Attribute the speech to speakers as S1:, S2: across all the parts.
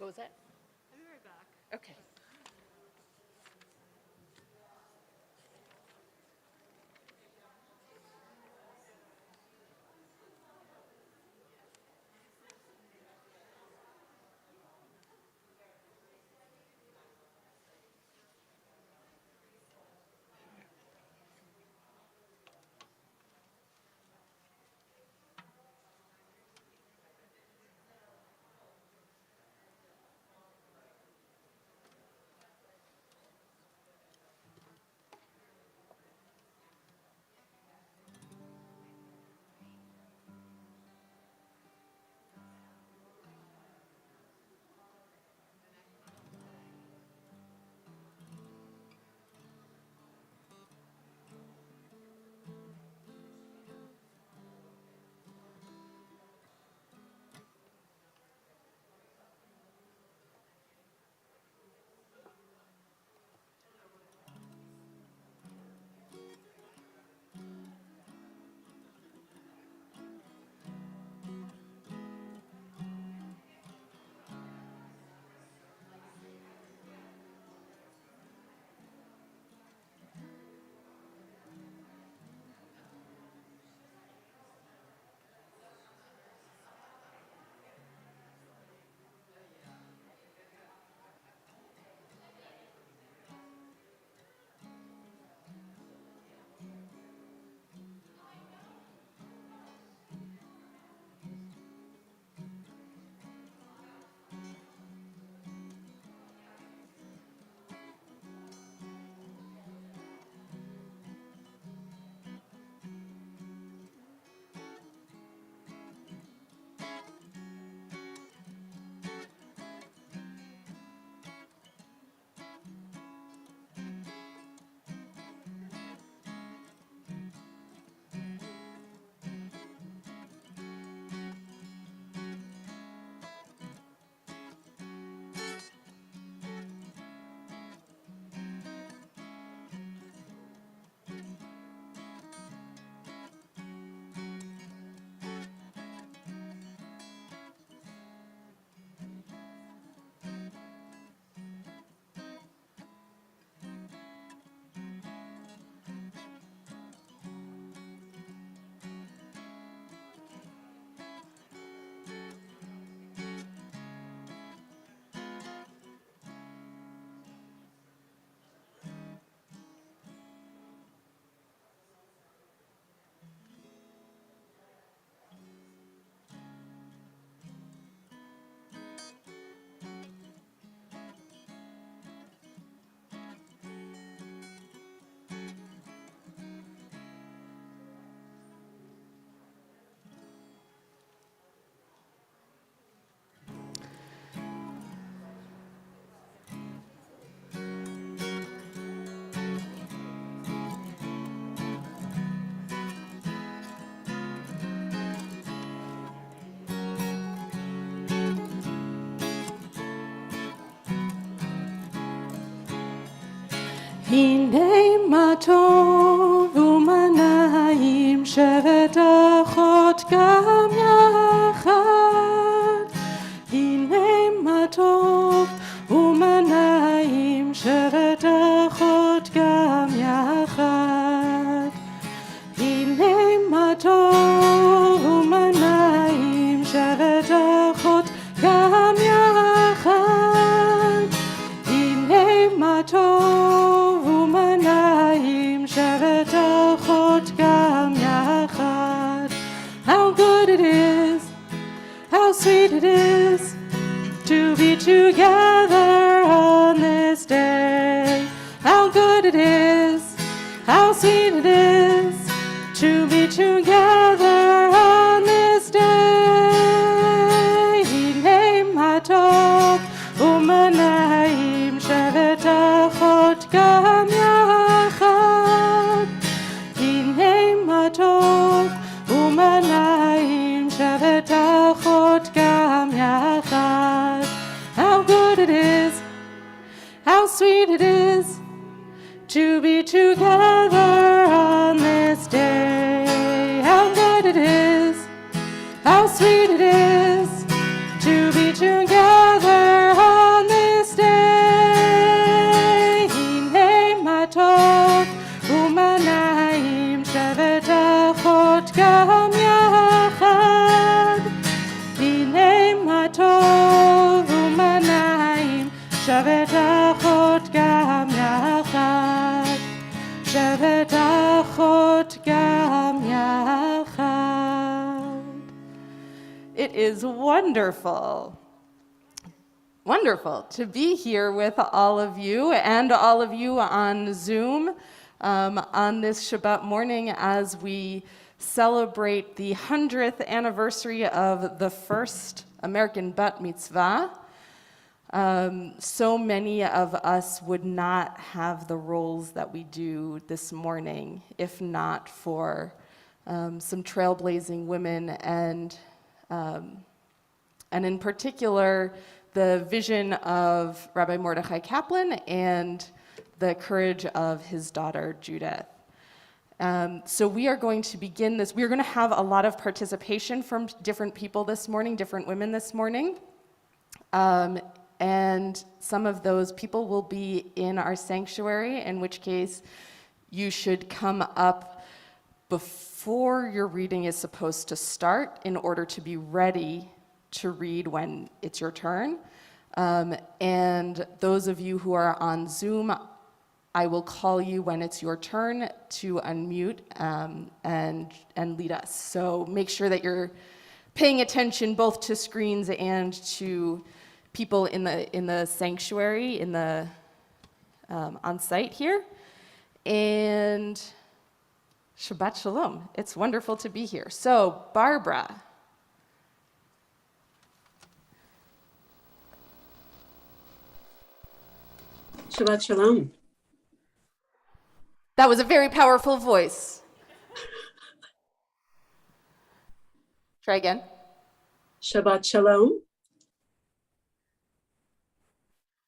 S1: What was that?
S2: I'll be right back.
S1: Okay.
S3: הנה מה טוב ומנעים שבת אחות גם יחד. הנה מה טוב ומנעים שבת אחות גם יחד. הנה מה טוב ומנעים שבת אחות גם יחד. הנה מה טוב ומנעים שבת אחות גם יחד. How good it is, how sweet it is to be together on this day. How good it is, how sweet it is to be together on this day. הנה מה טוב ומנעים שבת אחות גם יחד. הנה מה טוב ומנעים שבת אחות גם יחד. How good it is, how sweet it is to be together on this day. How good it is, how sweet it is to be together gam yachad. It is wonderful to be here with all of you and all of you on Zoom on this Shabbat morning as we celebrate the 100th anniversary of the first American bat mitzvah. So many of us would not have the roles that we do this morning if not for some trailblazing women and in particular the vision of Rabbi Mordechai Kaplan and the courage of his daughter Judith. So we are going to begin this. We're going to have a lot of participation from different people this morning, different women this morning. And some of those people will be in our sanctuary, in which case you should come up before your reading is supposed to start in order to be ready to read when it's your turn. And those of you who are on Zoom, I will call you when it's your turn to unmute and lead us. So make sure that you're paying attention both to screens and to people in the sanctuary, on site here. And Shabbat Shalom. It's wonderful to be here. So, Barbara.
S1: Shabbat Shalom.
S3: That was a very powerful voice. Try again.
S1: Shabbat Shalom.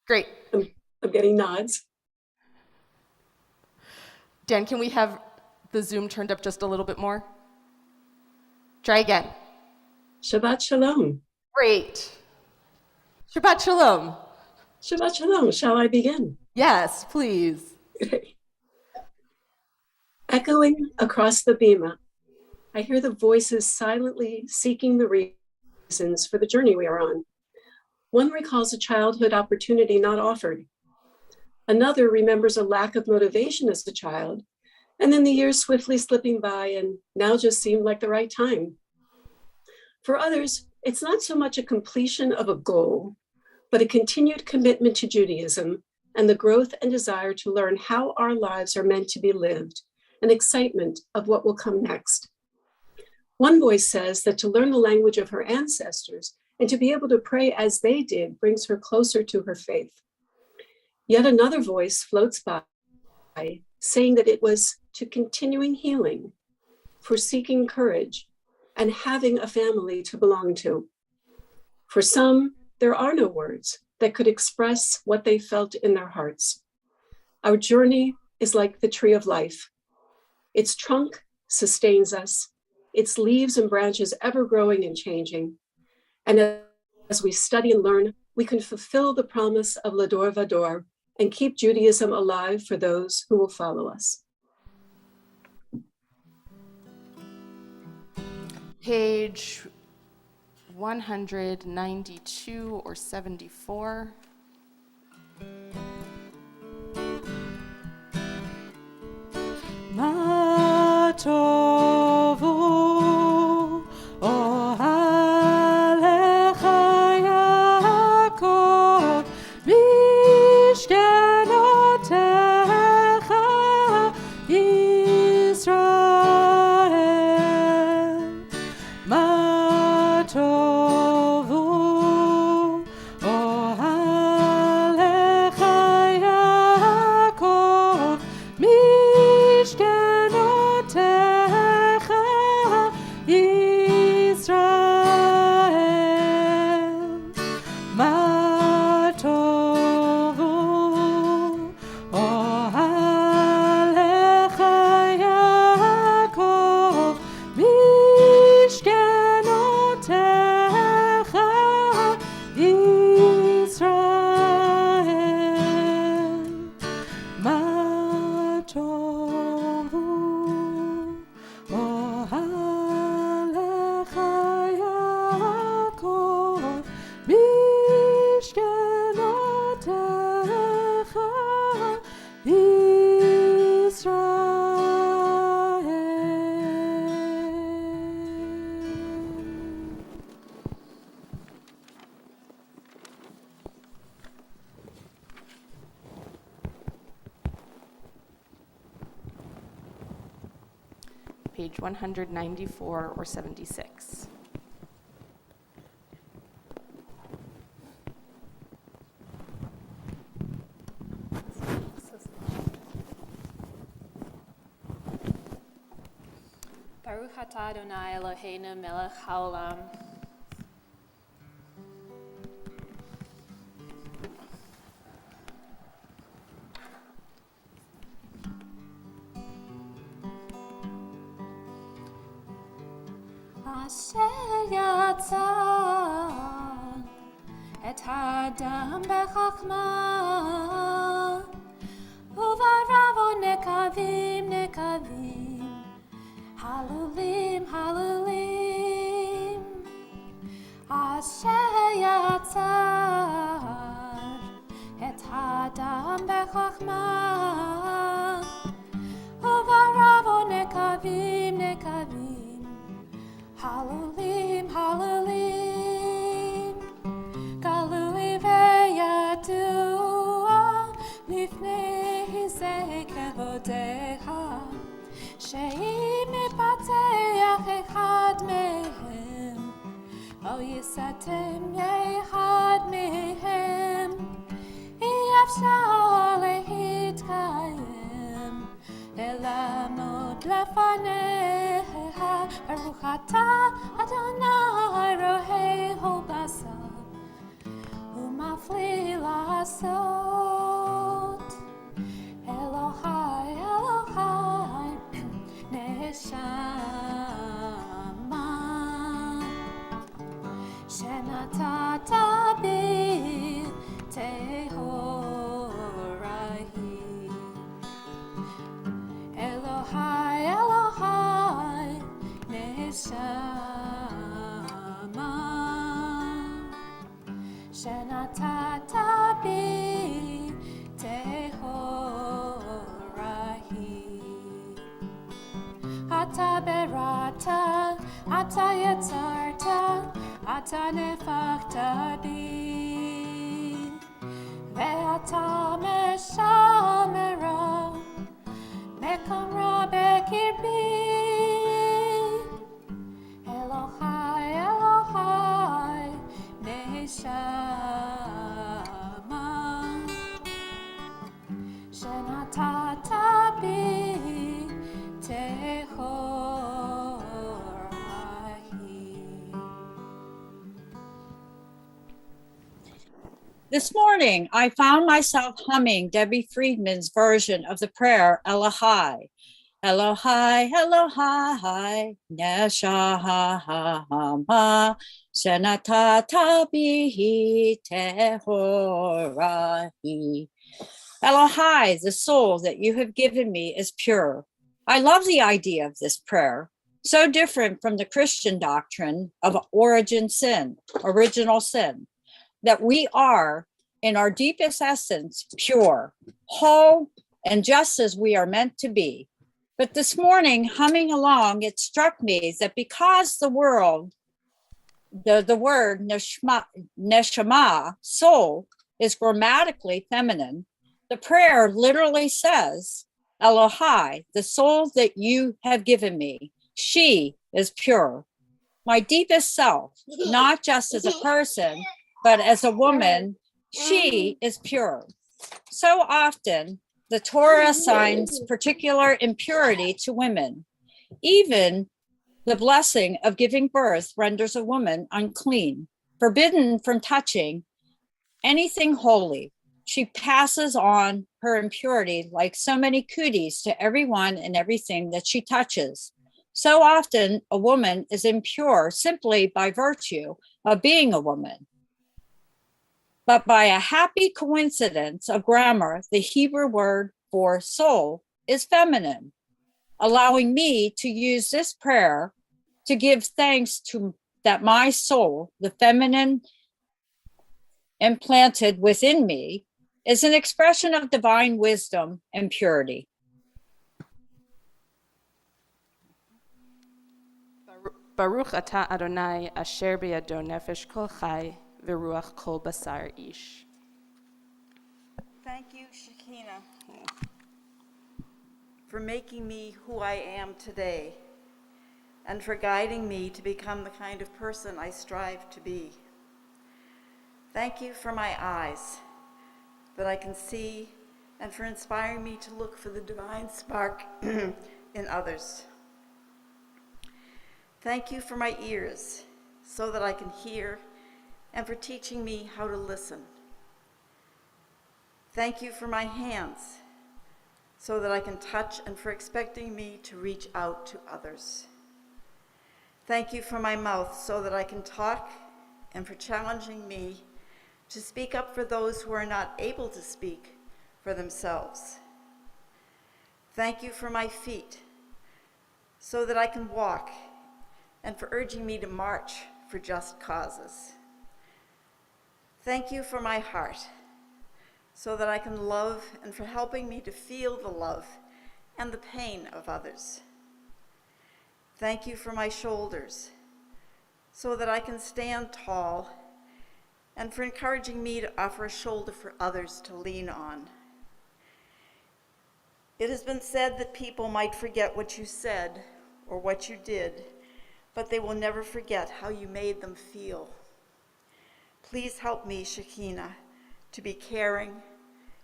S3: Great.
S1: I'm getting nods.
S3: Dan, can we have the Zoom turned up just a little bit more? Try again.
S1: Shabbat Shalom.
S3: Great. Shabbat Shalom.
S1: Shabbat Shalom. Shall I begin?
S3: Yes, please.
S1: Echoing across the bima, I hear the voices silently seeking the reasons for the journey we are on. One recalls a childhood opportunity not offered. Another remembers a lack of motivation as a child, and then the years swiftly slipping by and now just seem like the right time. For others, it's not so much a completion of a goal, but a continued commitment to Judaism and the growth and desire to learn how our lives are meant to be lived, and excitement of what will come next. One voice says that to learn the language of her ancestors and to be able to pray as they did brings her closer to her faith. Yet another voice floats by, saying that it was to continuing healing, for seeking courage, and having a family to belong to. For some, there are no words that could express what they felt in their hearts. Our journey is like the tree of life. Its trunk sustains us, its leaves and branches ever growing and changing. And as we study and learn, we can fulfill the promise of Lador Vador and keep Judaism alive for those who will follow us.
S3: Page 192 or 74. Ma tovu ohalecha Yaakov mishkenotecha Yisrael. Ma tovu ohalecha page 194 or 76.
S2: Baruch atah Adonai Eloheinu melech haolam. Asher yatzar et ha'adam bechachma uvarav nekavim nekavim halulim halulim Asher yatzar et ha'adam bechachma uvarav nekavim nekavim Halulim, halulim, galui veyadua, lifnei ze kevodecha, she'im mipateach echad mehem, o yisatem yechad mehem, אי-אפשר להתקיים, לעמוד לפניך, ברוך אתה, אדוני אלוהינו בשר, ומפליא לעשות. אלוהי, אלוהי, נשמה, שנתת בי טהורה היא. Elohai, Elohai, neshama, shenatata bi tehora hi. Ata berata, ata yetzarta, ata nefachta bi, ve'ata meshamera. Mekom rabekirbi, Elohai, Elohai, neshama, shenatata bi tehora hi.
S4: This morning, I found myself humming Debbie Friedman's version of the prayer, Elohai. Elohai, Elohai, Neshama, Shenatata bihi tehorahi. Elohai, the soul that you have given me is pure. I love the idea of this prayer, so different from the Christian doctrine of original sin, that we are, in our deepest essence, pure, whole, and just as we are meant to be. But this morning, humming along, it struck me that because the word neshama, soul, is grammatically feminine, the prayer literally says, Elohai, the soul that you have given me, she is pure. My deepest self, not just as a person, but as a woman, she is pure. So often, the Torah assigns particular impurity to women. Even the blessing of giving birth renders a woman unclean, forbidden from touching anything holy. She passes on her impurity like so many cooties to everyone and everything that she touches. So often, a woman is impure simply by virtue of being a woman. But by a happy coincidence of grammar, the Hebrew word for soul is feminine, allowing me to use this prayer to give thanks to that my soul, the feminine implanted within me, is an expression of divine wisdom and purity.
S3: Baruch atah Adonai asher biyado nefesh kol chai v'ruach kol basar ish.
S5: Thank you, Shekinah, for making me who I am today. and for guiding me to become the kind of person I strive to be. Thank you for my eyes that I can see and for inspiring me to look for the divine spark in others. Thank you for my ears so that I can hear and for teaching me how to listen. Thank you for my hands so that I can touch and for expecting me to reach out to others. Thank you for my mouth so that I can talk and for challenging me to speak up for those who are not able to speak for themselves. Thank you for my feet so that I can walk and for urging me to march for just causes. Thank you for my heart so that I can love and for helping me to feel the love and the pain of others. Thank you for my shoulders so that I can stand tall and for encouraging me to offer a shoulder for others to lean on. It has been said that people might forget what you said or what you did, but they will never forget how you made them feel. Please help me, Shekinah, to be caring,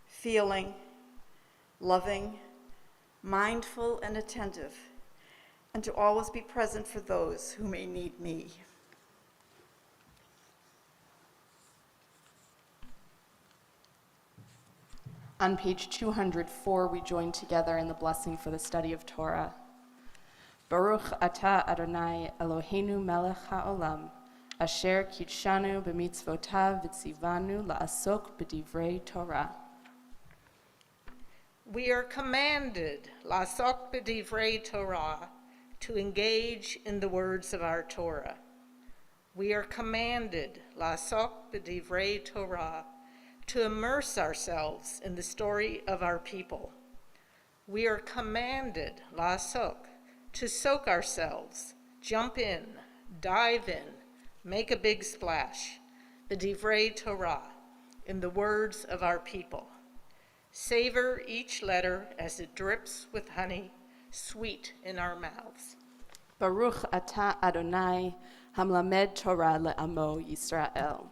S5: feeling, loving, mindful, and attentive, and to always be present for those who may need me.
S3: On page 204, we join together in the blessing for the study of Torah. Baruch atah Adonai Eloheinu melech haolam, asher kitshanu b'mitzvotav v'tzivanu la'asok b'divrei Torah.
S6: We are commanded, la'asok b'divrei Torah, to engage in the words of our Torah. We are commanded, la'asok b'divrei Torah, to immerse ourselves in the story of our people. We are commanded, la'asok, to soak ourselves, jump in, dive in, make a big splash, b'divrei Torah, in the words of our people. Savor each letter as it drips with honey, sweet in our mouths.
S3: Baruch atah Adonai hamlamed Torah le'amo Yisrael.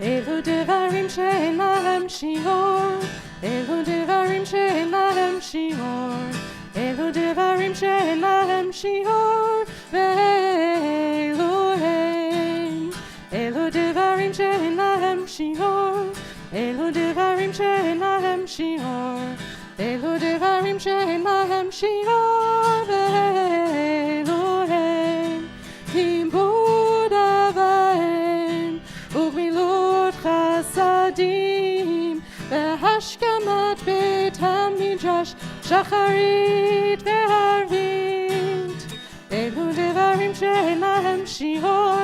S3: אלו דברים שאין להם שיעור, אלו דברים שאין להם שיעור, אלו דברים שאין להם שיעור, ואלו הם. אלו דברים שאין להם שיעור, אלו דברים שאין להם שיעור, אלו דברים שאין להם שיעור, ואלו הם. כיבוד אביהם וגמילות חסדים והשכמת בית המדרש שחרית וערבית. אלו דברים שאין להם שיעור,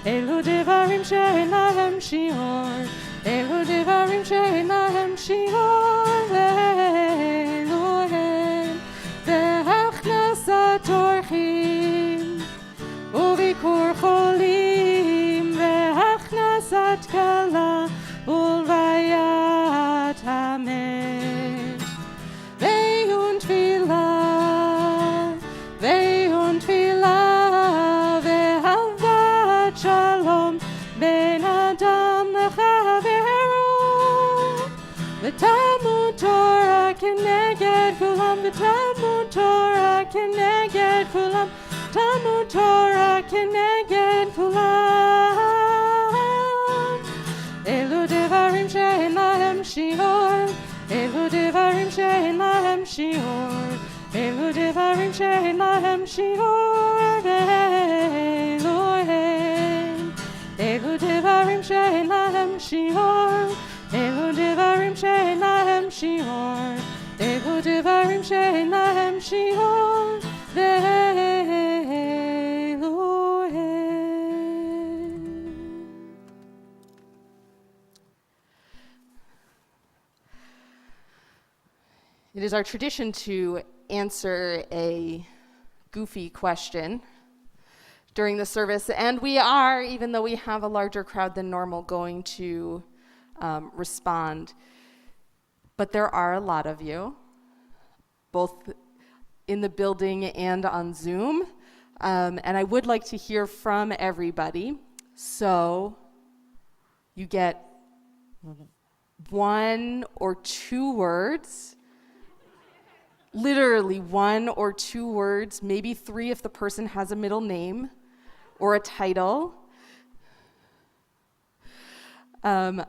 S3: אלו דברים שאין להם שיעור, אלו דברים שאין להם שיעור, ואלו הם. והכנסת אורחים וביקור חולים והכנסת כלה ולוויית המת. ועיון תפילה, ועיון תפילה ואהבת שלום בין אדם לחברו. ותלמוד תורה כנגד כולם, ותלמוד תורה כנגד כולם, תלמוד תורה כנגד כולם. אלו דברים שאין להם שיעור, אלו דברים שאין להם שיעור, אלו דברים שאין להם שיעור, ואלו הם. אלו דברים שאין להם שיעור, אלו דברים שאין להם שיעור, אלו דברים שאין להם שיעור, ואלו הם. It is our tradition to answer a goofy question. during the service. And we are, even though we have a larger crowd than normal, going to respond. But there are a lot of you, both in the building and on Zoom. And I would like to hear from everybody. So you get 1 or 2 words, literally 1 or 2 words, maybe 3 if the person has a middle name or a title. I'm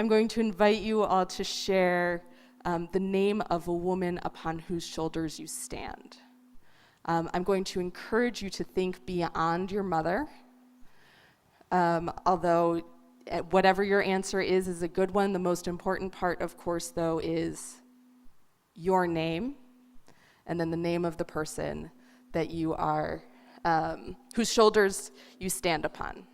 S3: going to invite you all to share the name of a woman upon whose shoulders you stand. I'm going to encourage you to think beyond your mother, although whatever your answer is a good one. The most important part, of course, though, is your name, and then the name of the person that you are, whose shoulders you stand upon.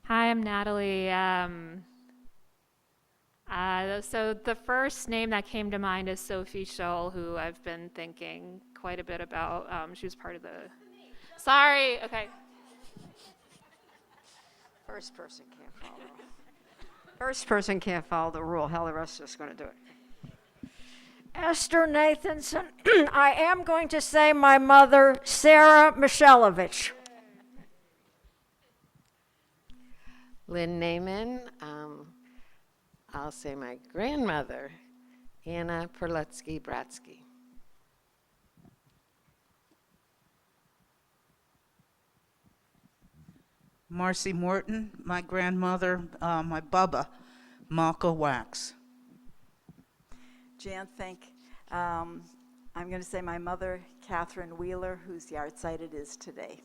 S2: Hi, I'm Natalie. So the first name that came to mind is Sophie Scholl, who I've been thinking quite a bit about. She was part of the... Sorry, okay.
S7: First person can't follow. First person can't follow the rule. How the rest of us going to do it? Esther Nathanson. I am going to say my mother, Sarah Michelovich.
S8: Lynn Naiman. I'll say my grandmother, Anna Perlutsky-Bratsky.
S9: Marcy Morton, my grandmother, my Bubba, Malka Wax.
S5: Jan Fink. I'm going to say my mother, Catherine Wheeler, whose yahrzeit it is today.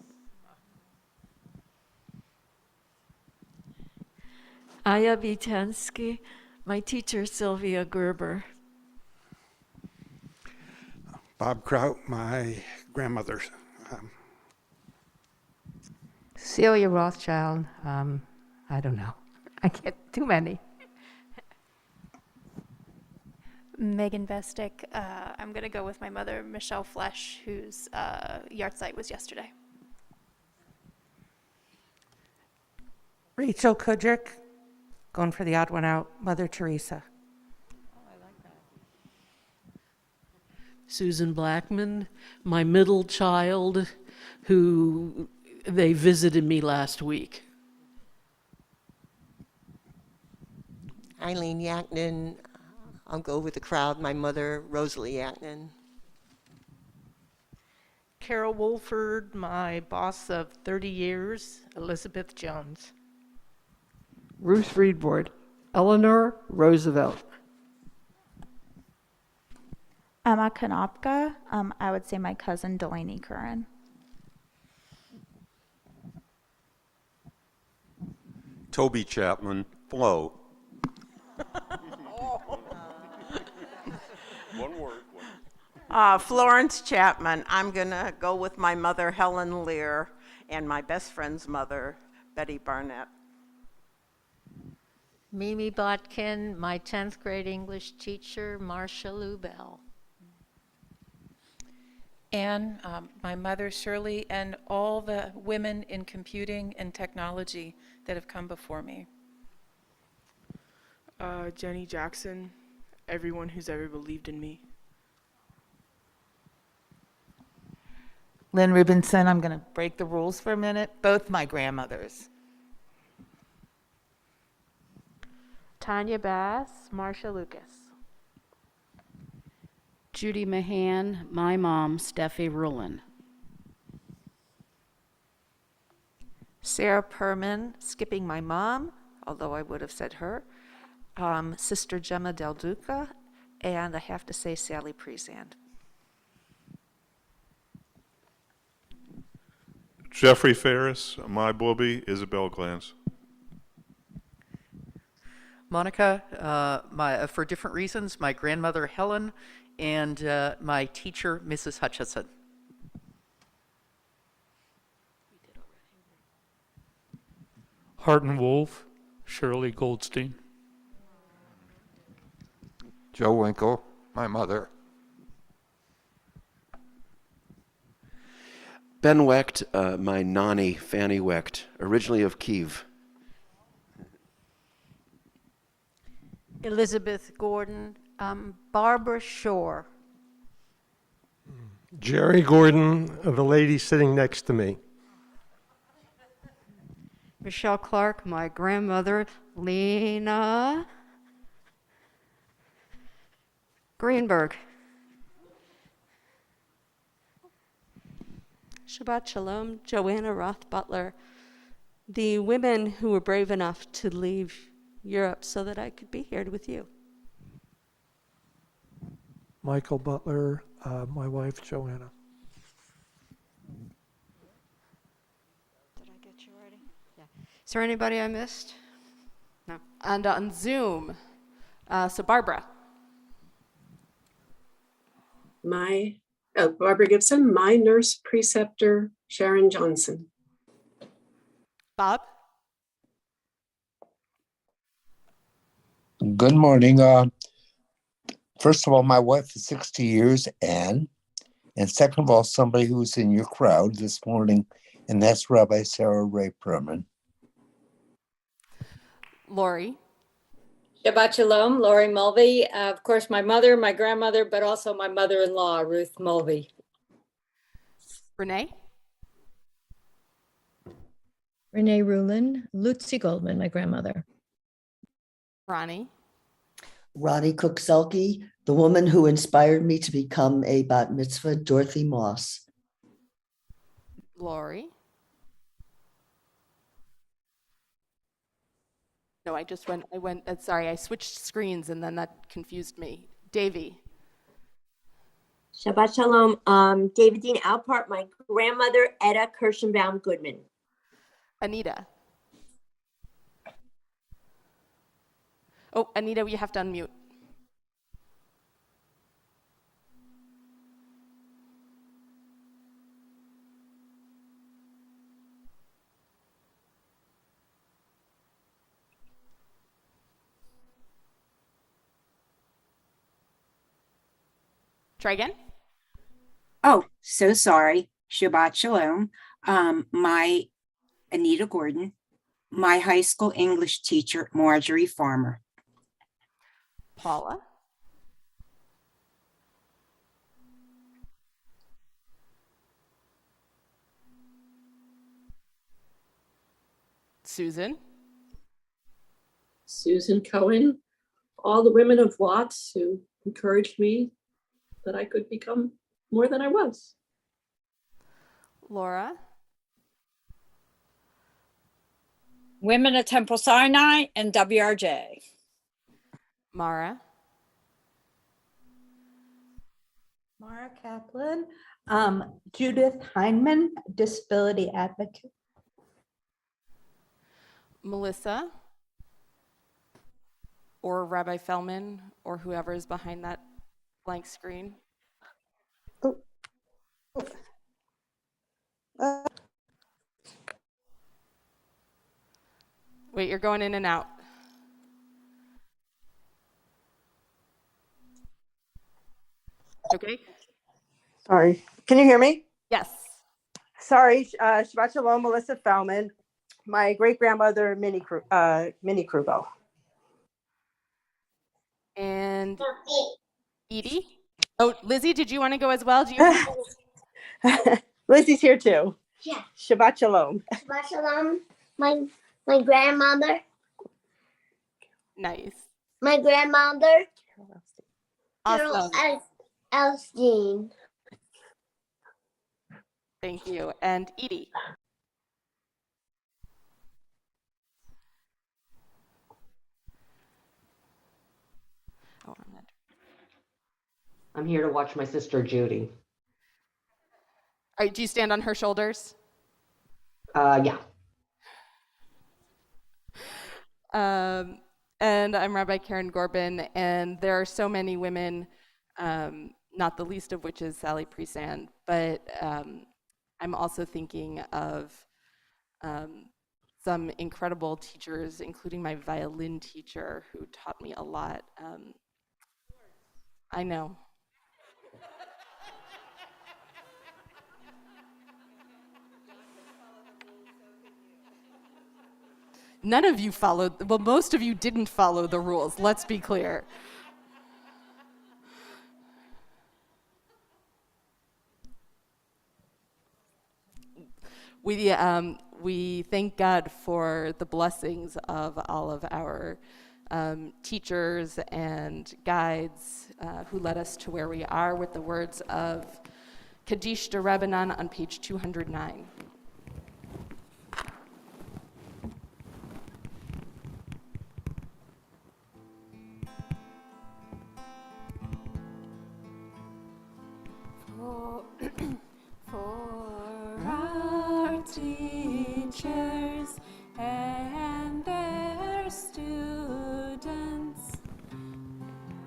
S10: Aya Vitansky, my teacher, Sylvia Gerber.
S11: Bob Kraut, my grandmother.
S12: Celia Rothschild, I don't know. I get too many.
S13: Megan Vestick. I'm going to go with my mother, Michelle Flesh, whose yahrzeit was yesterday.
S14: Rachel Kudrick, going for the odd one out, Mother Teresa.
S15: Susan Blackman, my middle child, who they visited me last week.
S16: Eileen Yaknin, I'll go with the crowd, my mother, Rosalie Yaknin.
S6: Carol Wolford, my boss of 30 years, Elizabeth Jones.
S17: Ruth Reedward, Eleanor Roosevelt.
S18: Emma Konopka, I would say my cousin Delaney Curran.
S19: Toby Chapman, Flo.
S20: One word. Florence Chapman. I'm going to go with my mother, Helen Lear, and my best friend's mother, Betty Barnett.
S8: Mimi Botkin, my 10th grade English teacher, Marcia Lubell.
S21: And my mother, Shirley, and all the women in computing and technology that have come before me.
S22: Jenny Jackson, everyone who's ever believed in me.
S23: Lynn Rubinson, I'm going to break the rules for a minute. Both my grandmothers.
S2: Tanya Bass, Marcia Lucas.
S24: Judy Mahan, my mom, Steffi Rulin.
S25: Sarah Perman, skipping my mom, although I would have said her. Sister Gemma Del Duca, and I have to say Sally Prezand.
S26: Jeffrey Ferris, my booby, Isabel Glantz.
S27: Monica, for different reasons, my grandmother Helen, and my teacher Mrs. Hutchison.
S1: Hardin Wolf, Shirley Goldstein.
S3: Joe Winkle, my mother.
S4: Ben Wecht, my nanny, Fanny Wecht, originally of Kiev.
S8: Elizabeth Gordon, Barbara Shore.
S5: Jerry Gordon, the lady sitting next to me.
S7: Michelle Clark, my grandmother, Lena Greenberg.
S9: Shabbat Shalom, Joanna Roth Butler, the women who were brave enough to leave Europe so that I could be here with you.
S5: Michael Butler, my wife Joanna.
S7: Did I get you already? Yeah. Is there anybody I missed? No.
S10: And on Zoom, so Barbara.
S28: Barbara Gibson, my nurse preceptor, Sharon Johnson.
S10: Bob?
S29: Good morning. First of all, my wife is 60 years, Anne. And second of all, somebody who's in your crowd this morning, and that's Rabbi Sarah Ray Perman.
S10: Lori?
S30: Shabbat Shalom, Lori Mulvey. Of course, my mother, my grandmother, but also my mother-in-law, Ruth Mulvey.
S10: Renee?
S31: Renee Rulin, Lucy Goldman, my grandmother.
S10: Ronnie?
S32: Ronnie Cook-Selke, the woman who inspired me to become a bat mitzvah, Dorothy Moss.
S10: Lori? No, I switched screens and then that confused me. Davy?
S33: Shabbat Shalom, David Dean Alpart, my grandmother, Etta Kirschenbaum Goodman.
S10: Anita? Oh, Anita, you have to unmute. Try again.
S34: Oh, so sorry. Shabbat Shalom. My Anita Gordon, my high school English teacher, Marjorie Farmer.
S10: Paula? Susan?
S28: Susan Cohen, all the women of Watts who encouraged me that I could become more than I was.
S10: Laura?
S33: Women at Temple Sinai and WRJ.
S10: Mara?
S35: Mara Kaplan, Judith Heineman, disability advocate.
S10: Melissa? Or Rabbi Fellman, or whoever is behind that blank screen. Wait, you're going in and out. Okay.
S36: Sorry. Can you hear me?
S10: Yes.
S36: Sorry. Shabbat Shalom, Melissa Fellman, my great grandmother, Minnie Krubo.
S10: And Edie? Oh, Lizzie, did you want to go as well? Do you?
S36: Lizzie's here too.
S33: Yeah.
S36: Shabbat Shalom.
S33: Shabbat Shalom, my grandmother.
S10: Nice.
S33: My grandmother.
S10: Awesome.
S33: Carol Elstein.
S10: Thank you. And Edie? Oh,
S37: I'm here to watch my sister Judy.
S10: All right, do you stand on her shoulders?
S37: Yeah.
S10: And I'm Rabbi Karen Gorbin, and there are so many women, not the least of which is Sally Presand, but I'm also thinking of some incredible teachers, including my violin teacher, who taught me a lot. I know. None of you followed, well, most of you didn't follow the rules, let's be clear. We thank God for the blessings of all of our teachers and guides who led us to where we are, with the words of Kaddish de Rabbanan on page 209.
S2: For our teachers and their students,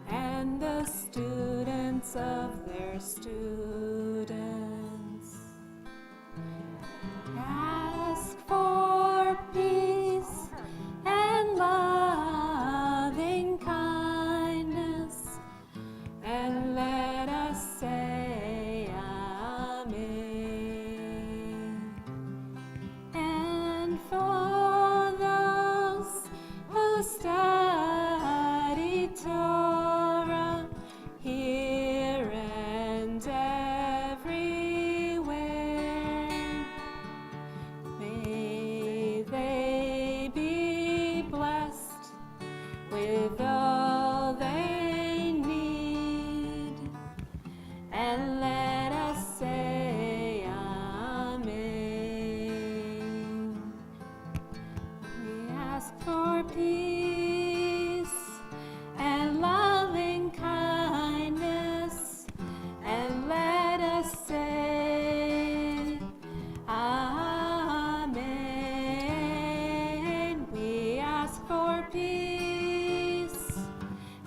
S2: and the students of their students, ask for peace and loving kindness, and let us say Amen. And for those who study Torah here and everywhere, may they be blessed with all they need, and let us say Amen. We ask for peace and loving kindness, and let us say Amen. We ask for peace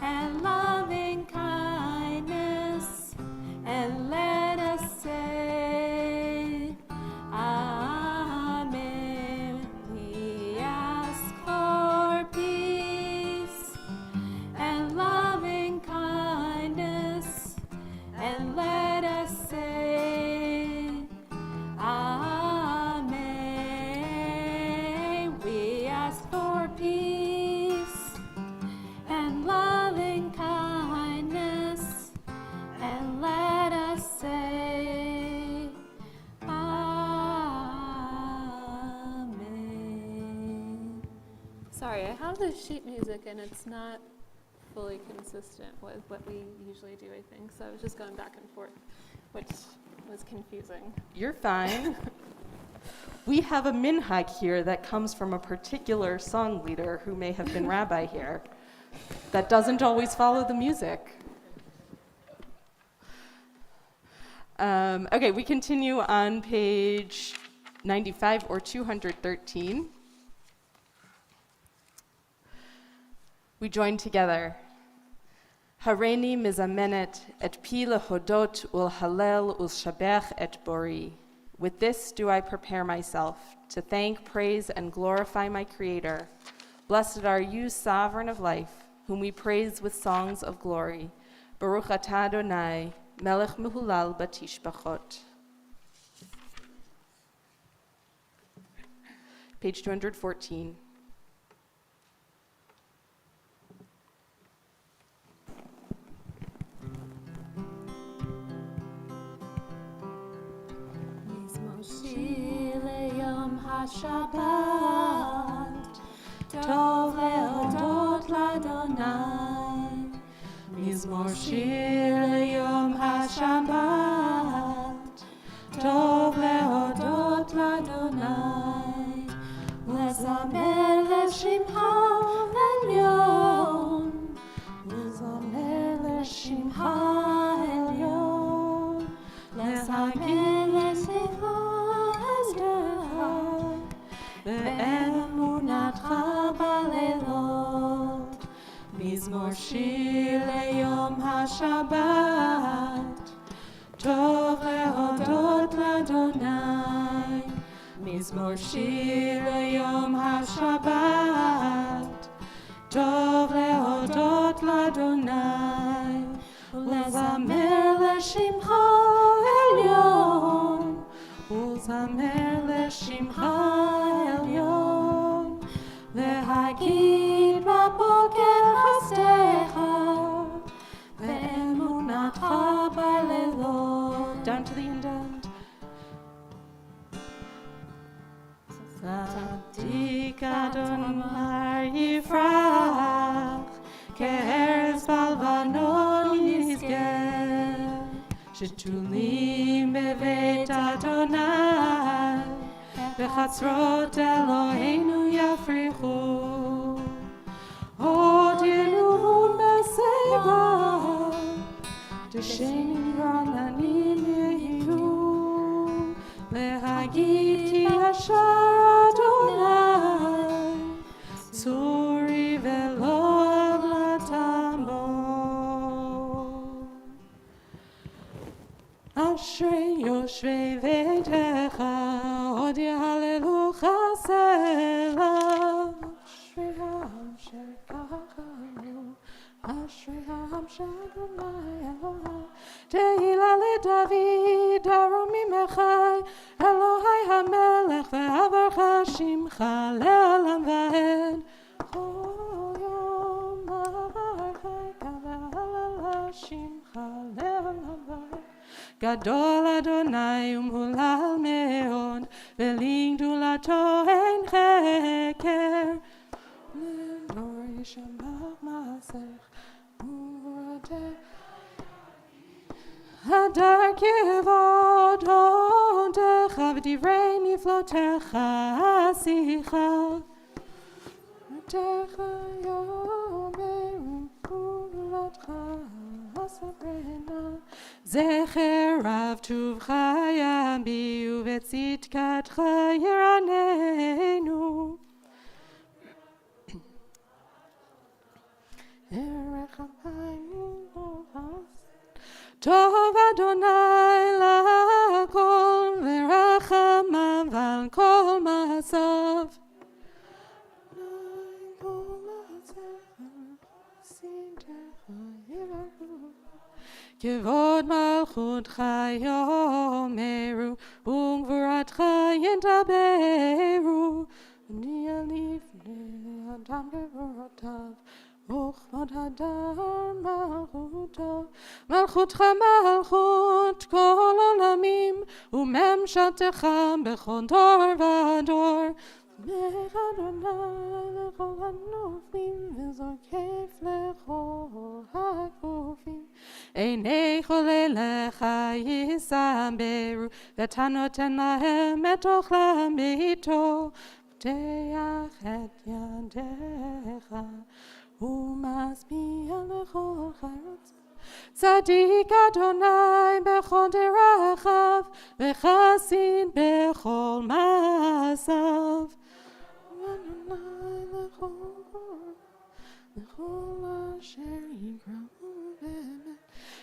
S2: and loving kindness, and let us say Amen. We ask for peace and loving kindness, and let us say Amen. We ask for peace and loving kindness, and let us say Amen. Sorry, I have the sheet music and it's not fully consistent with what we usually do, I think. So I was just going back and forth, which was confusing.
S10: You're fine. We have a minhag here that comes from a particular song leader who may have been rabbi here that doesn't always follow the music. Okay, we continue on page 95 or 213. We join together. Hareini mizamenet et pi lehodot ul halel ul shabech et bori. With this do I prepare myself to thank, praise, and glorify my Creator. Blessed are you, Sovereign of life, whom we praise with songs of glory. Baruch atah Adonai, melech mehulal batishbachot. Page 214.
S2: Yom HaShabbat, Tov lehodot l'Adonai. Mizmor shir Yom HaShabbat, Tov lehodot l'Adonai. Lezamer l'shimcha elyon, lezamer l'shimcha elyon, lezamer l'shimcha ואמונתך בלילות. מזמור שיר ליום השבת, טוב להודות לאדוני.
S10: מזמור שיר ליום השבת, טוב להודות לאדוני, ולזמר לשמך עליון, ולזמר לשמך עליון, להגיד בבוקר חסדך, ואמונתך בלילות. Down to the indent. צדיק אדוני יפרח, כארז בלבנון ישגה, שתולים בבית אדוני, בחצרות אלוהינו יפריחו. עוד ינובון בשיבה, דשנים רעננים יהיו, להגיד כי אשר אדוני, צורי ולא עוולתם בו. אשרי יושבי ביתך, עוד יהללוך סלה. אשרי העם שכחנו, אשרי העם שאדוני אלוהי. תהילה לדוד ארומי מחי, אלוהי המלך ואברך שמך לעולם ועד. כל יום אברכך והלל שמך לעולם ועד. גדול אדוני ומהולל מאוד, ולגדולתו אין חקר. לדור ישמח מעשך וגבורתך. הדר כבוד הודך ודברי נפלותיך עשיך. דרך יאמרו גבורתך אספרנה. זכר רב טובך יביעו וצדקתך ירננו. טוב אדוני לכל ורחמיו על כל מעשיו. כבוד מלכותך יאמרו וגבורתך ידברו. אני לפני אדם גבורותיו וכבוד הדר מלכותו. מלכותך מלכות כל עולמים וממשלתך בכל דור ודור. שמח אדוני לכל הנופלים וזוקף לכל הכופים. עיני חולליך יסברו ואתה נותן להם את אוכלם בעתו. פותח את ידיך ומשביע לכל חרוץ. צדיק אדוני בכל דרכיו וחסין בכל מעשיו. אדוני לכל אשר יקראו באמת.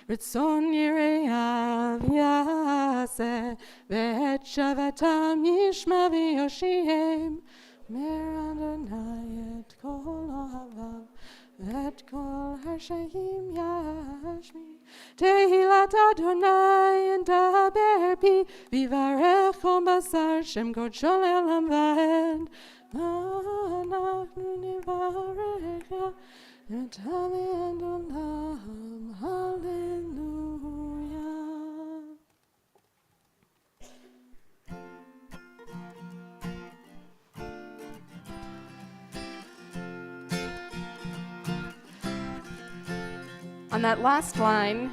S10: רצון יראיו יעשה ואת שבתם ישמע ויושיעם. אומר אדוני את כל אוהביו ואת כל הרשעים ישמיע. תהילת אדוני ידבר פי ויברך כל בשר שם קודשו לעולם ועד. אנחנו נברך את עד עולם. הללויה. On that last line,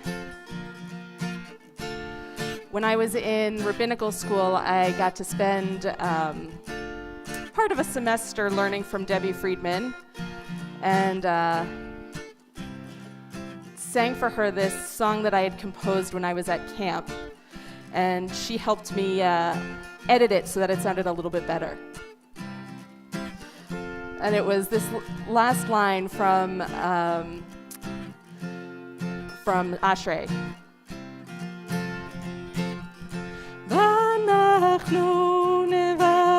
S10: when I was in rabbinical school, I got to spend part of a semester learning from Debbie Friedman, and sang for her this song that I had composed when I was at camp, and she helped me edit it so that it sounded a little bit better. And it was this last line from Ashrei. ואנחנו נברך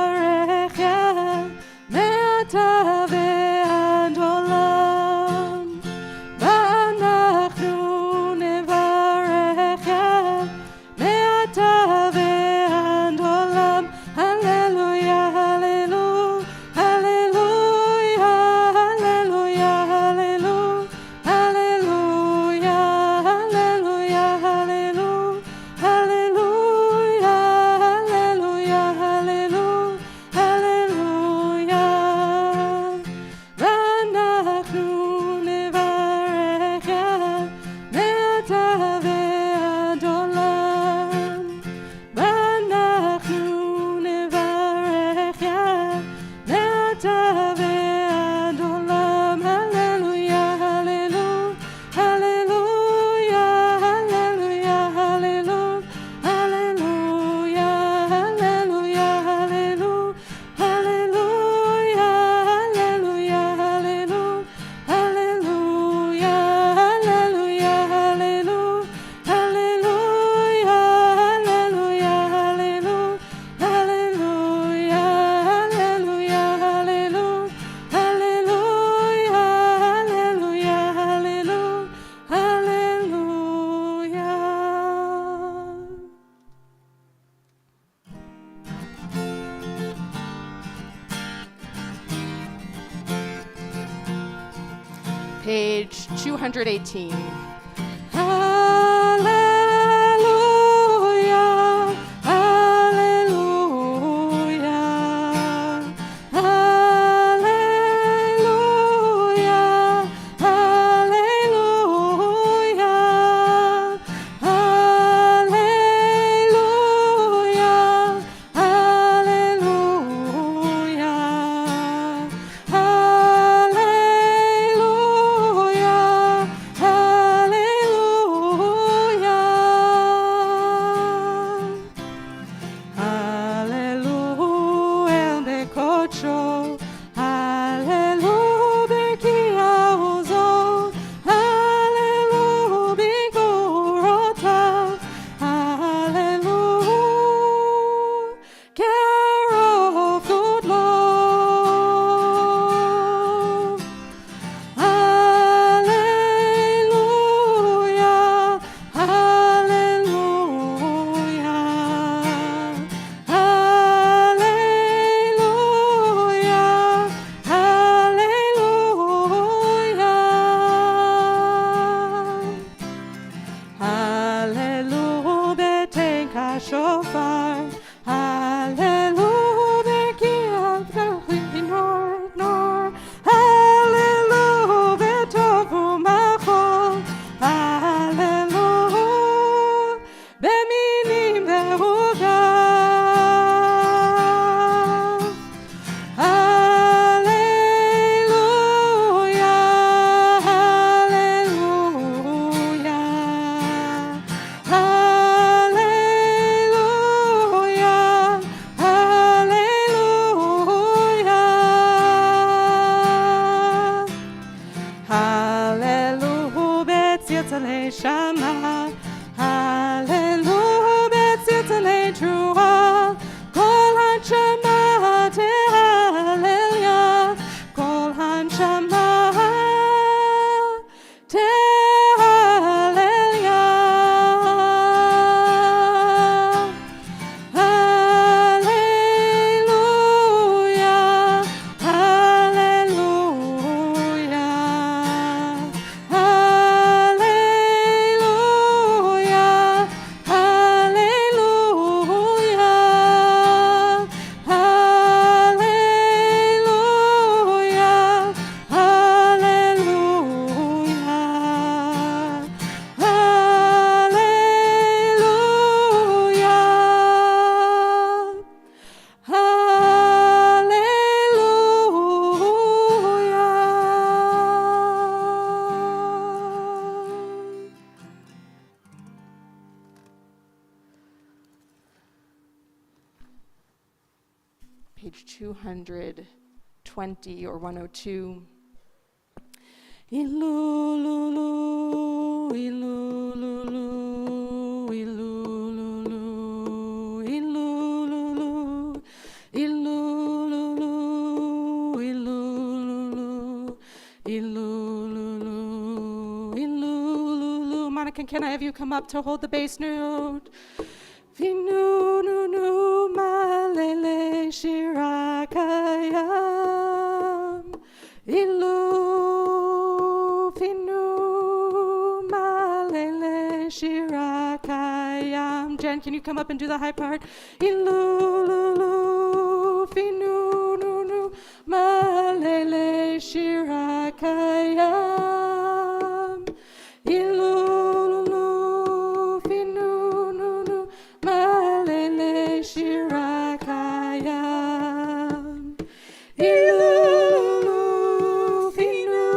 S10: Page 218.
S9: Hallelujah, hallelujah, hallelujah, hallelujah, hallelujah, hallelujah, hallelujah, hallelujah. Hallelujah, Bekocho. Hallelujah, Bekiauzo. Hallelujah, Bigorota. Hallelujah, care of good Lord. Hallelujah, hallelujah, hallelujah, hallelujah. Hallelujah, betenka shofar. Hallelujah, bekiat nor. Hallelujah, betovu machol. Hallelujah, beminim berugav. Hallelujah, hallelujah, hallelujah, hallelujah. Hallelujah, betzirtzalei shama. Hallelujah, betzirtzalei trua. Kol hanshama tehallelujah. Kol hanshama tehallelujah. Hallelujah, hallelujah, hallelujah, hallelujah, hallelujah, hallelujah, hallelujah. Hallelujah.
S10: Page 220 or 102.
S9: Ilululu, ilululu, ilululu, ilululu, ilululu, ilululu, ilululu, ilululu. Monica, can I have you come up to hold the bass note? Vinu nu nu malele shirakayam. Ilu vinu malele shirakayam. Jen, can you come up and do the high part? Ilu lulu vinu nu nu malele shirakayam. Ilu lulu vinu nu nu malele shirakayam. Ilulu finu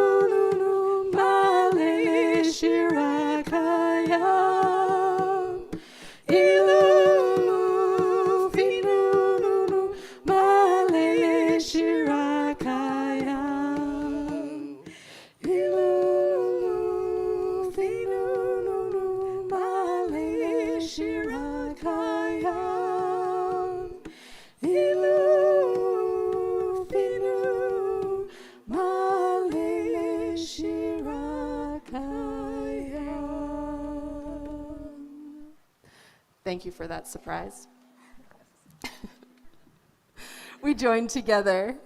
S9: nu malele shirakayam. Ilulu finu nu malele shirakayam. Ilulu finu nu malele shirakayam. Ilu finu malele shirakayam.
S10: Thank you for that surprise. We joined together,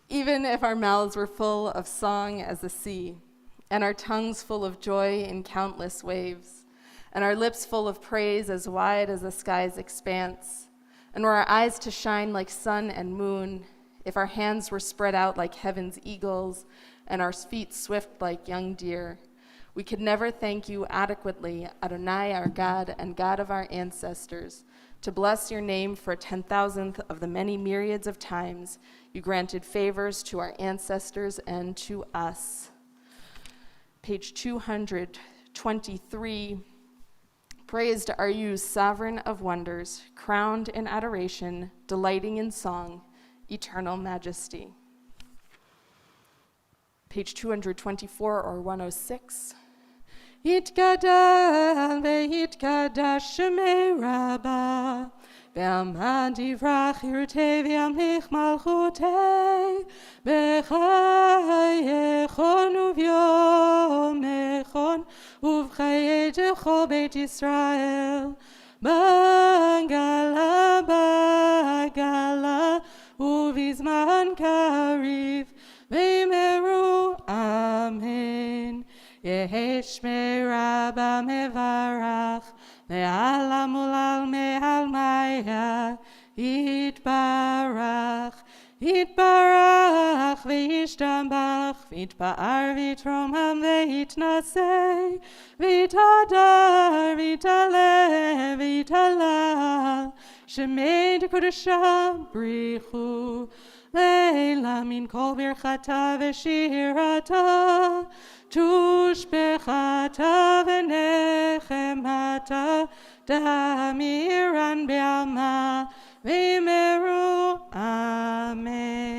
S10: even if our mouths were full of song as the sea. and our tongues full of joy in countless waves, and our lips full of praise as wide as the sky's expanse, and were our eyes to shine like sun and moon, if our hands were spread out like heaven's eagles, and our feet swift like young deer, we could never thank you adequately, Adonai, our God and God of our ancestors, to bless your name for a 10,000th of the many myriads of times you granted favors to our ancestors and to us. Page 223. Praised are you, sovereign of wonders, crowned in adoration, delighting in song, eternal majesty. Page 224 or 106. Yitgadal ve'yitkadash shemei Rabbah, ve'amad yivrach yirtei ve'amlich malchutei, b'chayechon uvyomechon, uv'chayei dechol beit Yisrael, b'gala b'gala, uv'izman kariv, ve'meru amen. Yehi shmei Rabbah mevarach, me'al mulal me'al maya, yitbarach, yitbarach, v'yishtabach, v'yitba'ar, v'yitromam, v'yitnaseh, v'yitadar, v'yitaleh, v'yitalal, shemei d'kodashah brichu, leila min kol birchata v'shirata, tushbechata v'nechemata, damiran be'alma v'meru amen.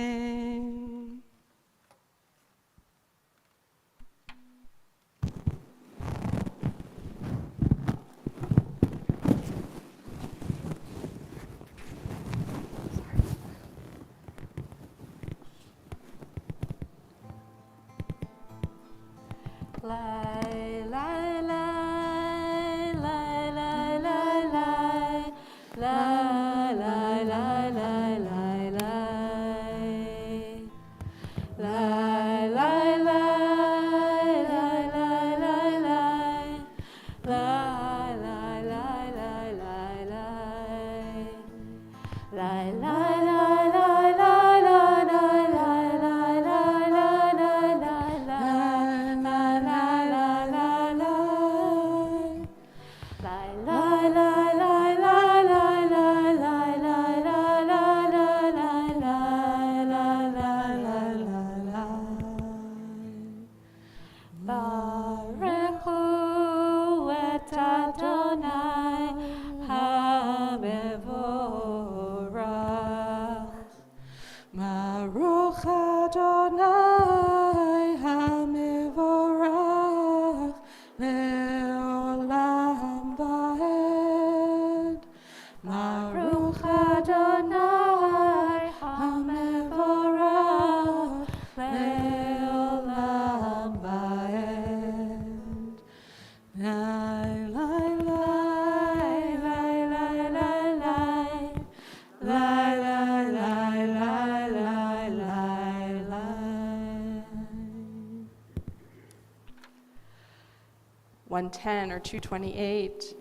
S10: Lai, lai, lai, lai, lai, lai, lai, lai, lai, lai, lai, lai, lai, lai, lai, .110 or 228.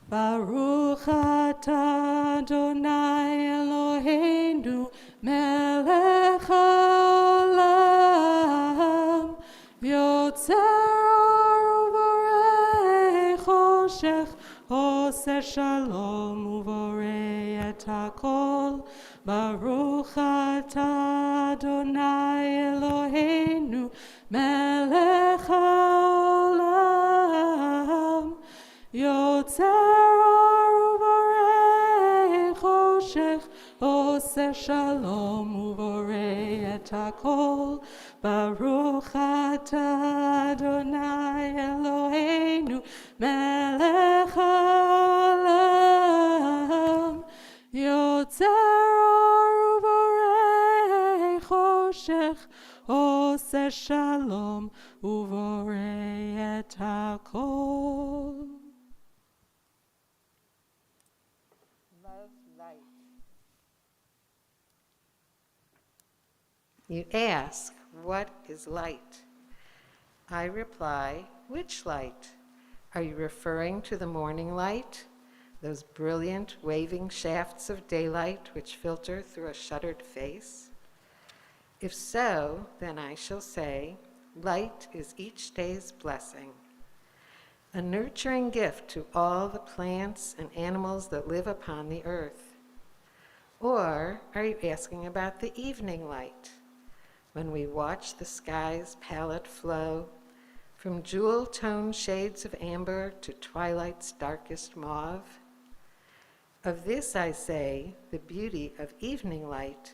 S10: Baruch atah Adonai Eloheinu melech haolam, yotzer or uvorei choshech, oseh shalom uvorei et hakol. Baruch atah Adonai Eloheinu melech haolam, yotzer or uvorei choshech, oseh shalom uvorei et hakol. Baruch atah Adonai Eloheinu melech haolam, yotzer or uvorei choshech, oseh shalom uvorei et hakol.
S8: Love light. You ask, what is light?
S6: I reply, which light? Are you referring to the morning light? Those brilliant waving shafts of daylight which filter through a shuttered face? If so, then I shall say, light is each day's blessing, a nurturing gift to all the plants and animals that live upon the earth. Or are you asking about the evening light, when we watch the sky's palette flow from jewel-toned shades of amber to twilight's darkest mauve? Of this I say, the beauty of evening light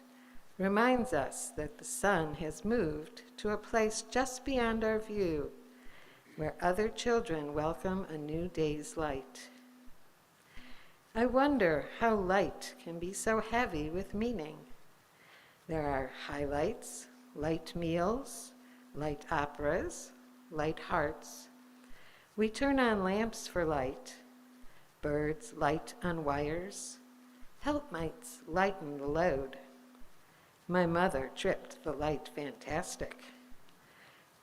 S6: reminds us that the sun has moved to a place just beyond our view, where other children welcome a new day's light. I wonder how light can be so heavy with meaning. There are highlights, light meals, light operas, light hearts. We turn on lamps for light. Birds light on wires. Helpmites lighten the load. My mother tripped the light fantastic.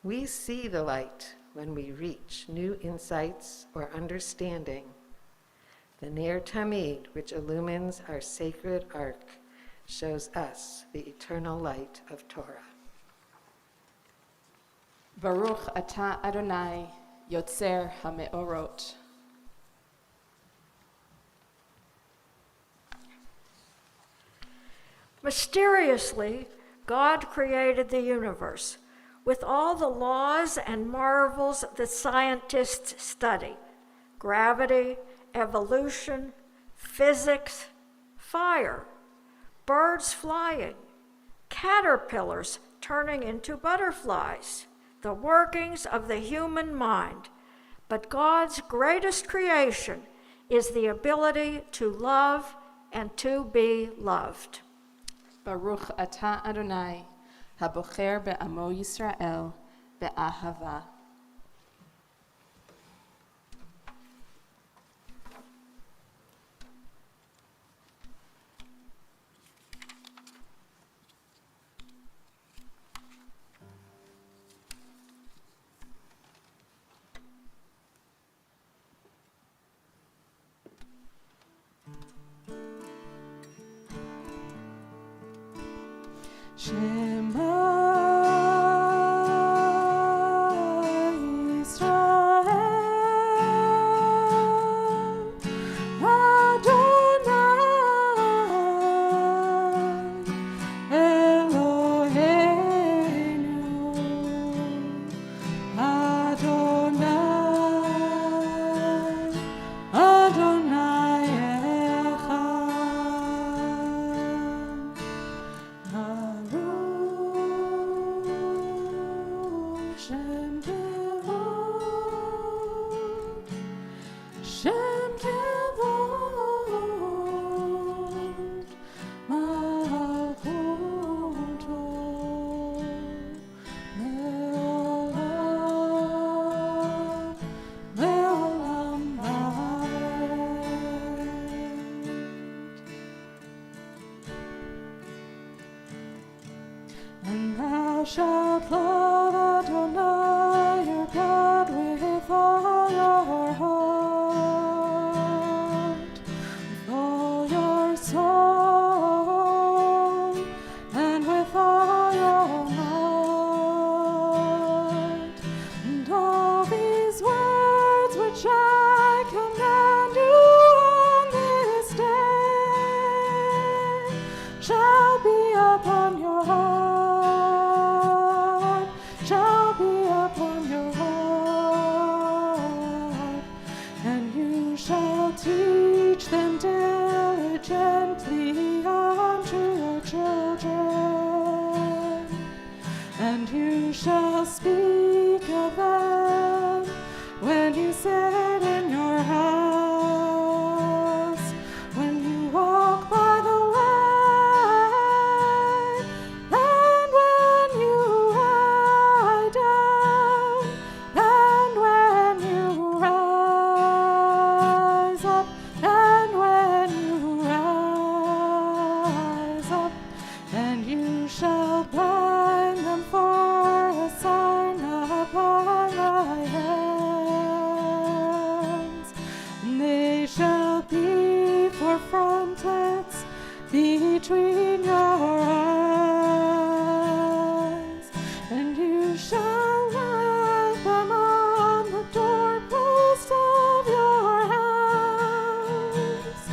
S6: We see the light when we reach new insights or understanding. The Ner Tamid, which illumines our sacred ark, shows us the eternal light of Torah.
S10: Baruch atah Adonai, Yotzer HaMeorot.
S11: Mysteriously, God created the universe with all the laws and marvels that scientists study: gravity, evolution, physics, fire, birds flying, caterpillars turning into butterflies, the workings of the human mind. But God's greatest creation is the ability to love and to be loved.
S10: Baruch atah Adonai, habocher be'amo Yisrael be'ahava.
S12: And thou shalt love Adonai your God with all your heart, with all your soul, and with all your might. And all these words which I command you on this day shall be upon your heart. Shall be upon your heart, and you shall teach them diligently unto your children, and you shall speak of them when you sit in your house, when you walk by the way, and when you lie down, and when you rise up, and when you rise up, and you shall bind them for a sign between your eyes, and you shall write them on the doorpost of your house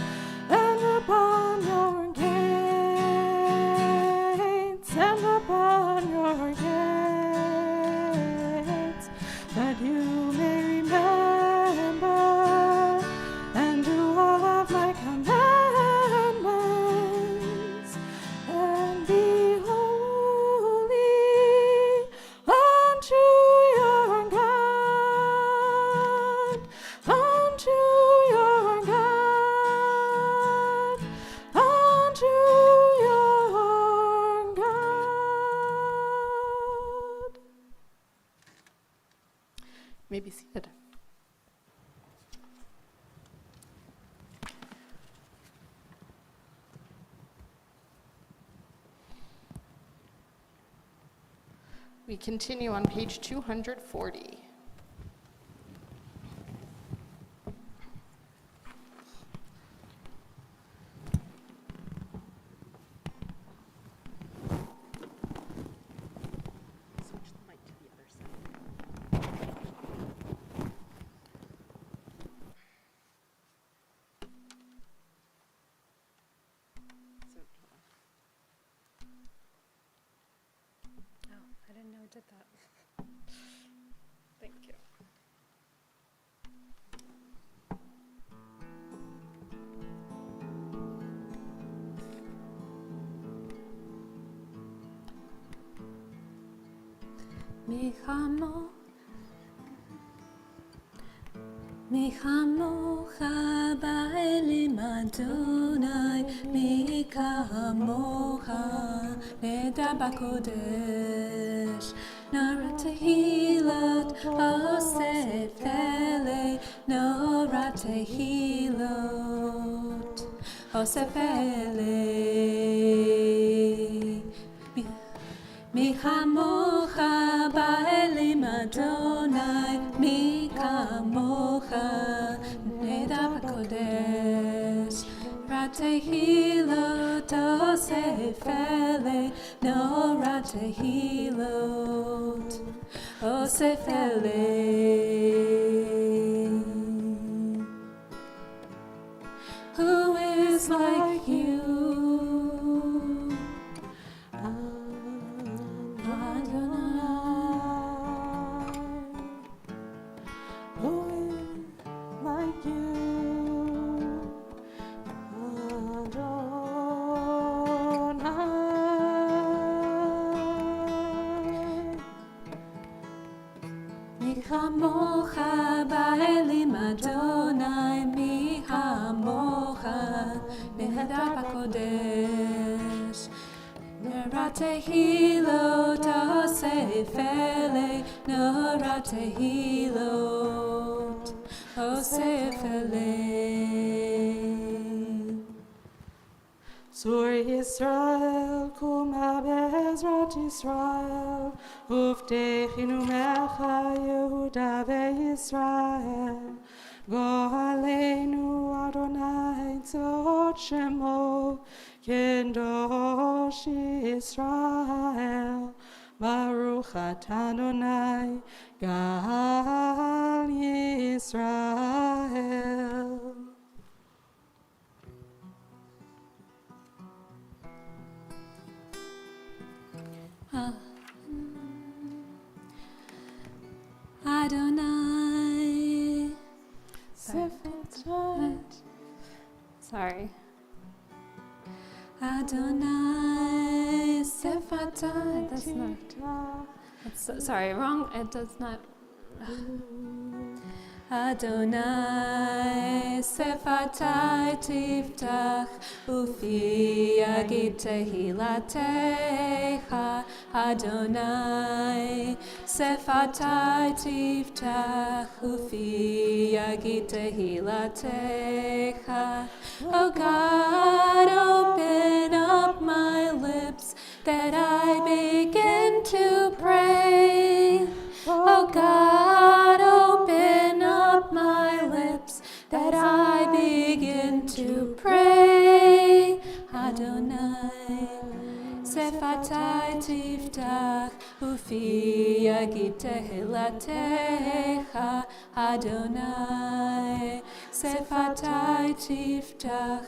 S12: and upon your gates, and upon your gates, that you may remember and do all of my commandments, and be holy unto your God, unto your God, unto your God.
S10: May be seated. We continue on page 240.
S2: Oh, I didn't know it did that. Thank you. Michamocha ba'elim Adonai, Michamocha neda b'kodesh, nara tehilot osef ele, nara tehilot osef ele. Michamocha ba'elim Adonai, Michamocha neda b'kodesh, ratehilot osef ele, no ratehilot osef ele. Who is like you?
S12: Like you, Adonai.
S2: Michamocha ba'elim Adonai, Michamocha neda b'kodesh, nara tehilot osef ele, nara tehilot osef ele.
S12: Zur Yisrael, kuma be'ezrat Yisrael, uvtechinu mecha Yehuda ve'Yisrael, go'aleinu Adonai tzot shemo, kendosh Yisrael, Baruch atah Adonai, Gal Yisrael.
S2: Adonai.
S10: Sorry.
S2: Adonai Sefatai. That's not. Sorry, wrong. It does not. Adonai Sefatai Tiftach Ufi Yagid Tehilatecha. Adonai Sefatai Tiftach Ufi Yagid Tehilatecha. Oh God, open up my lips that I begin to pray. Oh God, open up my lips that I begin to pray. Adonai.
S12: שפתי תפתח ופי יגיד תהילתך אדוני. שפתי תפתח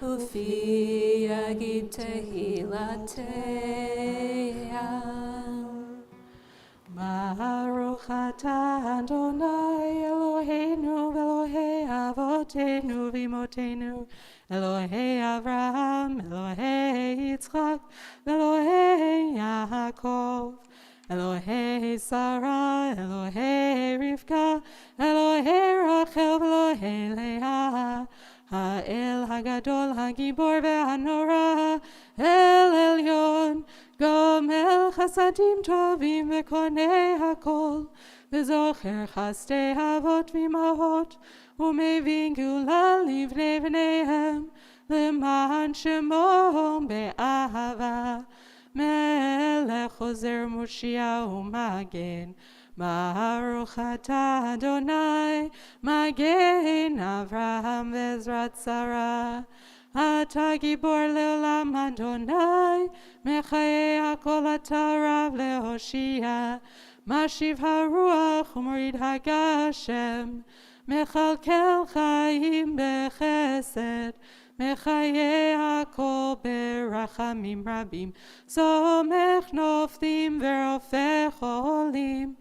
S12: ופי יגיד תהילתך.
S9: Baruch atah Adonai Eloheinu Elohei Avotenu Vimotenu Elohei Avraham Elohei Yitzchak Elohei Yaakov Elohei Sarah Elohei Rivka Elohei Rachel Elohei Leah Ha'el Hagadol Hagibor Ve'hanora El Elyon Gomel Chasadim Tovim Vekonei Hakol V'zocher Chastei Avot V'imahot U'mevin Gula Livnei V'neihem L'man Shemo Be'ahava Melech Ozer Moshia U'magen Baruch atah Adonai Magen Avraham Ve'ezrat Sarah Ata Gibor Leolam Adonai Mechayei Hakol Ata Rav Lehoshia Mashiv HaRuach U'morid HaGashem Mechalkel Chaim Bechesed Mechayei Hakol Berachamim Rabim Somech Noflim Ve'rofeh Cholim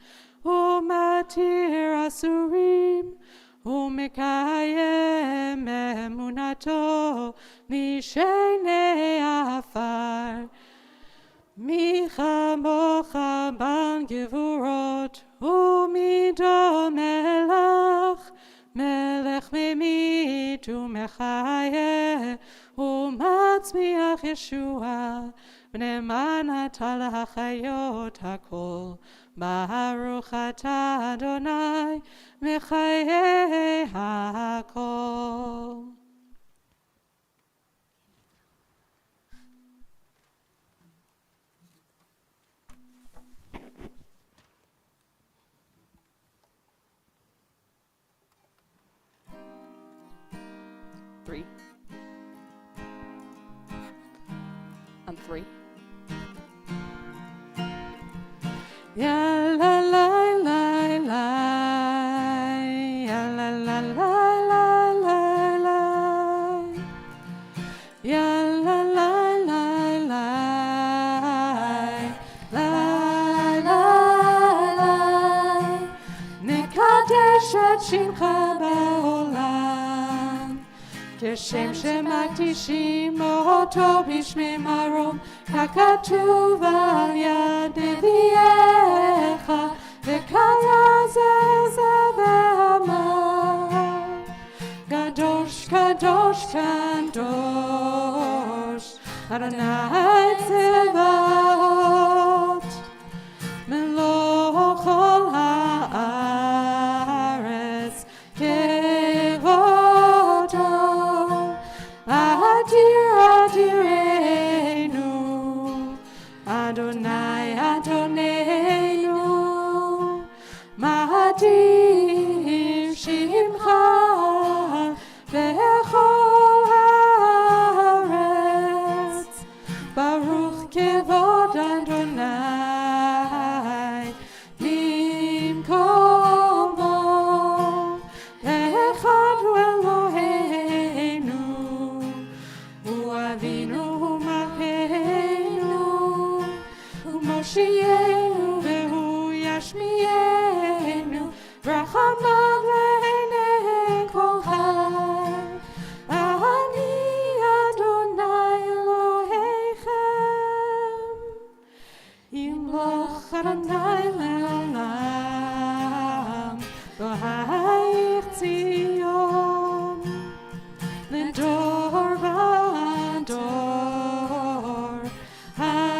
S9: U'matir Asurim U'mekayem emunato mishenei afar. Mi chamocha ban gevurot u'mido melech. Melech memit u'mechayeh u'matzmiach Yeshua. B'ne'eman ata l'hachayot hakol. Baruch atah Adonai Mechayei hakol.
S10: Three. On three.
S9: Ya la la la la, ya la la la la la la, ya la la la la, la la la. Nekadesh et shimcha ba'olam, כשם שמקדישים אותו בשמי מרום, ככתוב על יד נביאיך, וקרא זה ואמר, קדוש קדוש קדוש, אדוני צבאות, מלוא כל הארץ כבודו. Adir Adirenu, Adonai Adonenu, Ma'adir Shimcha Bechol Haaretz, Baruch Kevod Adonai Mimkomo, Echad Eloheinu. Avinu Malkeinu Moshienu Vehu Yashmienu Rachamav Le'enei Kol Chai Ani Adonai Elohechem Yimloch Adonai Le'olam B'ha'ich Tzion L'dor Dor, hallelujah.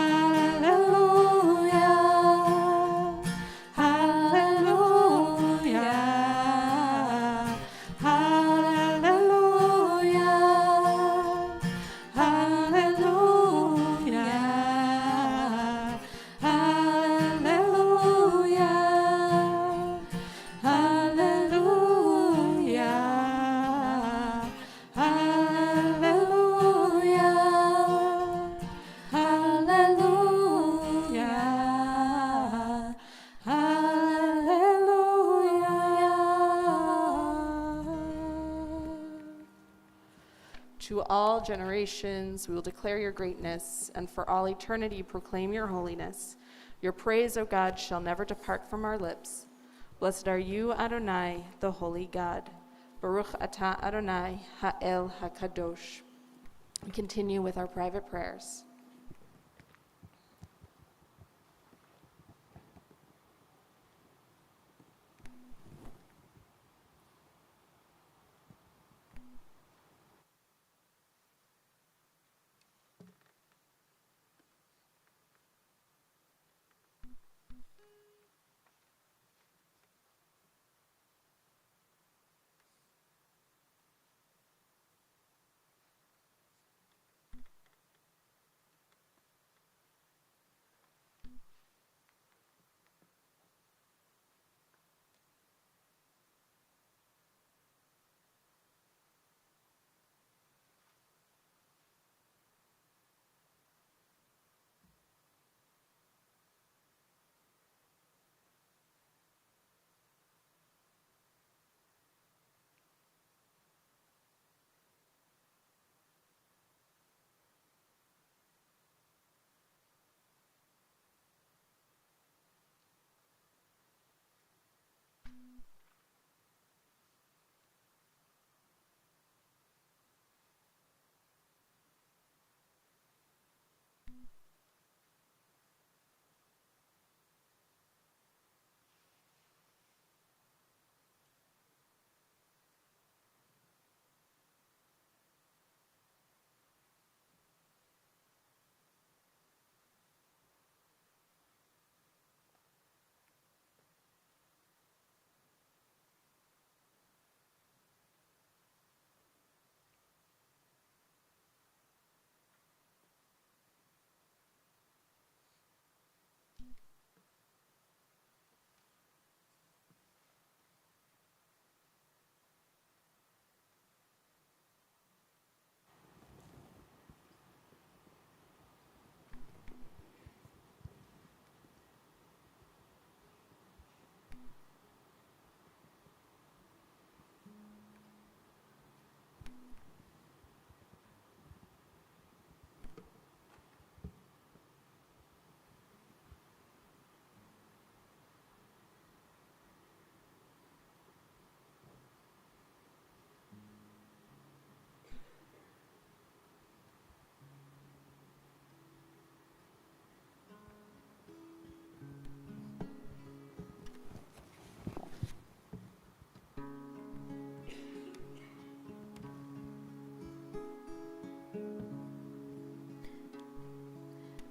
S10: To all generations we will declare your greatness, and for all eternity proclaim your holiness. Your praise, O God, shall never depart from our lips. Blessed are you, Adonai, the holy God. Baruch atah Adonai, ha'el hakadosh. We continue with our private prayers.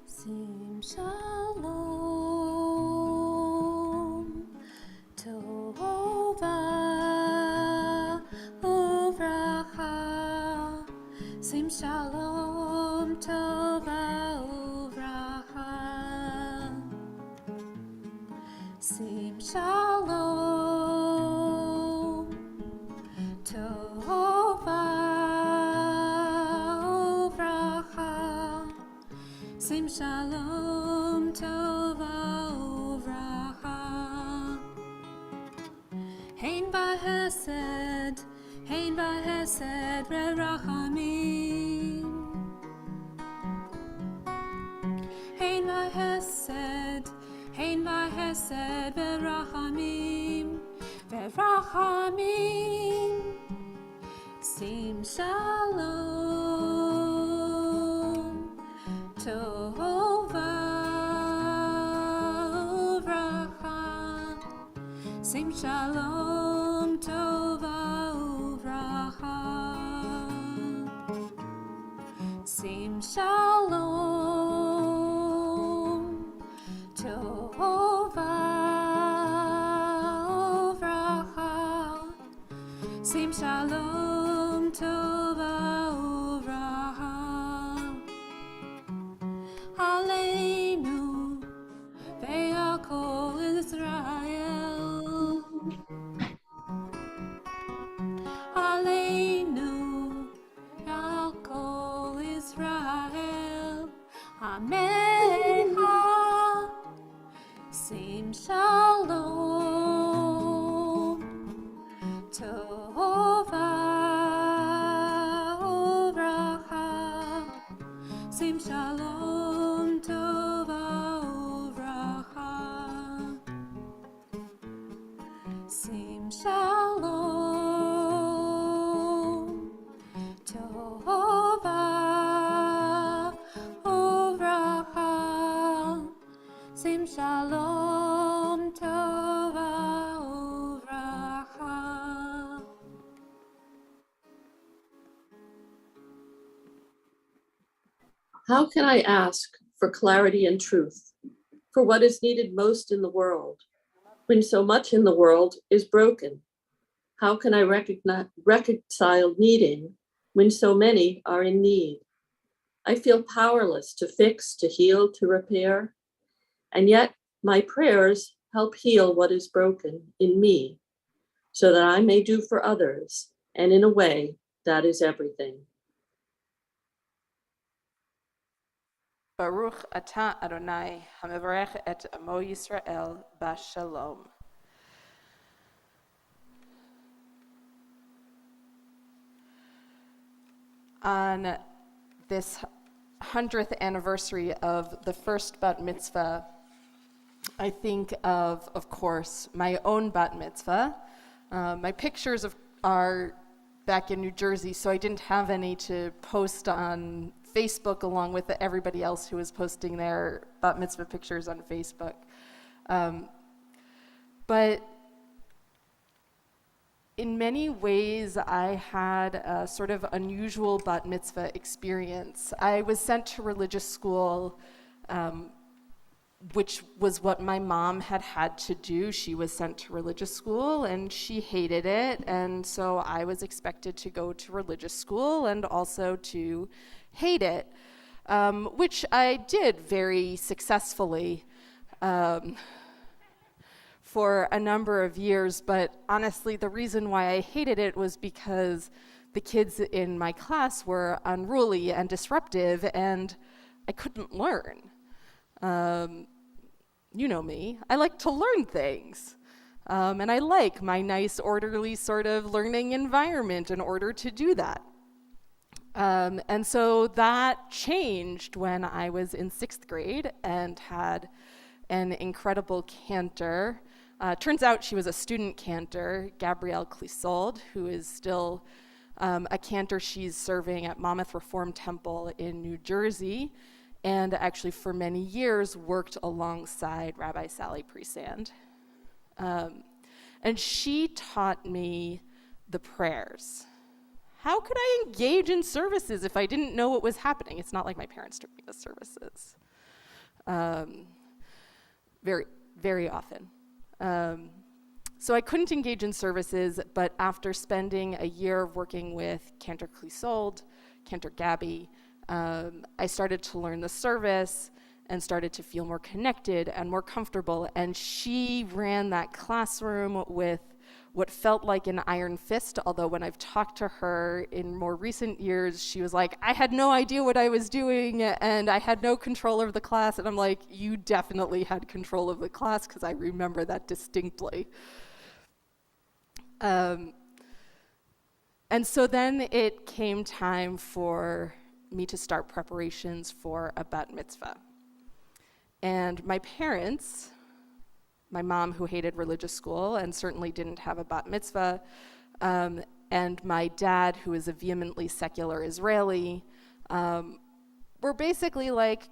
S2: Sim shalom, tova uvracha. Sim shalom, tova uvracha. Sim shalom, tova uvracha. Sim shalom, tova uvracha. Hein v'hesed, v'rachamim. Hein v'hesed, v'rachamim, v'rachamim. Sim shalom, tova uvracha. Sim shalom, tova uvracha. Sim shalom, tova uvracha. Sim shalom, tova uvracha. Aleinu ve'al kol Israel. Aleinu ve'al kol Israel. Amen. Sim shalom, tova uvracha. sim shalom tova uvracha. Sim shalom tova uvracha. Sim shalom tova uvracha.
S28: How can I ask for clarity and truth, for what is needed most in the world, when so much in the world is broken? How can I reconcile needing when so many are in need? I feel powerless to fix, to heal, to repair, and yet my prayers help heal what is broken in me, so that I may do for others, and in a way, that is everything.
S10: Baruch atah Adonai, hamavarech et amo Yisrael bashalom. On this 100th anniversary of the first bat mitzvah, I think of course, my own bat mitzvah. My pictures are back in New Jersey, so I didn't have any to post on Facebook along with everybody else who was posting their bat mitzvah pictures on Facebook. But in many ways, I had a sort of unusual bat mitzvah experience. I was sent to religious school, which was what my mom had to do. She was sent to religious school and she hated it, and so I was expected to go to religious school and also to hate it, which I did very successfully for a number of years. But honestly, the reason why I hated it was because the kids in my class were unruly and disruptive, and I couldn't learn. You know me, I like to learn things. And I like my nice, orderly sort of learning environment in order to do that. And so that changed when I was in 6th grade and had an incredible cantor. Turns out she was a student cantor, Gabrielle Clissold, who is still a cantor. She's serving at Monmouth Reform Temple in New Jersey, and actually for many years worked alongside Rabbi Sally Presand. And she taught me the prayers. How could I engage in services if I didn't know what was happening? It's not like my parents took me to services. Very, very often. So I couldn't engage in services, but after spending a year working with Cantor Clissold, Cantor Gabby, I started to learn the service and started to feel more connected and more comfortable. And she ran that classroom with what felt like an iron fist, although when I've talked to her in more recent years, she was like, I had no idea what I was doing and I had no control over the class. And I'm like, you definitely had control of the class, because I remember that distinctly. And so then it came time for me to start preparations for a bat mitzvah. And my parents, my mom, who hated religious school and certainly didn't have a bat mitzvah, and my dad, who is a vehemently secular Israeli, were basically like,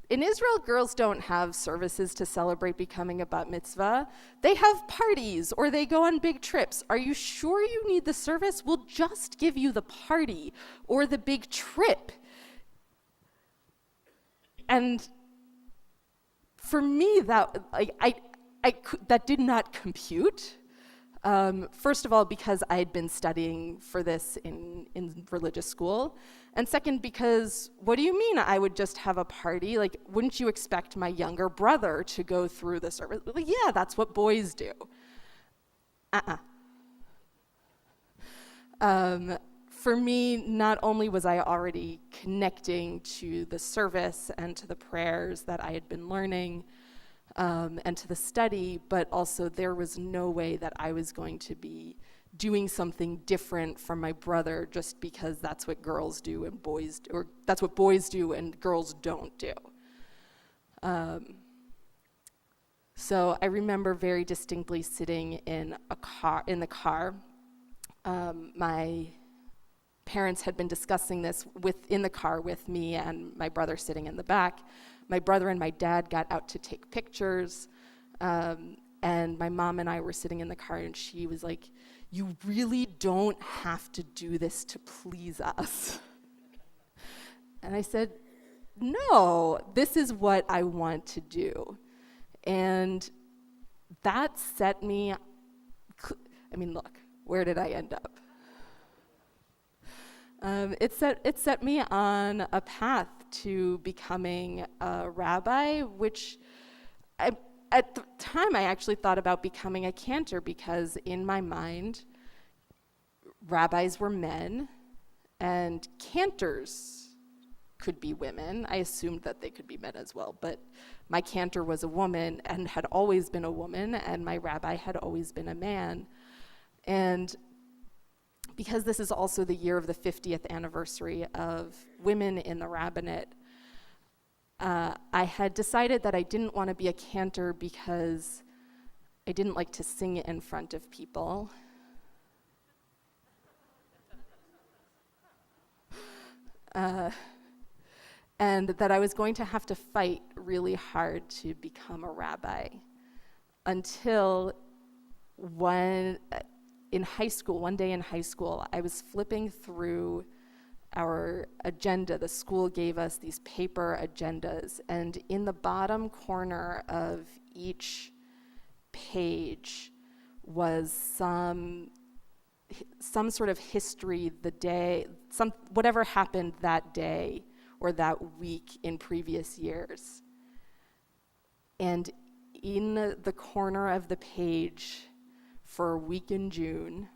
S10: in Israel, girls don't have services to celebrate becoming a bat mitzvah. They have parties or they go on big trips. Are you sure you need the service? We'll just give you the party or the big trip. And for me, that that did not compute. First of all, because I had been studying for this in religious school. And second, because what do you mean I would just have a party? Like, wouldn't you expect my younger brother to go through the service? Like, yeah, that's what boys do. For me, not only was I already connecting to the service and to the prayers that I had been learning, and to the study, but also there was no way that I was going to be doing something different from my brother just because that's what girls do and boys, or that's what boys do and girls don't do. So I remember very distinctly sitting in the car. My parents had been discussing this in the car with me and my brother sitting in the back. My brother and my dad got out to take pictures, and my mom and I were sitting in the car, and she was like, "You really don't have to do this to please us." And I said, "No, this is what I want to do." And that set me, look, where did I end up? It set me on a path to becoming a rabbi, which at the time I actually thought about becoming a cantor, because in my mind, rabbis were men and cantors could be women. I assumed that they could be men as well, but my cantor was a woman and had always been a woman, and my rabbi had always been a man. And because this is also the year of the 50th anniversary of women in the rabbinate, I had decided that I didn't want to be a cantor because I didn't like to sing in front of people. And that I was going to have to fight really hard to become a rabbi, until one day in high school, I was flipping through our agenda. The school gave us these paper agendas, and in the bottom corner of each page was some sort of history, the day, whatever happened that day or that week in previous years. And in the corner of the page for a week in June,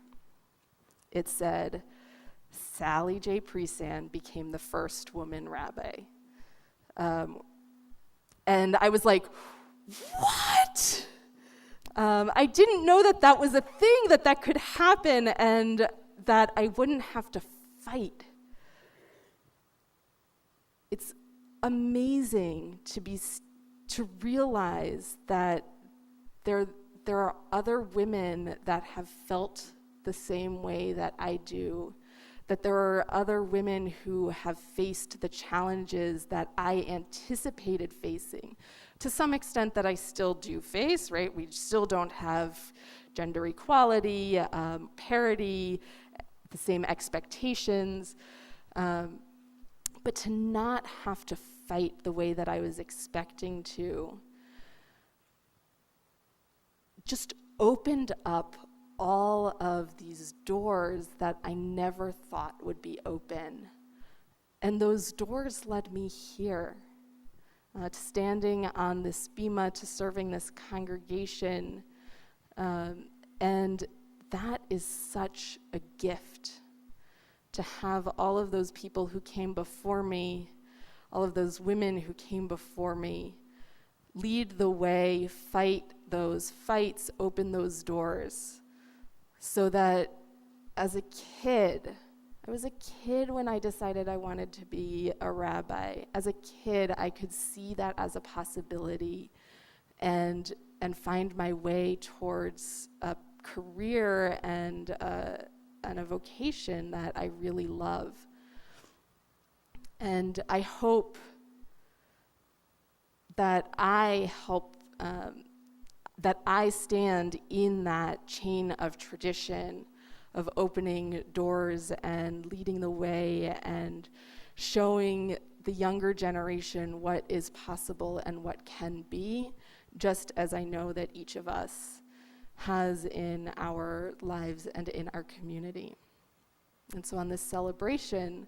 S10: it said, Sally J. Presan became the first woman rabbi. And I was like, what? I didn't know that was a thing, that could happen, and that I wouldn't have to fight. It's amazing to realize that there are other women that have felt the same way that I do, that there are other women who have faced the challenges that I anticipated facing, to some extent that I still do face, right? We still don't have gender equality, parity, the same expectations, but to not have to fight the way that I was expecting to just opened up all of these doors that I never thought would be open. And those doors led me here, to standing on this bima, to serving this congregation. And that is such a gift, to have all of those people who came before me, all of those women who came before me, lead the way, fight those fights, open those doors, so that as a kid, I was a kid when I decided I wanted to be a rabbi. As a kid, I could see that as a possibility and find my way towards a career and a vocation that I really love. And I hope that I stand in that chain of tradition of opening doors and leading the way and showing the younger generation what is possible and what can be, just as I know that each of us has in our lives and in our community. And so on this celebration,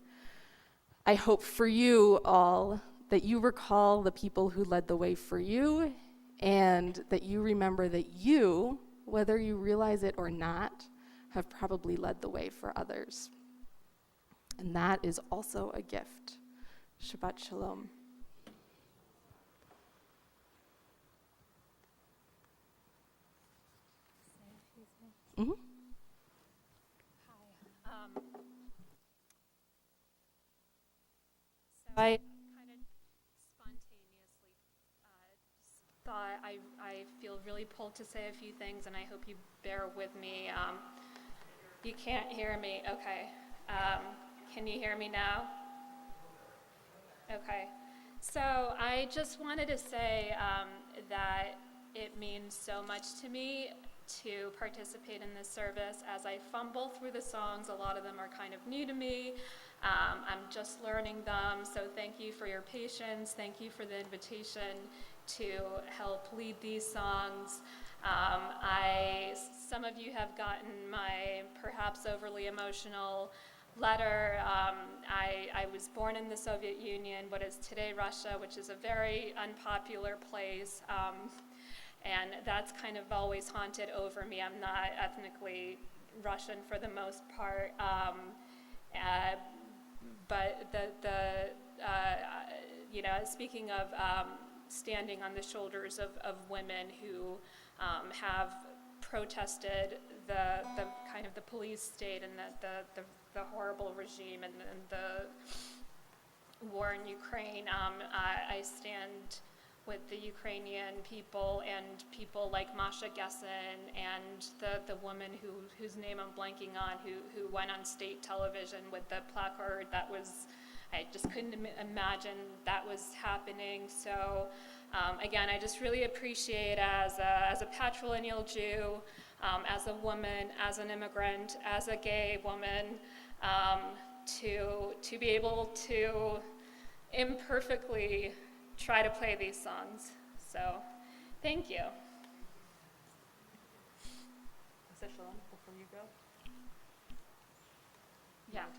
S10: I hope for you all that you recall the people who led the way for you, and that you remember that you, whether you realize it or not, have probably led the way for others. And that is also a gift. Shabbat Shalom. Mm-hmm.
S2: I kind of spontaneously thought I feel really pulled to say a few things, and I hope you bear with me. You can't hear me, okay. Can you hear me now? Okay. So I just wanted to say that it means so much to me to participate in this service. As I fumble through the songs, a lot of them are kind of new to me. I'm just learning them, so thank you for your patience. Thank you for the invitation to help lead these songs. Some of you have gotten my perhaps overly emotional letter. I was born in the Soviet Union, what is today Russia, which is a very unpopular place. And that's kind of always haunted over me. I'm not ethnically Russian for the most part. But speaking of standing on the shoulders of women who have protested the kind of the police state and the horrible regime and the war in Ukraine, I stand with the Ukrainian people and people like Masha Gessen and the woman whose name I'm blanking on, who went on state television with the placard. That was, I just couldn't imagine that was happening. So again, I just really appreciate as a patrilineal Jew, as a woman, as an immigrant, as a gay woman, to be able to imperfectly try to play these songs. So, thank you.
S10: Shalom, before you go.
S2: Yeah.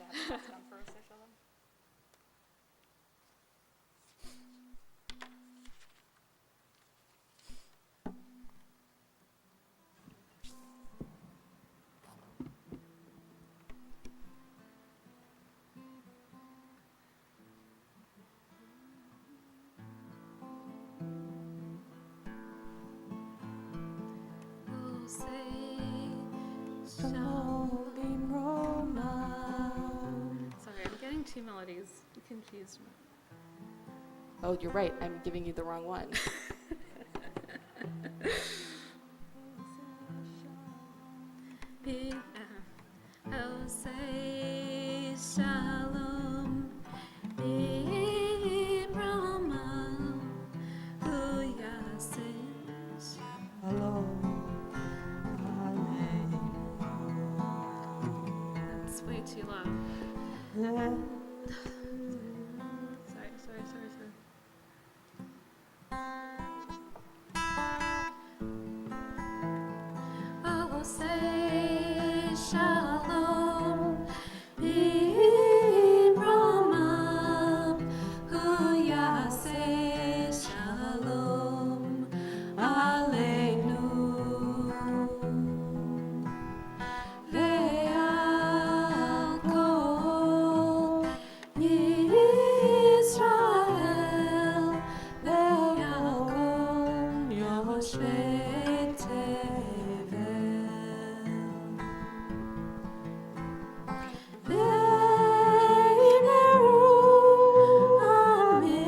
S2: Sorry, I'm getting two melodies confused.
S10: Oh, you're right. I'm giving you the wrong one.
S2: Oh, say shalom, Informal, who yases shalom. That's way too long. Sorry. Oh, say shalom, Informal, who yases shalom, Aleinu. Ve'al kol Yisrael, ve'al kol yoshvei tevel. Ve'ineru amen.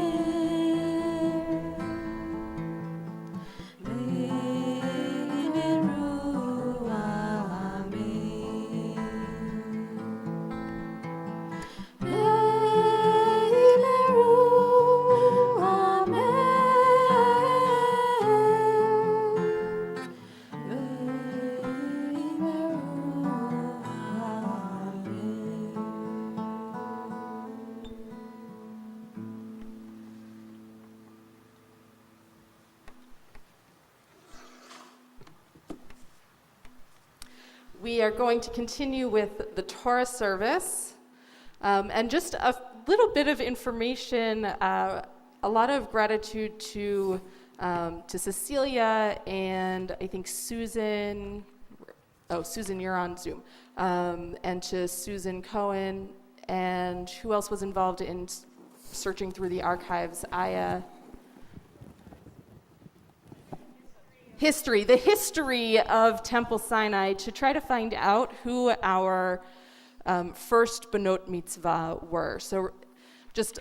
S2: Ve'ineru amen.
S10: We are going to continue with the Torah service. And just a little bit of information, a lot of gratitude to Cecilia and I think Susan. Oh, Susan, you're on Zoom. And to Susan Cohen, and who else was involved in searching through the archives? The history of Temple Sinai, to try to find out who our first Benot Mitzvah were. So just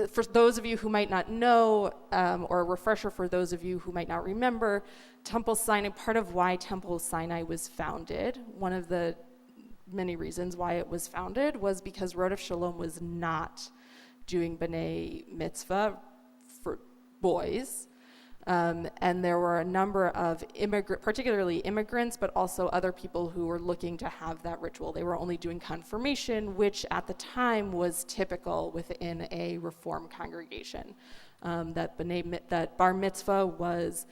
S10: for those of you who might not know, or a refresher for those of you who might not remember, Temple Sinai, part of why Temple Sinai was founded, one of the many reasons why it was founded, was because Rodef Shalom was not doing B'nai Mitzvah for boys. And there were a number of particularly immigrants, but also other people who were looking to have that ritual. They were only doing confirmation, which at the time was typical within a Reform congregation. That bar mitzvah was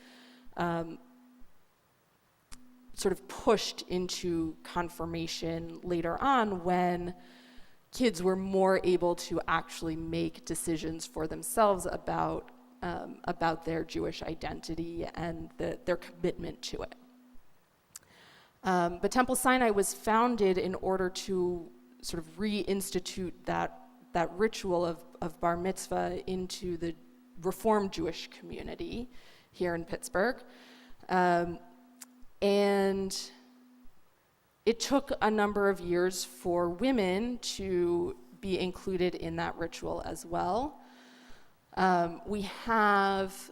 S10: sort of pushed into confirmation later on when kids were more able to actually make decisions for themselves about their Jewish identity and their commitment to it. But Temple Sinai was founded in order to sort of reinstitute that ritual of bar mitzvah into the Reformed Jewish community here in Pittsburgh. And it took a number of years for women to be included in that ritual as well. We have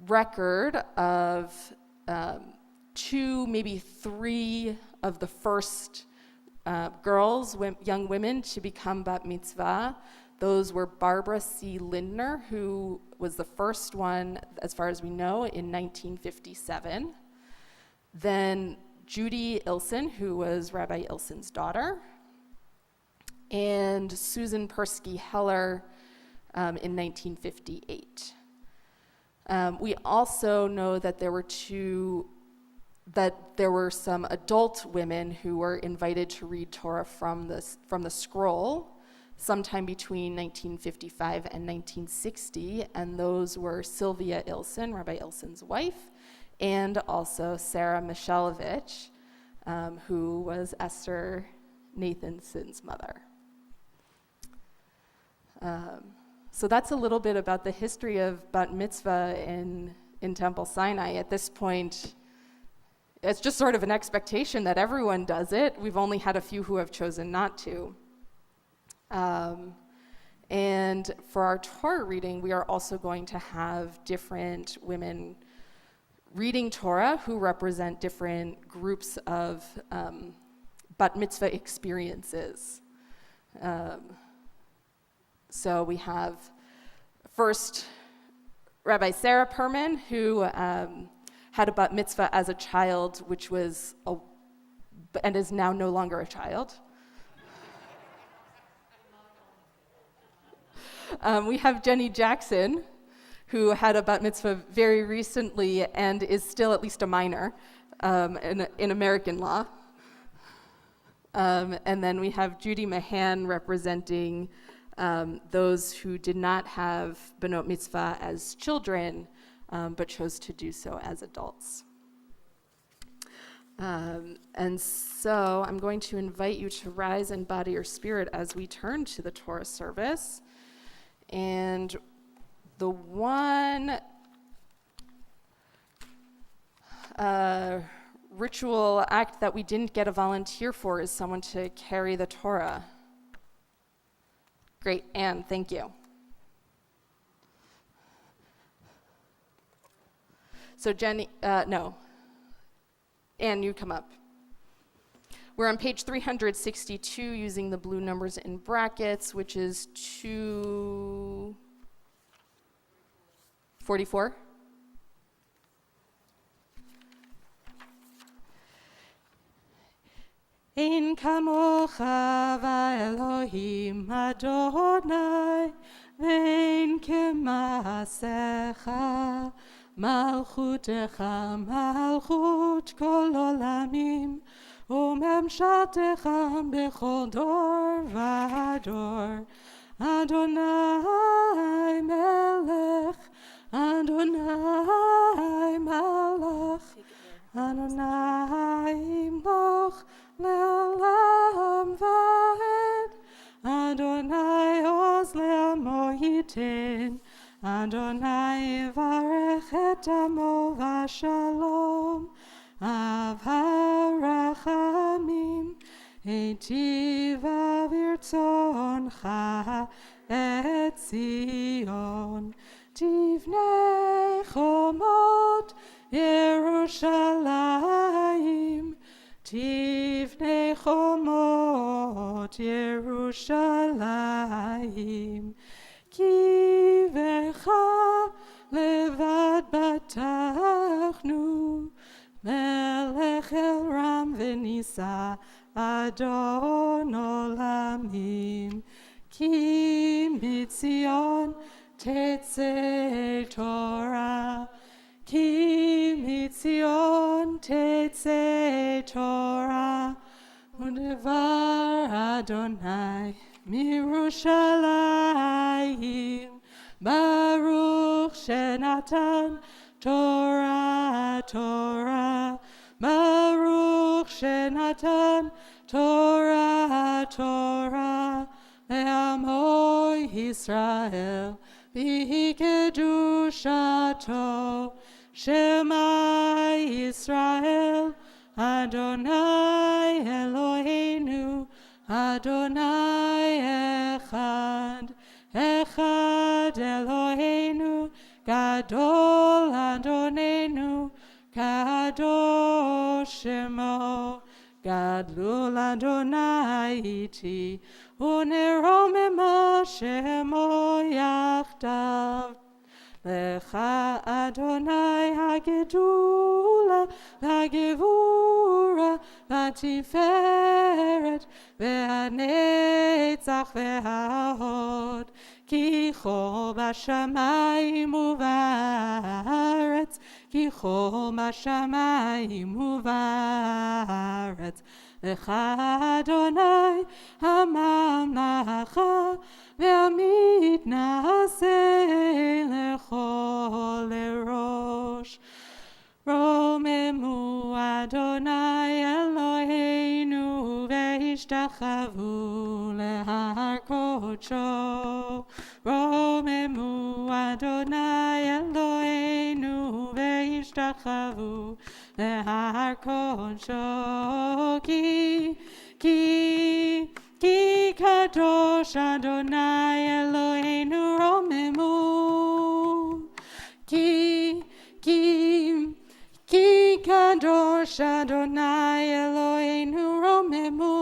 S10: record of 2, maybe 3 of the first girls, young women, to become bat mitzvah. Those were Barbara C. Lindner, who was the first one, as far as we know, in 1957. Then Judy Ilson, who was Rabbi Ilson's daughter, and Susan Persky Heller in 1958. We also know that there were some adult women who were invited to read Torah from the scroll sometime between 1955 and 1960, and those were Sylvia Ilson, Rabbi Ilson's wife, and also Sarah Mishalevich, who was Esther Nathanson's mother. So that's a little bit about the history of bat mitzvah in Temple Sinai. At this point, it's just sort of an expectation that everyone does it. We've only had a few who have chosen not to. And for our Torah reading, we are also going to have different women reading Torah who represent different groups of bat mitzvah experiences. So we have first Rabbi Sarah Perman, who had a bat mitzvah as a child, which was and is now no longer a child. We have Jenny Jackson, who had a bat mitzvah very recently and is still at least a minor in American law. And then we have Judy Mahan representing those who did not have Benot Mitzvah as children, but chose to do so as adults. And so I'm going to invite you to rise in body or spirit as we turn to the Torah service. And the one ritual act that we didn't get a volunteer for is someone to carry the Torah. Great, Anne, thank you. So Jenny, no. Anne, you come up. We're on page 362 using the blue numbers in brackets, which is 244.
S12: Ein kamocha va'Elohim Adonai, ve'ein kema'asecha, malchutecha malchut kol olamim, u'memshaltecha bechol dor v'ador. Adonai melech, Adonai malach, Adonai imloch le'olam va'ed. Adonai oz le'amo yitin, Adonai yivarech et amo v'shalom, av harachamim היטיבה ברצונך את ציון, תבנה חומות ירושלים, תבנה חומות ירושלים, כי בך לבד בטחנו, מלך אל רם ונישא אדון עולמים, כי מציון תצא תורה, כי מציון תצא תורה, ודבר אדוני מירושלים, ברוך שנתן תורה תורה, ברוך שנתן תורה תורה, לעמו ישראל בקדושתו, שמע ישראל אדוני אלוהינו אדוני אחד, אחד אלוהינו גדול אדוננו קדוש שמו, גדלו אדוני איתי ונרוממה שמו יחדיו, לך אדוני הגדולה והגבורה והתפארת והנצח וההוד, כי כל בשמיים ובארץ, כי כל בשמיים ובארץ, לך אדוני הממלכה והמתנשא לכל לראש. רוממו אדוני אלוהינו והשתחוו להר קודשו, רוממו אדוני אלוהינו והשתחוו להר קודשו, כי קדוש אדוני אלוהינו, רוממו, כי קדוש אדוני אלוהינו, רוממו,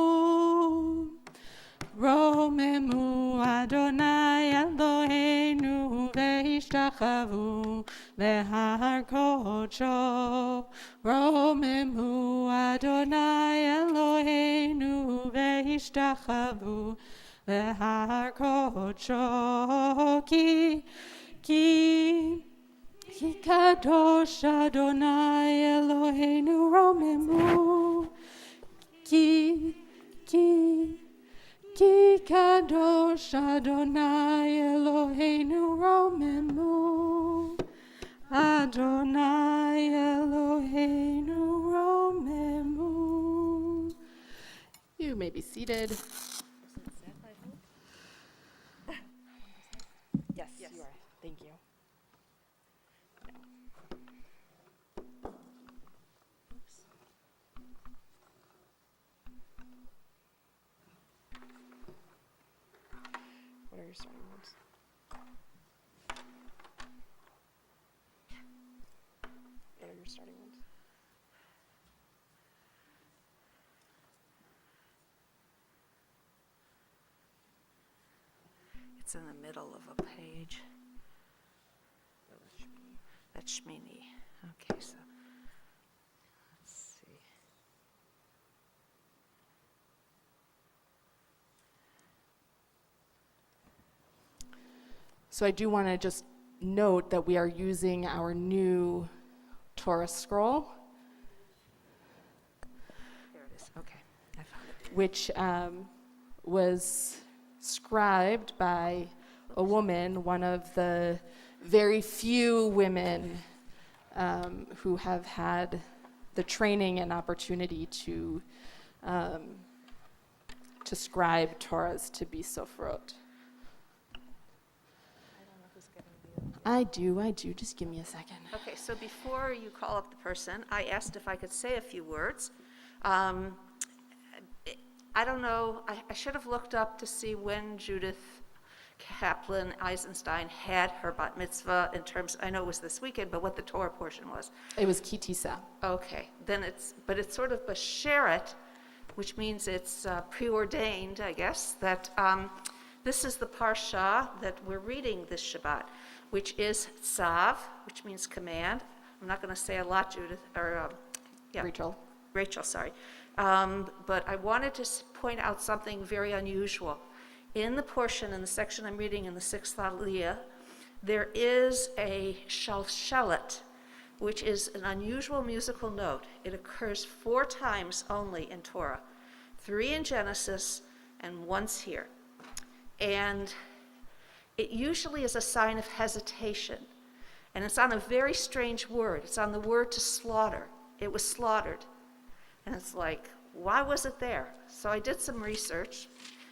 S12: רוממו אדוני אלוהינו והשתחוו להר קודשו, רוממו אדוני אלוהינו והשתחוו להר קודשו, כי קדוש אדוני אלוהינו, רוממו, כי קדוש אדוני אלוהינו, רוממו, אדוני אלוהינו, רוממו.
S10: You may be seated. Yes, you are. Thank you. What are your starting words? What are your starting words?
S1: It's in the middle of a page. That's Shmini. Okay, so let's see.
S10: So I do want to just note that we are using our new Torah scroll,
S1: There it is. Okay, I found it.
S10: which was scribed by a woman, one of the very few women who have had the training and opportunity to scribe Torahs to be sofrot. I do. Just give me a second.
S1: Okay, so before you call up the person, I asked if I could say a few words. I don't know, I should have looked up to see when Judith Kaplan Eisenstein had her bat mitzvah in terms, I know it was this weekend, but what the Torah portion was.
S10: It was kitisa.
S1: Okay, then it's sort of basheret, which means it's preordained, I guess, that this is the parsha that we're reading this Shabbat, which is tzav, which means command. I'm not going to say a lot, Judith, or Rachel, sorry. But I wanted to point out something very unusual. In the portion, in the section I'm reading in the 6th Aliyah, there is a shalshelet, which is an unusual musical note. It occurs 4 times only in Torah, 3 in Genesis and once here. And it usually is a sign of hesitation. And it's on a very strange word. It's on the word to slaughter. It was slaughtered. And it's like, why was it there? So I did some research,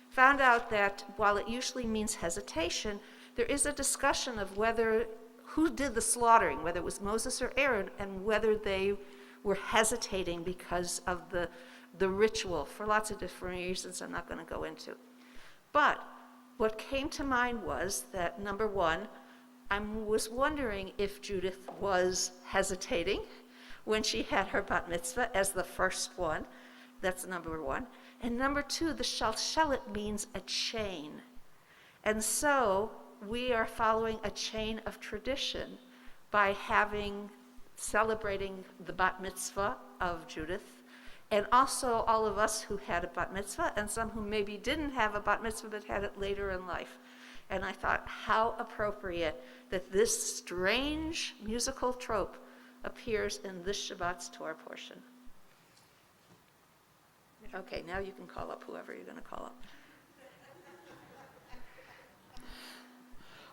S1: found out that while it usually means hesitation, there is a discussion of who did the slaughtering, whether it was Moses or Aaron, and whether they were hesitating because of the ritual for lots of different reasons I'm not going to go into. But what came to mind was that, number one, I was wondering if Judith was hesitating when she had her bat mitzvah as the first one. That's number one. And number two, the shalshelet means a chain. And so we are following a chain of tradition by celebrating the bat mitzvah of Judith, and also all of us who had a bat mitzvah, and some who maybe didn't have a bat mitzvah but had it later in life. And I thought, how appropriate that this strange musical trope appears in this Shabbat's Torah portion. Okay, now you can call up whoever you're going to call up.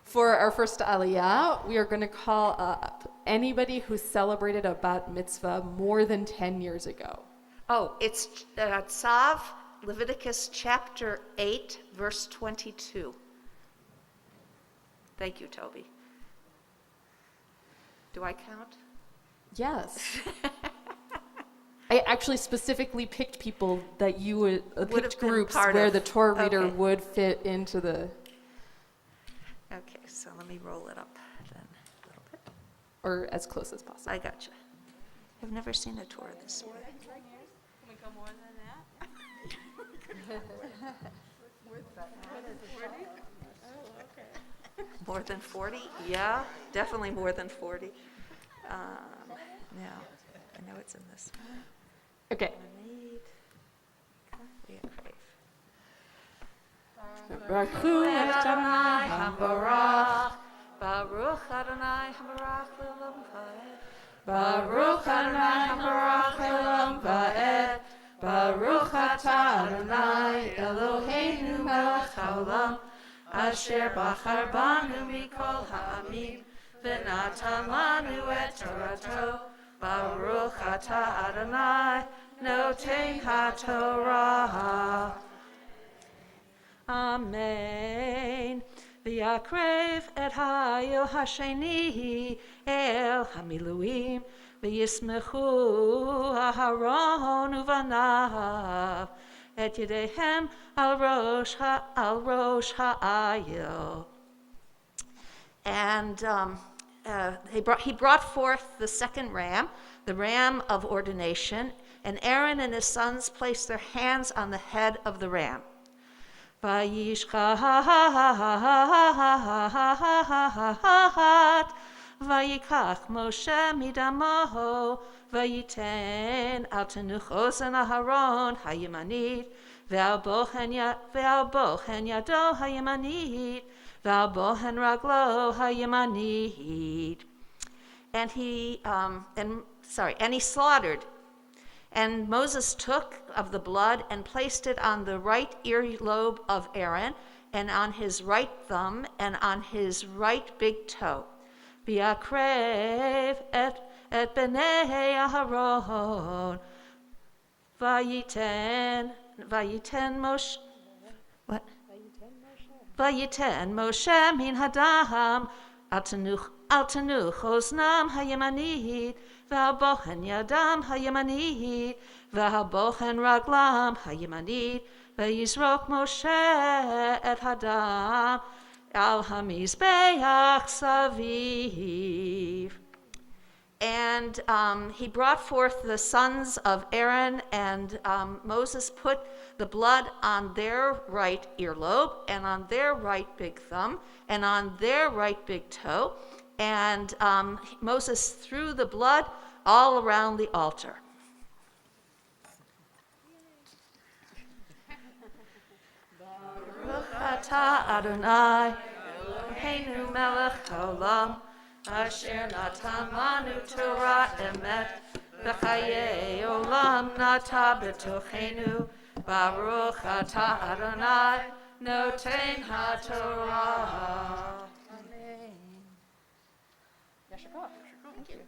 S10: For our first aliyah, we are going to call up anybody who celebrated a bat mitzvah more than 10 years ago.
S1: Oh, it's Tzav, Leviticus chapter 8, verse 22. Thank you, Toby. Do I count?
S10: Yes. I actually specifically picked people that you would picked groups where the Torah reader would fit into the.
S1: Okay, so let me roll it up then a little bit.
S10: Or as close as possible.
S1: I gotcha. I've never seen a Torah this way.
S12: Can we go more than that? Oh, okay.
S1: More than 40? Yeah, definitely more than 40. Now, I know it's in this one.
S10: Okay.
S1: Baruch Adonai Hambarach, Baruch Adonai Hambarach Le'olam Va'ed, Baruch Adonai Hambarach Le'olam Va'ed, Baruch Atah Adonai Eloheinu Melech HaOlam, Asher Bachar Banu Mikol Ha'amim, V'natan Lanu Et Torato, Baruch Atah Adonai Notei HaTorah. Amen. V'yakrev et ha'el hasheni el hamiluim v'yismechu Aharon uvanav et yedehem al rosh ha'ayil. And he brought forth the second ram, the ram of ordination, and Aaron and his sons placed their hands on the head of the ram. Vayishchat vayikach Moshe midamo vayiten al tenuchos Aharon hayemanit ve'al bochen yado hayemanit ve'al bochen raglo hayemanit. And he slaughtered. And Moses took of the blood and placed it on the right earlobe of Aaron, and on his right thumb, and on his right big toe. V'yakrev et bnei Aharon, vayiten Moshe. What? Vayiten Moshe min hadam al Al tanuch oznam hayamanit, v'al bochen yadam hayamanit, v'al bochen raglam hayamanit, v'yizrok Moshe et hadam al hamizbeach saviv. And he brought forth the sons of Aaron, and Moses put the blood on their right earlobe, and on their right big thumb, and on their right big toe. And Moses threw the blood all around the altar. Baruch atah Adonai, Eloheinu melech haolam, Asher natan lanu Torah emet, v'chayei olam nata b'tochenu, Baruch atah Adonai, noten haTorah. Amen. Thank you.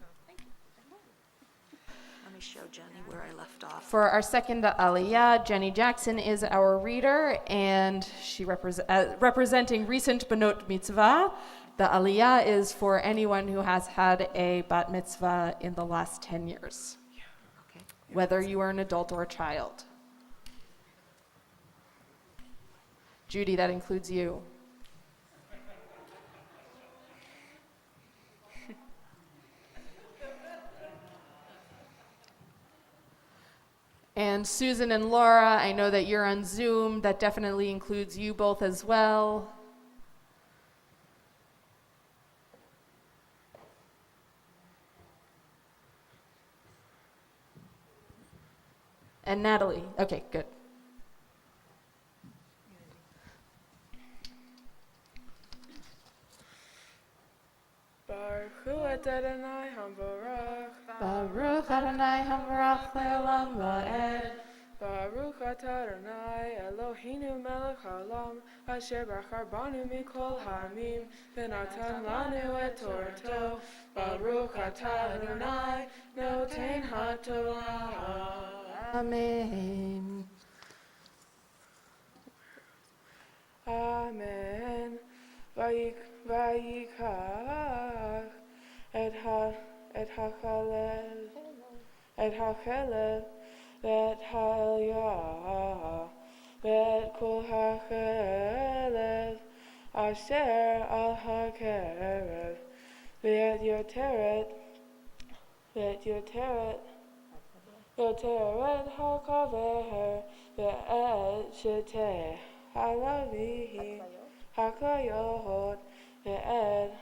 S1: Let me show Jenny where I left off.
S10: For our second Aliyah, Jenny Jackson is our reader, and she representing recent Banot Mitzvah. The Aliyah is for anyone who has had a bat mitzvah in the last 10 years, whether you are an adult or a child. Judy, that includes you. And Susan and Laura, I know that you're on Zoom. That definitely includes you both as well. And Natalie. Okay, good.
S12: Baruch Adonai Hamvarach.
S10: Baruch Adonai Hamvarach le'olam va'ed.
S12: Baruch Adonai Eloheinu melech haolam, asher bachar banu mikol ha'amim, v'natan lanu et Torato. Baruch Adonai noten haTorah.
S10: Amen.
S12: Amen. Vayikach et hachalel v'et halyah v'et kol hachalel asher al hakerev v'et yoteret hakaver v'et sheteh halavih hakayot ve'ed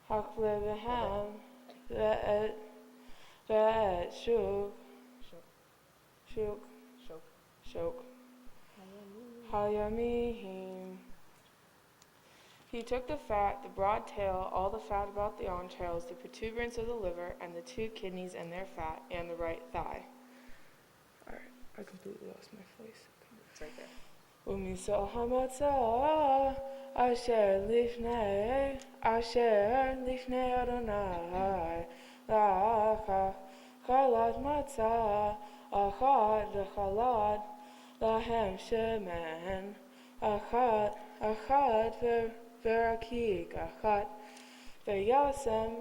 S12: haklevehem ve'ed shuk hayamihim. He took the fat, the broad tail, all the fat about the entrails, the protuberance of the liver, and the 2 kidneys and their fat, and the right thigh. All right, I completely lost my place. It's right there. Umisal hamatzah asher lifnei Adonai la'achach chalat matzah achat v'chalat lahem shemen achat v'rakik achat v'yasem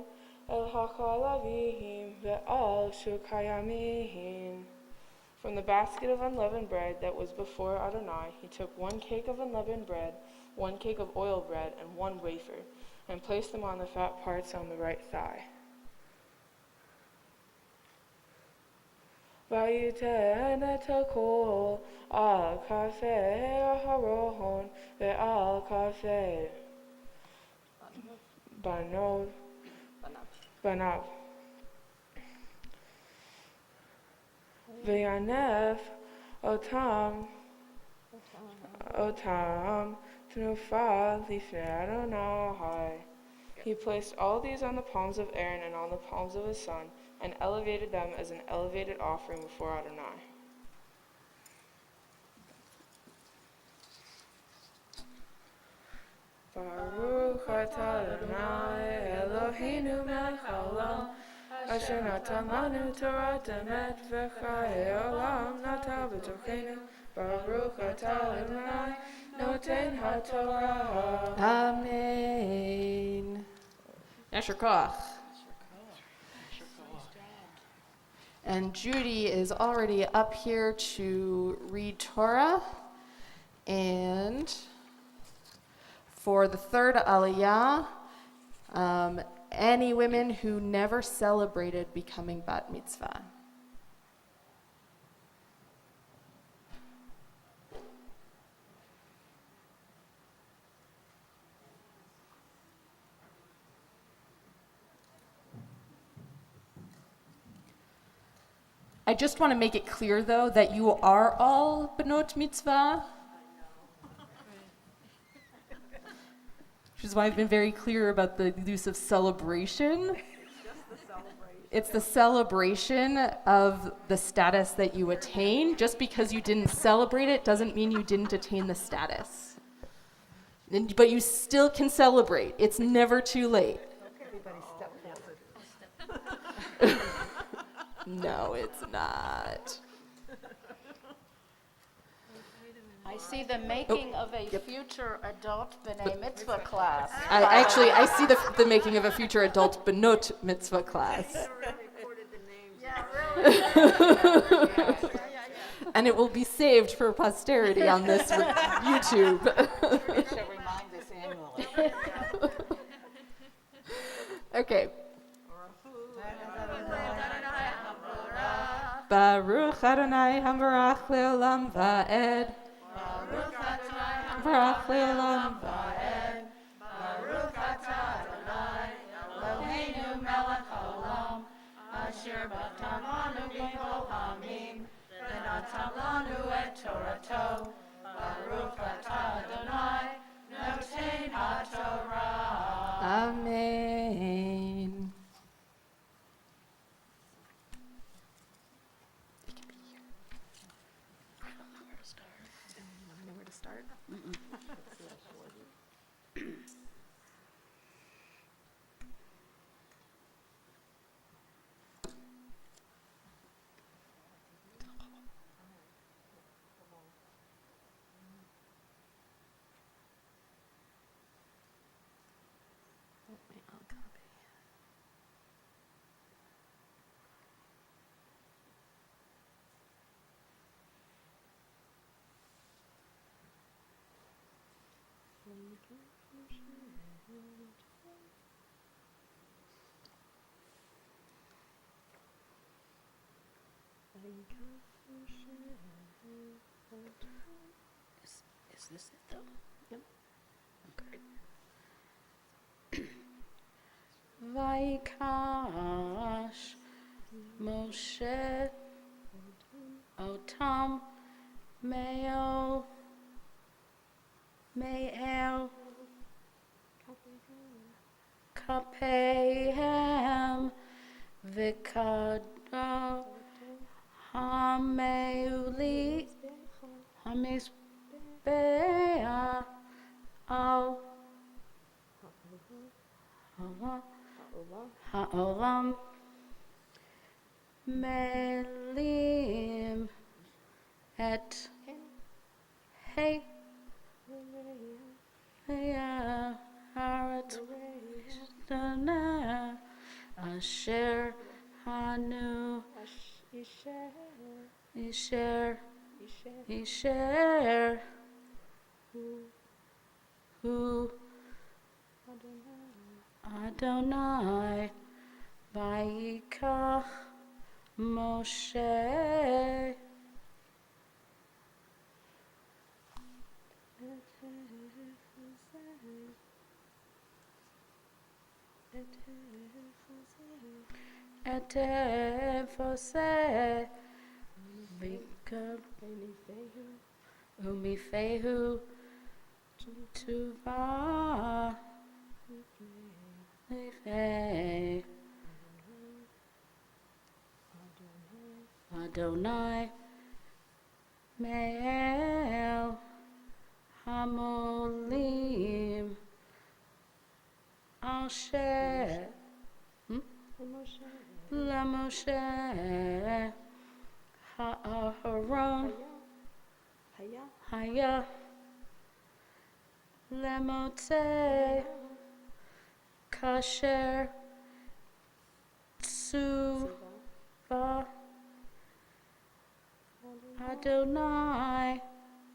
S12: el hachalavim ve'al shukayamim. From the basket of unleavened bread that was before Adonai, he took 1 cake of unleavened bread, 1 cake of oil bread, and 1 wafer, and placed them on the fat parts on the right thigh. Vayiten et hakol al kafei aharon ve'al kafei banav. V'yanef otam tnufa lifnei Adonai. He placed all these on the palms of Aaron and on the palms of his son, and elevated them as an elevated offering before Adonai. Baruch atah Adonai Eloheinu melech haolam, asher natan lanu Torah emet v'chayei olam nata b'tochenu. Baruch atah Adonai noten haTorah.
S10: Amen. Yasher koach. And Judy is already up here to read Torah. And for the third aliyah, any women who never celebrated becoming bat mitzvah. I just want to make it clear, though, that you are all benot mitzvah. Which is why I've been very clear about the use of celebration. It's the celebration of the status that you attain. Just because you didn't celebrate it doesn't mean you didn't attain the status. But you still can celebrate. It's never too late. No, it's not.
S8: I see the making of a future adult B'nai Mitzvah class.
S10: I see the making of a future adult Benot Mitzvah class. And it will be saved for posterity on this YouTube.
S8: We shall remind this annually.
S10: Okay. Baruch Adonai Hambarach Leolam Va'ed. Baruch Adonai Hambarach Leolam Va'ed. Baruch Atah Adonai Eloheinu Melech Haolam Asher Batam Lanu B'Kol Hamim V'Natam Lanu Et Torato. Baruch Atah Adonai Noten HaTorah. Amen.
S8: Is this it though? Yep. Okay. Vayikash Moshe Otam Meo Kapehem Vikado Hameuli Hamisbea Al Ha'olam Melim Et Hey Harat Dana Asher Hanu Isher Hu Adonai Vayikach Moshe Etefose Vika Umifehu Tuva Ife Adonai Meel Hamolim Asher LaMoshe Ha'aharon Haya Lemote kasher tsuva Adonai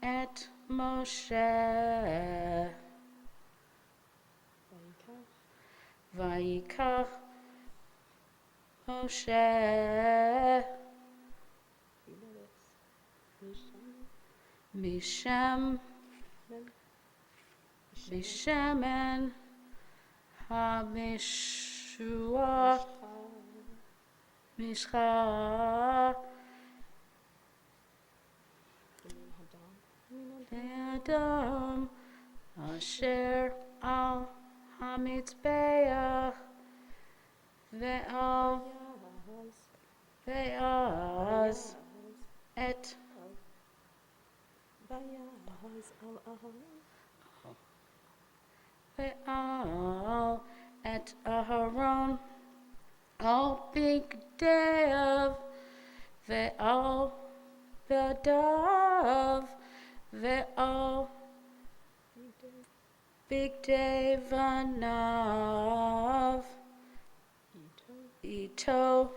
S8: et Moshe Vayikach Moshe Mishemen HaMishua Mishcha Adam Asher Al HaMizbeach Ve'al Ve'az et Ve'al et Aharon al bigdav ve'al badav ve'al bigdavanav ito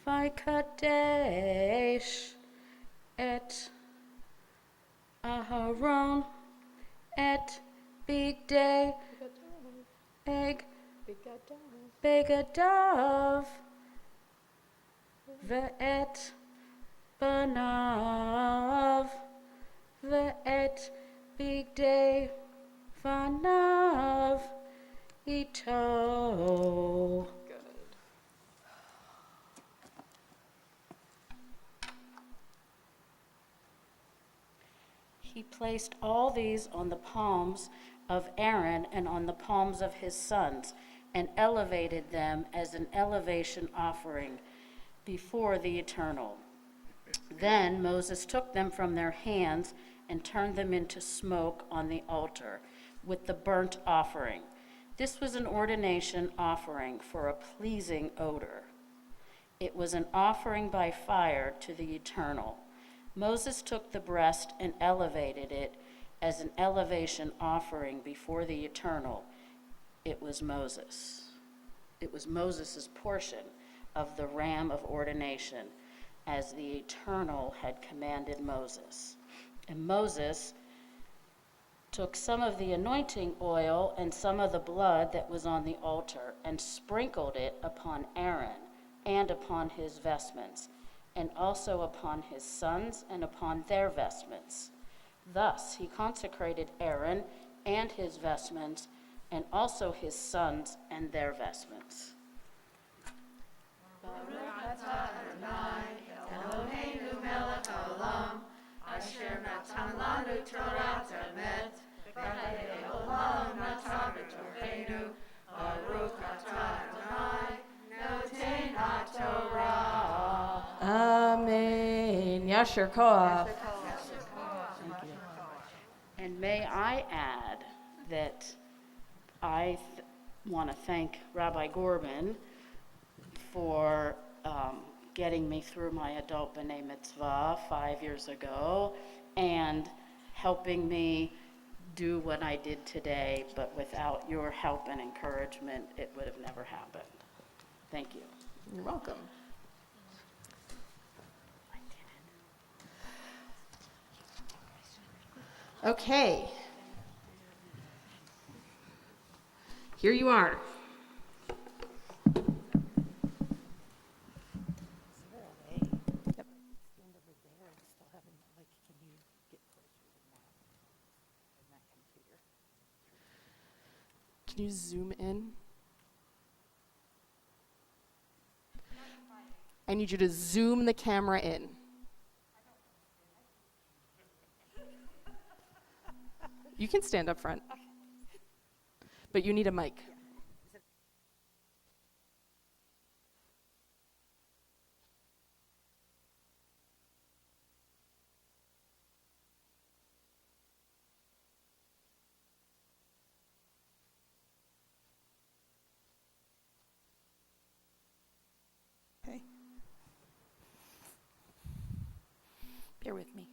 S8: Vaykadesh et Aharon et bigday Begadav ve'et banav ve'et bigday vanav ito. He placed all these on the palms of Aaron and on the palms of his sons, and elevated them as an elevation offering before the Eternal. Then Moses took them from their hands and turned them into smoke on the altar with the burnt offering. This was an ordination offering for a pleasing odor. It was an offering by fire to the Eternal. Moses took the breast and elevated it as an elevation offering before the Eternal. It was Moses. It was Moses' portion of the ram of ordination, as the Eternal had commanded Moses. And Moses took some of the anointing oil and some of the blood that was on the altar and sprinkled it upon Aaron and upon his vestments, and also upon his sons and upon their vestments. Thus he consecrated Aaron and his vestments, and also his sons and their vestments.
S3: Eloheinu melech haolam, asher natan lanu Torah emet, v'chayei olam natan b'torcheinu, baruch atah Adonai, noten haTorah.
S10: Amen. Yasher koach.
S8: And may I add that I want to thank Rabbi Gorban for getting me through my adult B'nai Mitzvah 5 years ago and helping me do what I did today, but without your help and encouragement, it would have never happened. Thank you.
S10: You're welcome. Okay. Here you are. Can you zoom in? I need you to zoom the camera in. You can stand up front, but you need a mic.
S4: Okay. Bear with me.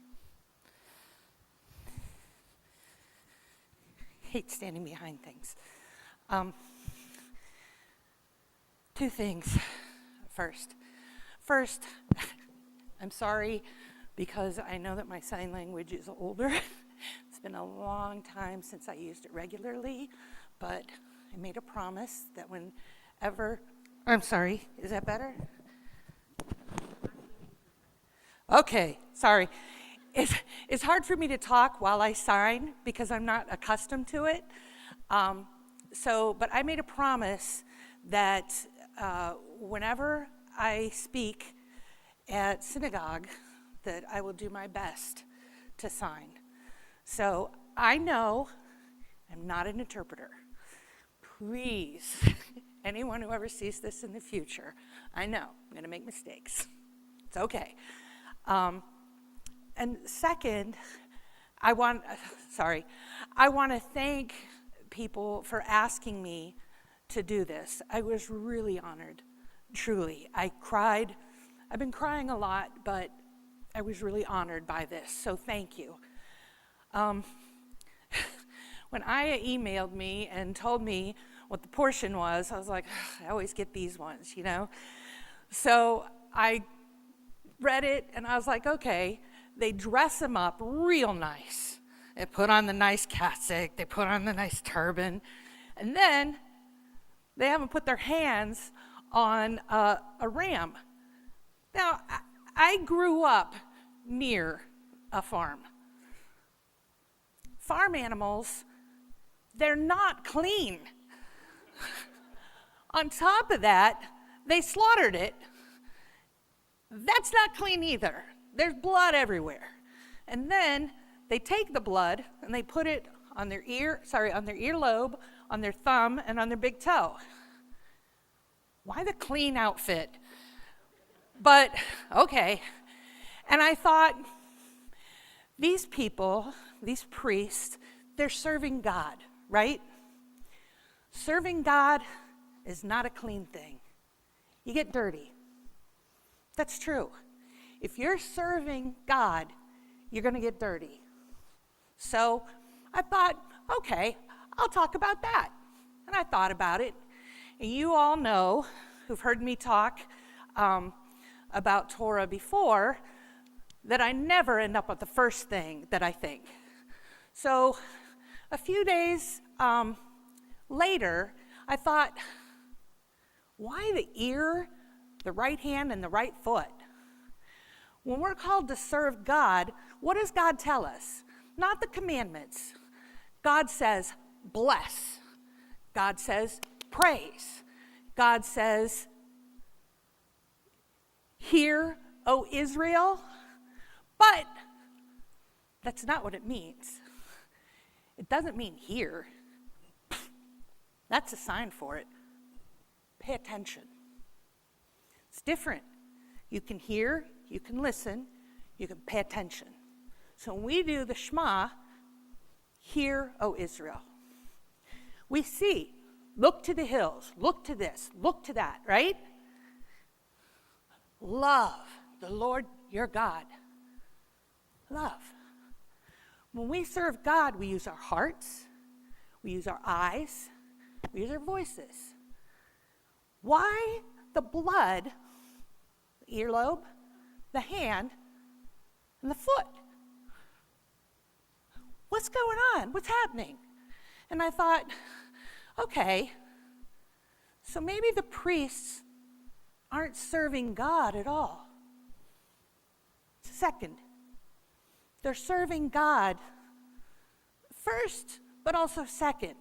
S4: hate standing behind things. Two things. First, I'm sorry because I know that my sign language is older. It's been a long time since I used it regularly, but I made a promise that whenever, I'm sorry, is that better? Okay, sorry. It's hard for me to talk while I sign because I'm not accustomed to it. But I made a promise that whenever I speak at synagogue, that I will do my best to sign. So I know I'm not an interpreter. Please, anyone who ever sees this in the future, I know I'm going to make mistakes. It's okay. And second, I want to thank people for asking me to do this. I was really honored, truly. I cried. I've been crying a lot, but I was really honored by this, so thank you. When Aya emailed me and told me what the portion was, I was like, I always get these ones, you know? So I read it, and I was like, okay, they dress him up real nice. They put on the nice cassock, they put on the nice turban, and then they have them put their hands on a ram. Now, I grew up near a farm. Farm animals, they're not clean. On top of that, they slaughtered it. That's not clean either. There's blood everywhere. And then they take the blood and they put it on their earlobe, on their thumb, and on their big toe. Why the clean outfit? But, okay. And I thought, these people, these priests, they're serving God, right? Serving God is not a clean thing. You get dirty. That's true. If you're serving God, you're going to get dirty. So I thought, okay, I'll talk about that. And I thought about it. And you all know, who've heard me talk about Torah before, that I never end up with the first thing that I think. So a few days later, I thought, why the ear, the right hand, and the right foot? When we're called to serve God, what does God tell us? Not the commandments. God says, bless. God says, praise. God says, hear, O Israel. But that's not what it means. It doesn't mean hear. That's a sign for it. Pay attention. It's different. You can hear, you can listen, you can pay attention. So when we do the Shema, hear, O Israel. We see, look to the hills, look to this, look to that, right? Love the Lord your God. Love. When we serve God, we use our hearts, we use our eyes, we use our voices. Why the blood, the earlobe, the hand, and the foot? What's going on? What's happening? And I thought, okay, so maybe the priests aren't serving God at all. Second, they're serving God first, but also second.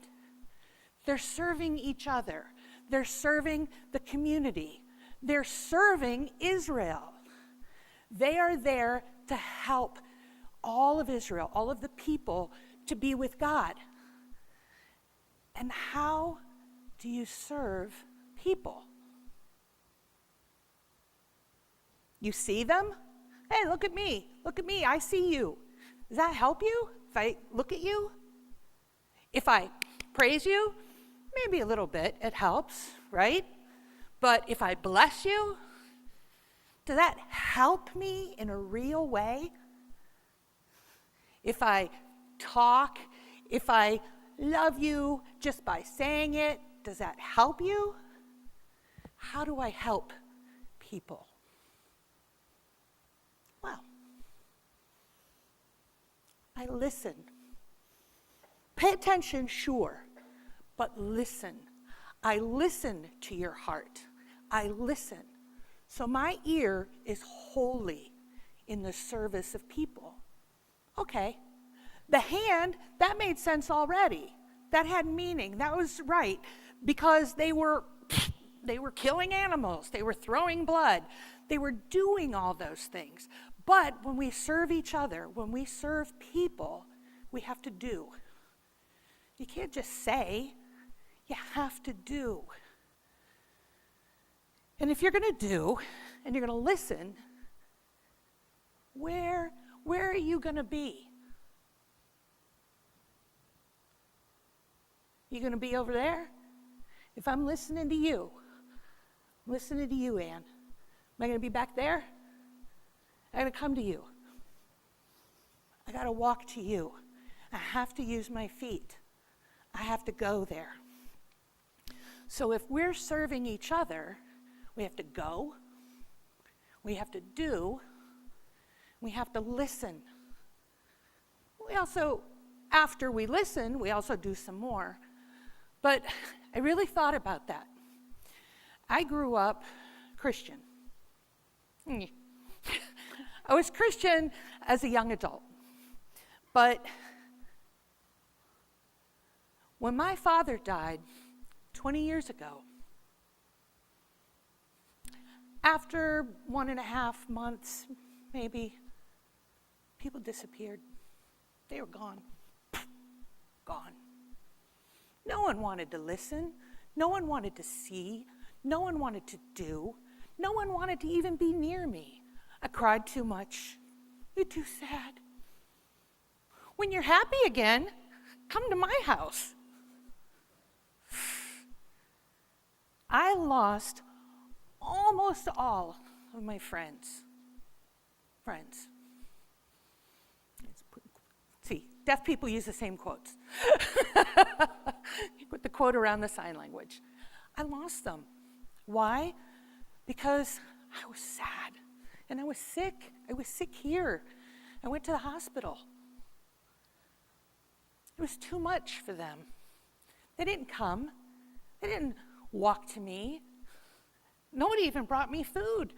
S4: They're serving each other. They're serving the community. They're serving Israel. They are there to help all of Israel, all of the people, to be with God. And how do you serve people? You see them? Hey, look at me. Look at me. I see you. Does that help you if I look at you? If I praise you, maybe a little bit. It helps, right? But if I bless you, does that help me in a real way? If I talk, if I love you just by saying it? Does that help you? How do I help people? Well, I listen. Pay attention, sure, but listen. I listen to your heart. I listen. So my ear is wholly in the service of people. Okay. The hand, that made sense already. That had meaning. That was right. Because they were killing animals. They were throwing blood. They were doing all those things. But when we serve each other, when we serve people, we have to do. You can't just say. You have to do. And if you're going to do, and you're going to listen, where are you going to be? You going to be over there? If I'm listening to you, Ann, am I going to be back there? I got to come to you. I got to walk to you. I have to use my feet. I have to go there. So if we're serving each other, we have to go, we have to do, we have to listen. We also, after we listen, we also do some more. But I really thought about that. I grew up Christian. I was Christian as a young adult. But when my father died 20 years ago, after 1.5 months, maybe, people disappeared. They were gone. Gone. No one wanted to listen. No one wanted to see. No one wanted to do. No one wanted to even be near me. I cried too much. You're too sad. When you're happy again, come to my house. I lost almost all of my friends. See, deaf people use the same quotes. You put the quote around the sign language. I lost them. Why? Because I was sad and I was sick. I was sick here. I went to the hospital. It was too much for them. They didn't come. They didn't walk to me. Nobody even brought me food.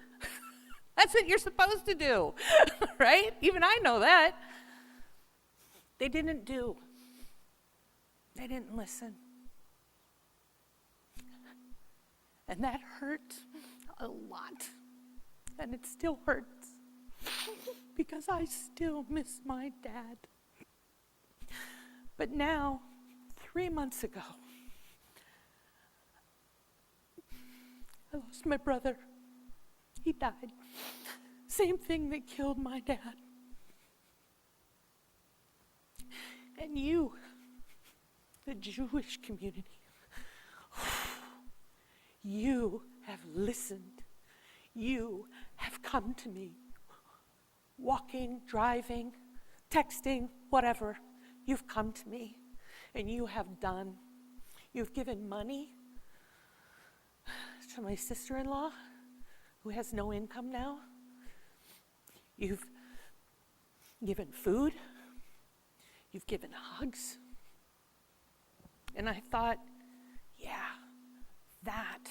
S4: That's what you're supposed to do, right? Even I know that. They didn't do. They didn't listen. And that hurt a lot. And it still hurts because I still miss my dad. But now, 3 months ago, I lost my brother. He died. Same thing that killed my dad. And you, the Jewish community, you have listened. You have come to me. Walking, driving, texting, whatever. You've come to me and you have done. You've given money to my sister-in-law who has no income now. You've given food. You've given hugs. And I thought, yeah, that,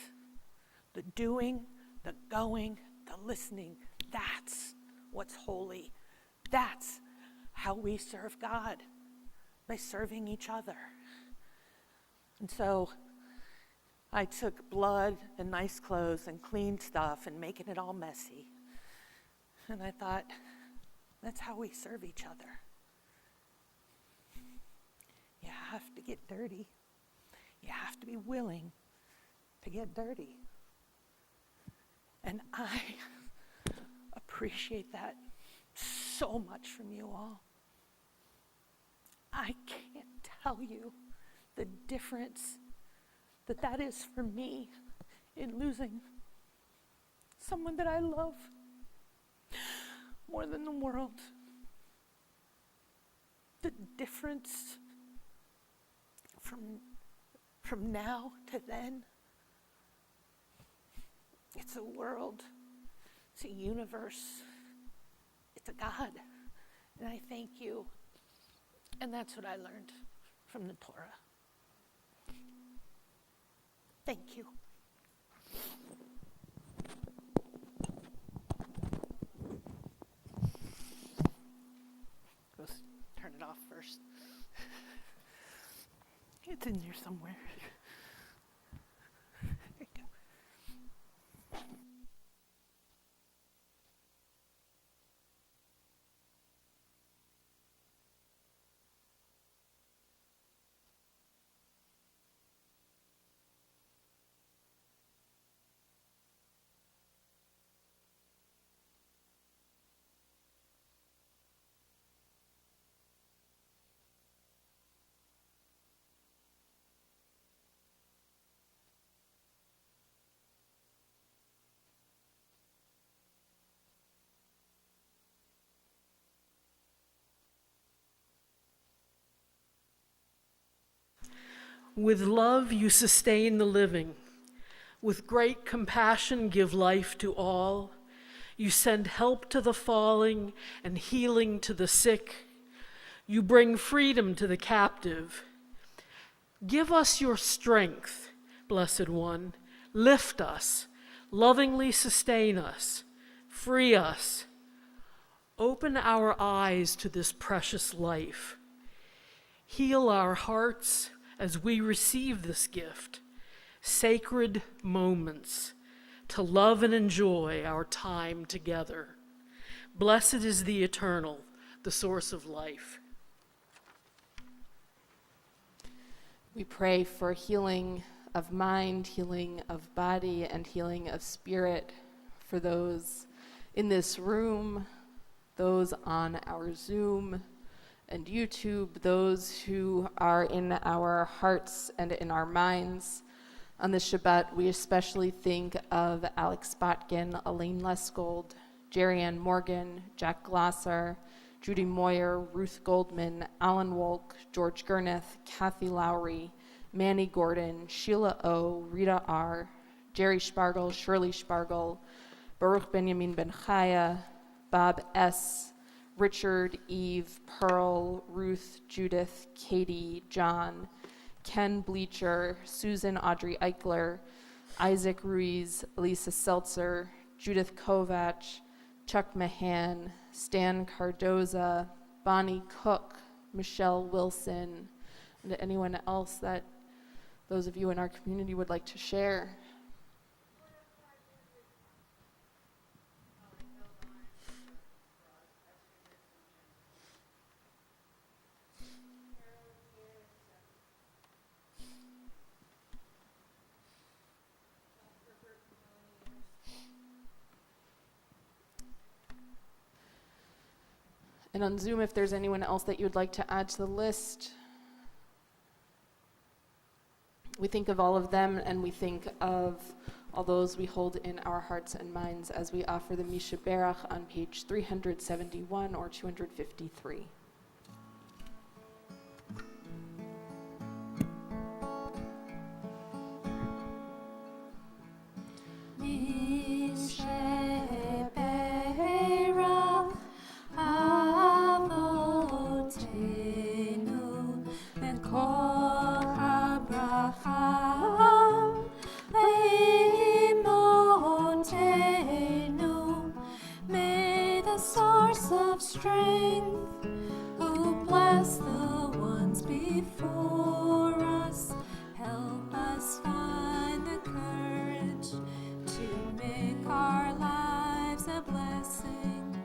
S4: the doing, the going, the listening, that's what's holy. That's how we serve God, by serving each other. And so I took blood and nice clothes and clean stuff and making it all messy. And I thought, that's how we serve each other. You have to get dirty. You have to be willing to get dirty. And I appreciate that so much from you all. I can't tell you the difference that is for me in losing someone that I love more than the world. The difference from now to then. It's a world, it's a universe, it's a God. And I thank you. And that's what I learned from the Torah. Thank you. Let's turn it off first. It's in there somewhere. There you go.
S5: With love you sustain the living. With great compassion give life to all. You send help to the falling and healing to the sick. You bring freedom to the captive. Give us your strength, Blessed One. Lift us, lovingly sustain us, free us. Open our eyes to this precious life. Heal our hearts as we receive this gift, sacred moments to love and enjoy our time together. Blessed is the eternal, the source of life.
S10: We pray for healing of mind, healing of body, and healing of spirit for those in this room, those on our Zoom and YouTube, those who are in our hearts and in our minds. On this Shabbat, we especially think of Alex Botkin, Elaine Leskold, Jerry Ann Morgan, Jack Glosser, Judy Moyer, Ruth Goldman, Alan Wolk, George Gurneth, Kathy Lowry, Manny Gordon, Sheila O., Rita R., Jerry Spargle, Shirley Spargle, Baruch Benjamin Ben Chaya, Bob S., Richard, Eve, Pearl, Ruth, Judith, Katie, John, Ken Bleacher, Susan Audrey Eichler, Isaac Ruiz, Elisa Seltzer, Judith Kovach, Chuck Mahan, Stan Cardoza, Bonnie Cook, Michelle Wilson, and anyone else that those of you in our community would like to share. And on Zoom, if there's anyone else that you would like to add to the list, we think of all of them, and we think of all those we hold in our hearts and minds as we offer the Misha Berach on page 371 or 253.
S7: Strength, who bless the ones before us, help us find the courage to make our lives a blessing,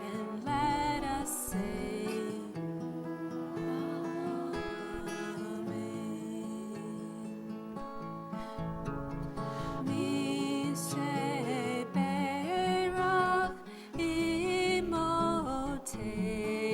S7: and let us say Amen.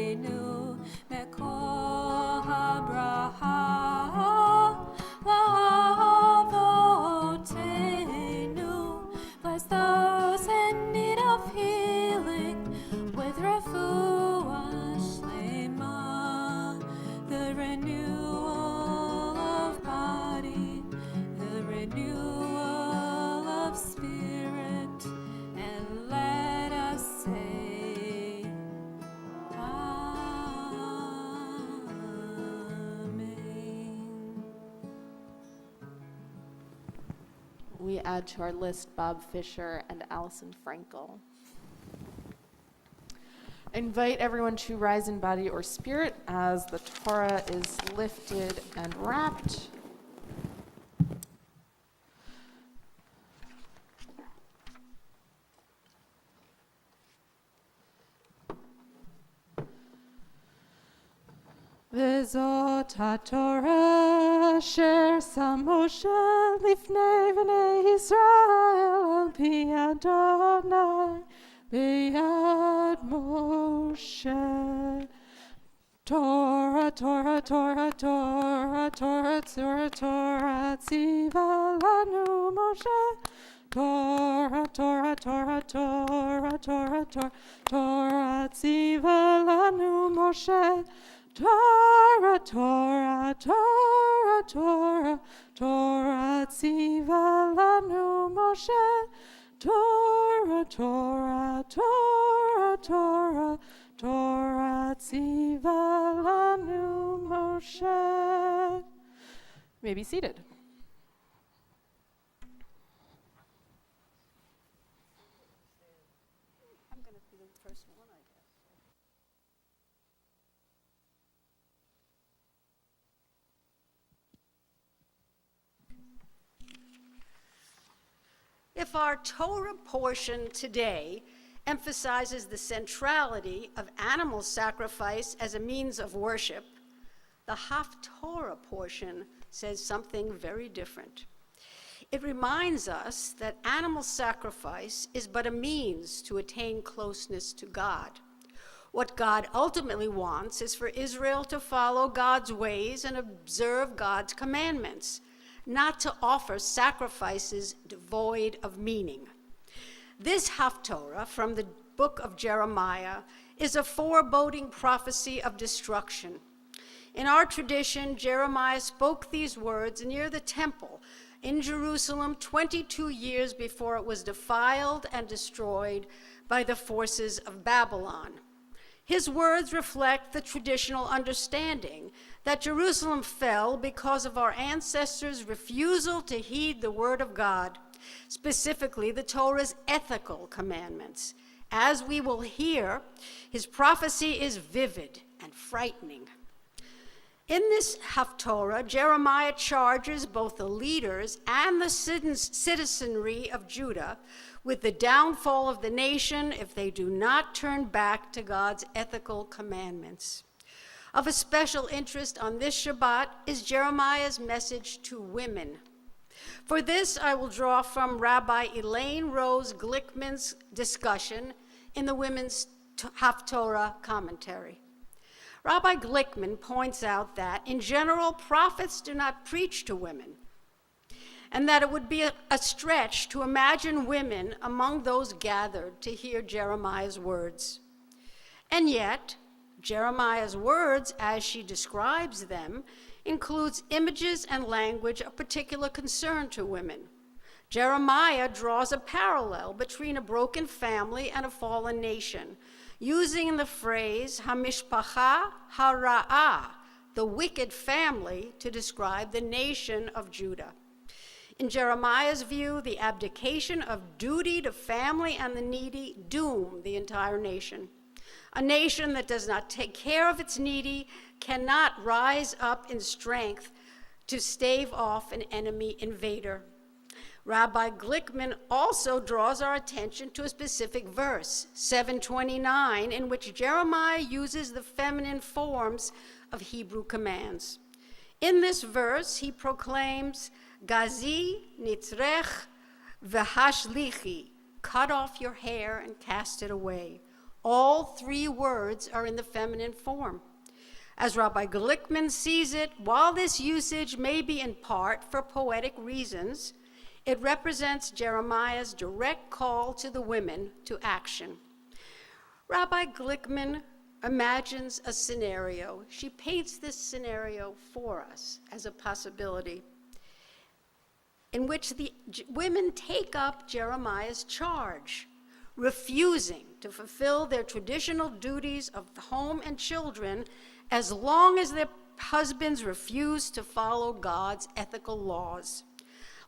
S10: we add to our list Bob Fisher and Allison Frankel. I invite everyone to rise in body or spirit as the Torah is lifted and wrapped. Vezot HaTorah asher sam Moshe lifnei bnei Yisrael al pi Adonai b'yad Moshe. Torah, Torah, Torah, Torah, Torah, Torah, Torah, tziva lanu Moshe. Torah, Torah, Torah, Torah, Torah, Torah, Torah, tziva lanu Moshe. Torah, Torah, Torah, Torah, Torah, tziva lanu Moshe. Torah, Torah, Torah, Torah, Torah, tziva lanu Moshe. You may be seated.
S1: I'm going to be the first one, I guess. If our Torah portion today emphasizes the centrality of animal sacrifice as a means of worship, the Haftorah portion says something very different. It reminds us that animal sacrifice is but a means to attain closeness to God. What God ultimately wants is for Israel to follow God's ways and observe God's commandments, not to offer sacrifices devoid of meaning. This Haftorah from the book of Jeremiah is a foreboding prophecy of destruction. In our tradition, Jeremiah spoke these words near the temple in Jerusalem 22 years before it was defiled and destroyed by the forces of Babylon. His words reflect the traditional understanding that Jerusalem fell because of our ancestors' refusal to heed the word of God, specifically the Torah's ethical commandments. As we will hear, his prophecy is vivid and frightening. In this Haftorah, Jeremiah charges both the leaders and the citizenry of Judah with the downfall of the nation if they do not turn back to God's ethical commandments. Of a special interest on this Shabbat is Jeremiah's message to women. For this, I will draw from Rabbi Elaine Rose Glickman's discussion in the Women's Haftorah commentary. Rabbi Glickman points out that, in general, prophets do not preach to women, and that it would be a stretch to imagine women among those gathered to hear Jeremiah's words. And yet, Jeremiah's words, as she describes them, includes images and language of particular concern to women. Jeremiah draws a parallel between a broken family and a fallen nation, using the phrase hamishpacha hara'ah, the wicked family, to describe the nation of Judah. In Jeremiah's view, the abdication of duty to family and the needy doom the entire nation. A nation that does not take care of its needy cannot rise up in strength to stave off an enemy invader. Rabbi Glickman also draws our attention to a specific verse, 7:29, in which Jeremiah uses the feminine forms of Hebrew commands. In this verse, he proclaims, Gazi nitzrech v'hashlichi, cut off your hair and cast it away. All three words are in the feminine form. As Rabbi Glickman sees it, while this usage may be in part for poetic reasons, it represents Jeremiah's direct call to the women to action. Rabbi Glickman imagines a scenario. She paints this scenario for us as a possibility in which the women take up Jeremiah's charge, refusing to fulfill their traditional duties of home and children as long as their husbands refuse to follow God's ethical laws.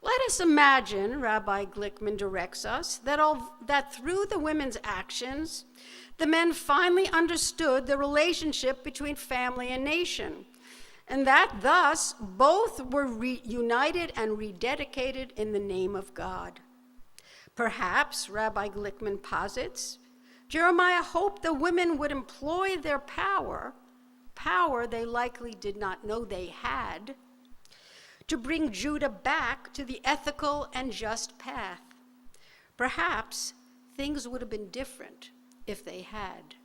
S13: Let us imagine, Rabbi Glickman directs us, that through the women's actions, the men finally understood the relationship between family and nation, and that thus both were reunited and rededicated in the name of God. Perhaps, Rabbi Glickman posits, Jeremiah hoped the women would employ their power they likely did not know they had, to bring Judah back to the ethical and just path. Perhaps things would have been different if they had.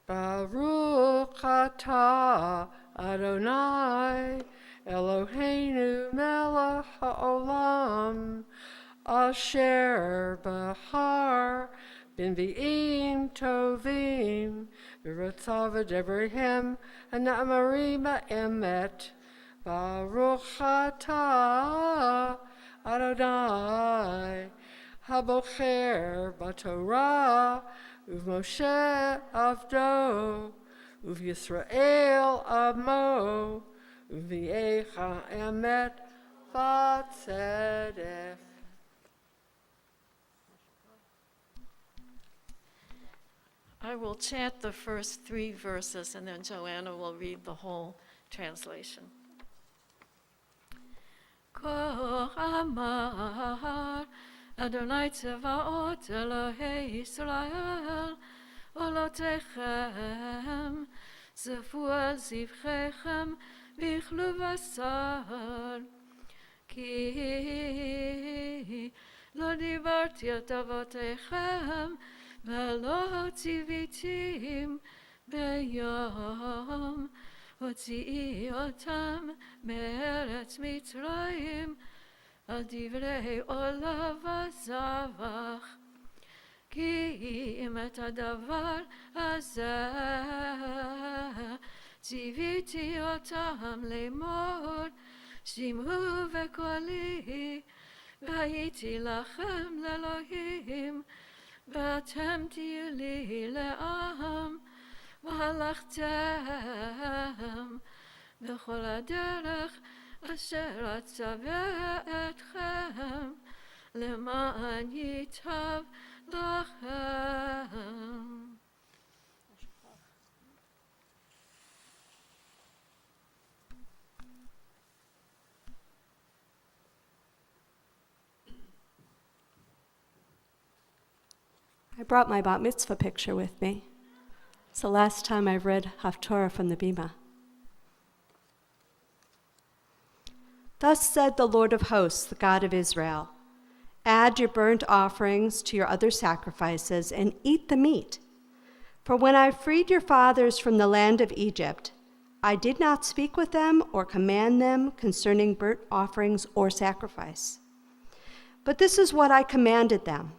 S12: Baruch atah Adonai Eloheinu melech haolam asher bahar b'nvi'im tovim v'rotzav v'debrihem ha'na'amarim ha'emet Baruch atah Adonai habocher b'Torah uv-Moshe avdo uv-Yisrael amo uv-V'yecha emet v'tzedek.
S14: I will chant the first 3 verses and then Joanna will read the whole translation. כה אמר Adonai Tzevaot Elohei Yisrael Olotechem Zefu al zivchechem Vichlu basar Ki lo divarti את אבותיכם ולא ציוויתים ביום הוציאי אותם מארץ מצרים על דברי עולה וזבח כי אם את הדבר הזה ציוויתי אותם לאמור שמעו בקולי והייתי לכם לאלוהים ואתם תהיו לי לעם והלכתם בכל הדרך אשר אצווה אתכם למען ייטב לכם.
S9: I brought my bat mitzvah picture with me. It's the last time I've read Haftorah from the Bima. Thus said the Lord of hosts, the God of Israel, add your burnt offerings to your other sacrifices and eat the meat. For when I freed your fathers from the land of Egypt, I did not speak with them or command them concerning burnt offerings or sacrifice. But this is what I commanded them.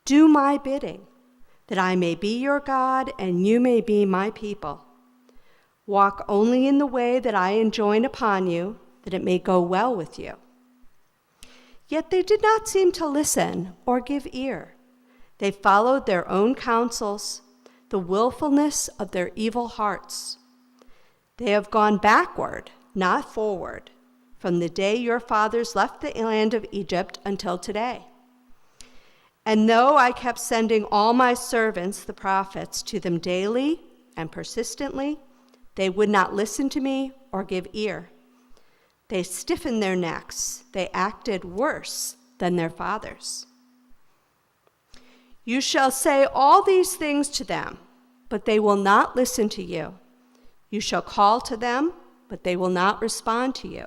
S9: Do my bidding, that I may be your God and you may be my people. Walk only in the way that I enjoin upon you, that it may go well with you. Yet they did not seem to listen or give ear. They followed their own counsels, the willfulness of their evil hearts. They have gone backward, not forward, from the day your fathers left the land of Egypt until today. And though I kept sending all my servants, the prophets, to them daily and persistently, they would not listen to me or give ear. They stiffened their necks. They acted worse than their fathers. You shall say all these things to them, but they will not listen to you. You shall call to them, but they will not respond to you.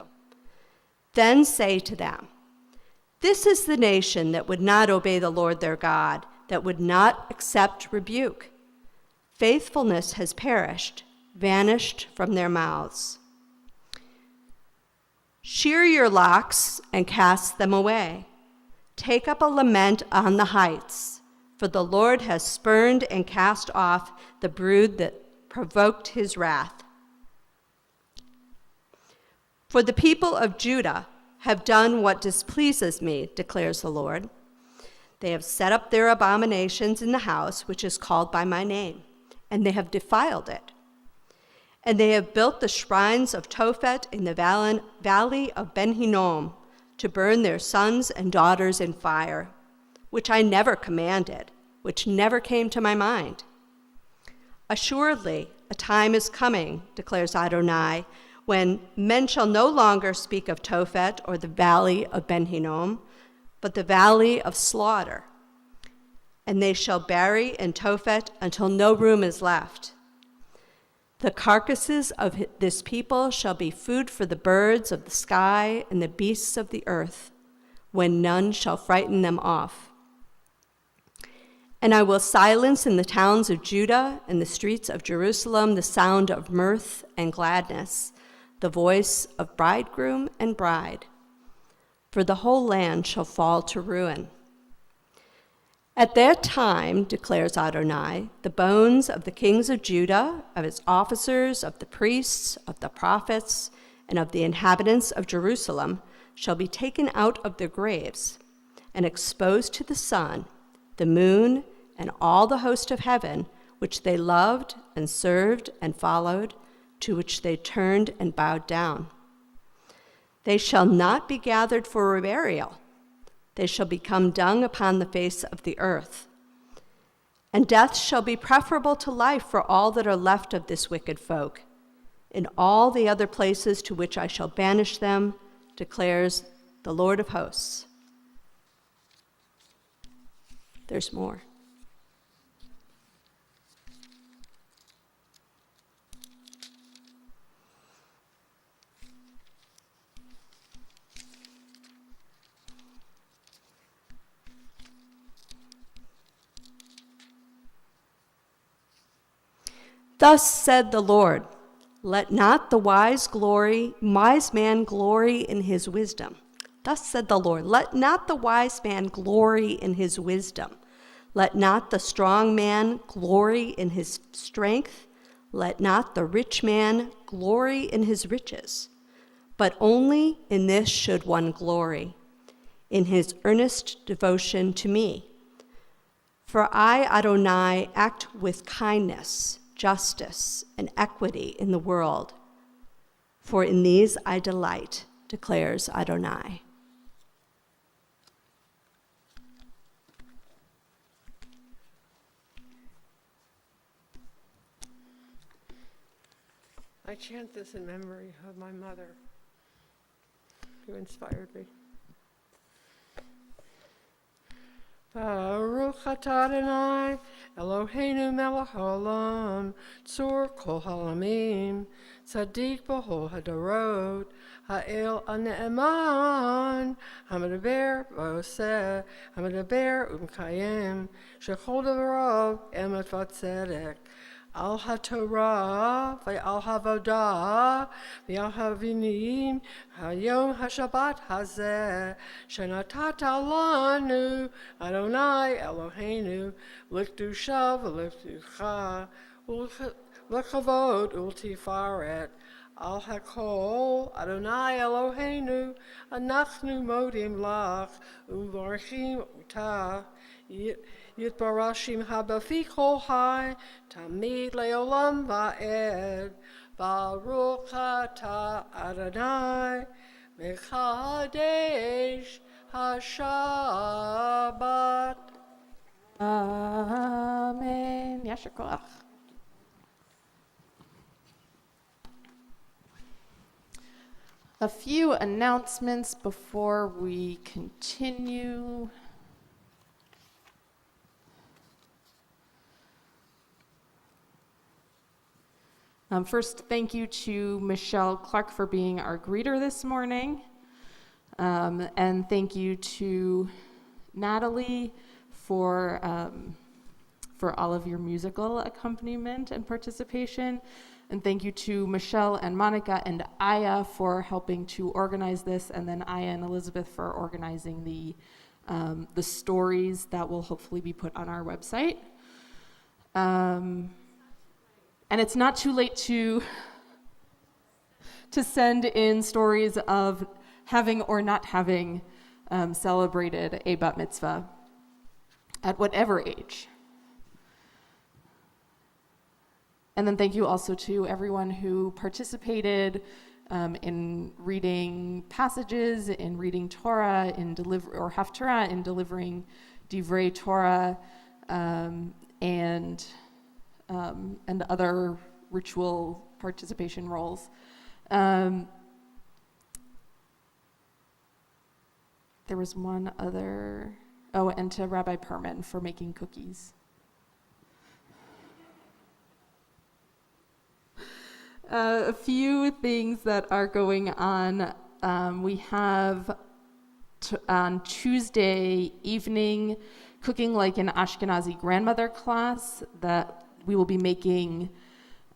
S9: Then say to them, this is the nation that would not obey the Lord their God, that would not accept rebuke. Faithfulness has perished, vanished from their mouths. Shear your locks and cast them away. Take up a lament on the heights, for the Lord has spurned and cast off the brood that provoked his wrath. For the people of Judah have done what displeases me, declares the Lord. They have set up their abominations in the house which is called by my name, and they have defiled it. And they have built the shrines of Tophet in the valley of Ben Hinnom to burn their sons and daughters in fire, which I never commanded, which never came to my mind. Assuredly, a time is coming, declares Adonai, when men shall no longer speak of Tophet or the valley of Ben Hinnom, but the valley of slaughter. And they shall bury in Tophet until no room is left. The carcasses of this people shall be food for the birds of the sky and the beasts of the earth, when none shall frighten them off. And I will silence in the towns of Judah and the streets of Jerusalem the sound of mirth and gladness, the voice of bridegroom and bride, for the whole land shall fall to ruin. At that time, declares Adonai, the bones of the kings of Judah, of its officers, of the priests, of the prophets, and of the inhabitants of Jerusalem shall be taken out of their graves and exposed to the sun, the moon, and all the host of heaven, which they loved and served and followed, to which they turned and bowed down. They shall not be gathered for a burial. They shall become dung upon the face of the earth. And death shall be preferable to life for all that are left of this wicked folk, in all the other places to which I shall banish them, declares the Lord of hosts. There's more. Thus said the Lord, let not the wise man glory in his wisdom. Thus said the Lord, let not the wise man glory in his wisdom. Let not the strong man glory in his strength. Let not the rich man glory in his riches. But only in this should one glory, in his earnest devotion to me. For I, Adonai, act with kindness, justice, and equity in the world. For in these I delight, declares Adonai.
S15: I chant this in memory of my mother, who inspired me. Baruch atah Adonai, Eloheinu melech haolam, tzur kol haolamim, tzaddik b'chol hadarot, ha'el ha'ne'eman, ha'medaber v'oseh, ha'medaber u'mekayem, shechol davarav emet v'tzedek, al haTorah ve'al havodah ve'al havinim hayom haShabbat hazeh shenatata lanu Adonai Eloheinu l'kedusha v'l'kducha l'kavod u'ltifaret al hakol Adonai Eloheinu anachnu modim lach u'varchim utah Yitbarashim habafi kol hai, tamid leolam va'ed, Baruch atah Adonai, mechadesh haShabbat.
S10: Amen. Yasher koach. A few announcements before we continue. First, thank you to Michelle Clark for being our greeter this morning. And thank you to Natalie for all of your musical accompaniment and participation. And thank you to Michelle and Monica and Aya for helping to organize this, and then Aya and Elizabeth for organizing the stories that will hopefully be put on our website. And it's not too late to send in stories of having or not having celebrated a bat mitzvah. at whatever age. And then thank you also to everyone who participated in reading passages, in reading Torah, or Haftarah, in delivering Divrei Torah, and other ritual participation roles. There was one other, and to Rabbi Perman for making cookies. A few things that are going on. We have on Tuesday evening cooking like an Ashkenazi grandmother class that we will be making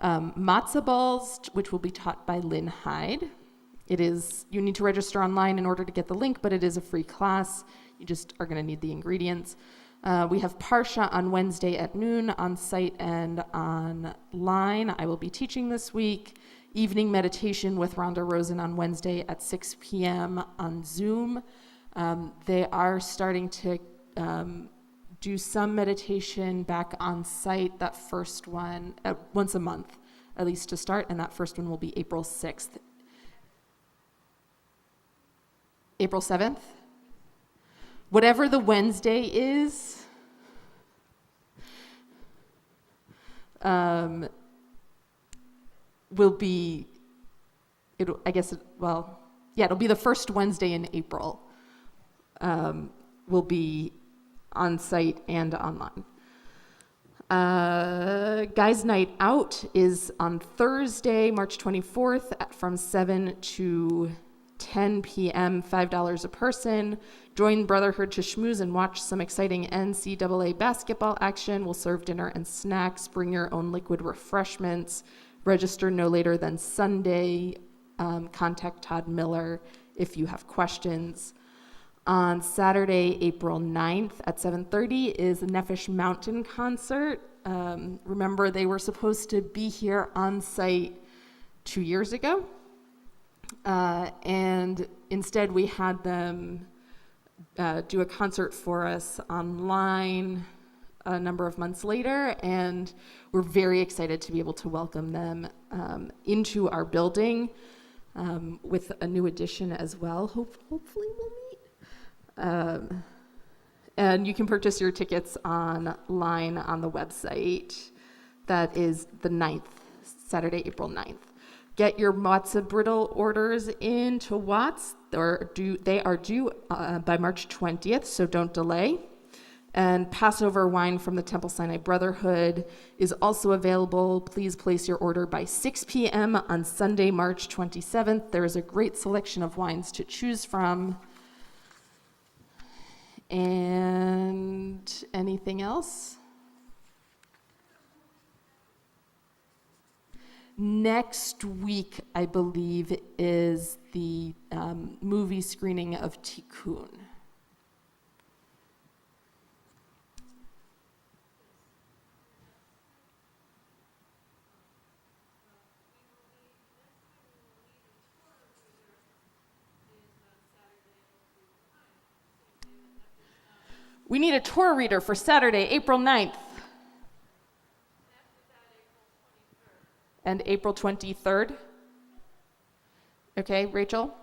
S10: matzah balls, which will be taught by Lynn Hyde. You need to register online in order to get the link, but it is a free class. You just are going to need the ingredients. We have Parsha on Wednesday at noon on site and online. I will be teaching this week. Evening meditation with Rhonda Rosen on Wednesday at 6 p.m. on Zoom. They are starting to do some meditation back on site. That first one, once a month, at least to start, and that first one will be April 6th. April 7th? Whatever the Wednesday is, will be, it'll be the first Wednesday in April. Will be on site and online. Guys' Night Out is on Thursday, March 24th from 7 to 10 p.m., $5 a person. Join Brotherhood to schmooze and watch some exciting NCAA basketball action. We'll serve dinner and snacks. Bring your own liquid refreshments. Register no later than Sunday. Contact Todd Miller if you have questions. On Saturday, April 9th at 7:30 is the Nefesh Mountain concert. Remember, they were supposed to be here on site 2 years ago. And instead we had them do a concert for us online a number of months later, and we're very excited to be able to welcome them into our building with a new addition as well. Hopefully we'll meet. And you can purchase your tickets online on the website. That is the 9th, Saturday, April 9th. Get your matzah brittle orders into Watts. They are due by March 20th, so don't delay. And Passover wine from the Temple Sinai Brotherhood is also available. Please place your order by 6 p.m. on Sunday, March 27th. There is a great selection of wines to choose from. And anything else? Next week, I believe, is the movie screening of Tikkun. We need a Torah reader for Saturday, April 9th. And April 23rd. Okay, Rachel?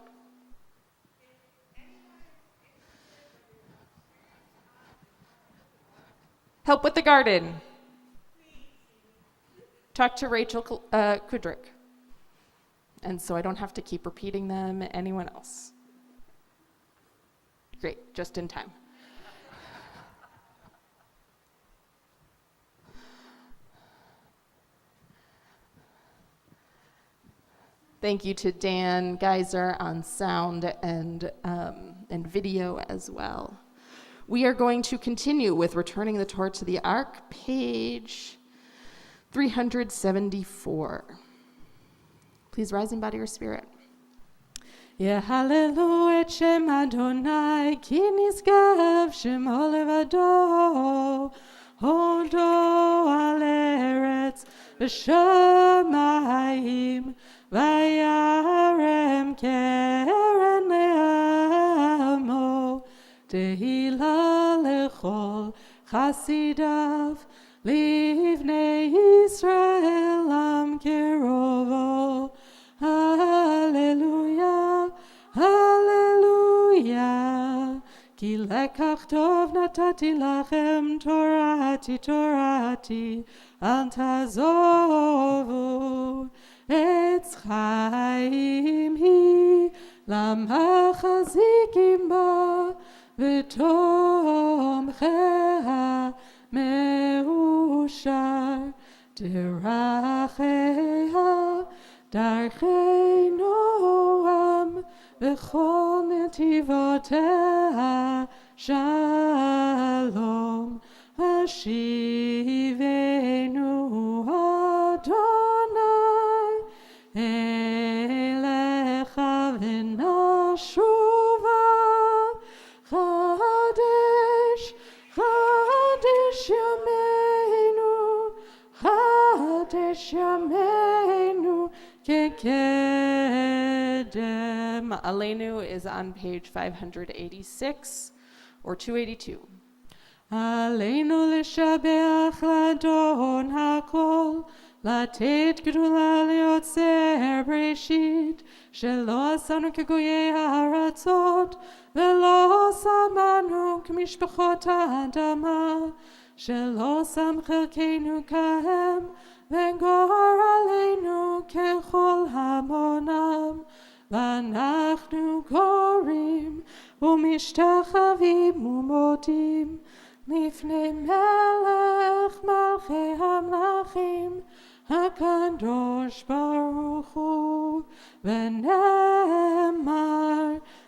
S10: Help with the garden. Talk to Rachel Kudrick. And so I don't have to keep repeating them. Anyone else? Great, just in time. Thank you to Dan Geiser on sound and video as well. We are going to continue with Returning the Torah to the Ark, page 374. Please rise in body or spirit. Yehalelu et Shem Adonai, ki nisgav shemo levado, hodo al eretz v'shamayim, vayarem keren le'amo,
S16: תהילה לכל חסידיו, לבני ישראל עם קרובו. הללויה, הללויה. כי לקח טוב נתתי לכם, תורתי, תורתי, אל תעזובו. עץ חיים היא, למחזיקים בה, ותומכיה מאושר. דרכיה דרכי נועם, וכל נתיבותיה שלום. השיבנו אדוני אליך ונשובה. חדש, חדש ימינו, חדש ימינו כקדם.
S10: Aleinu is on page 586 or 282.
S16: עלינו לשבח לאדון הכל, לתת גדולה ליוצר בראשית, שלא עשינו כגויי הארצות, ולא שמנו כמשפחות האדמה, שלא שם חלקנו כהם, וגור עלינו ככל המונם. ואנחנו קוראים ומשתחווים ומודים לפני מלך מלכי המלכים, הקדוש ברוך הוא. ונאמר,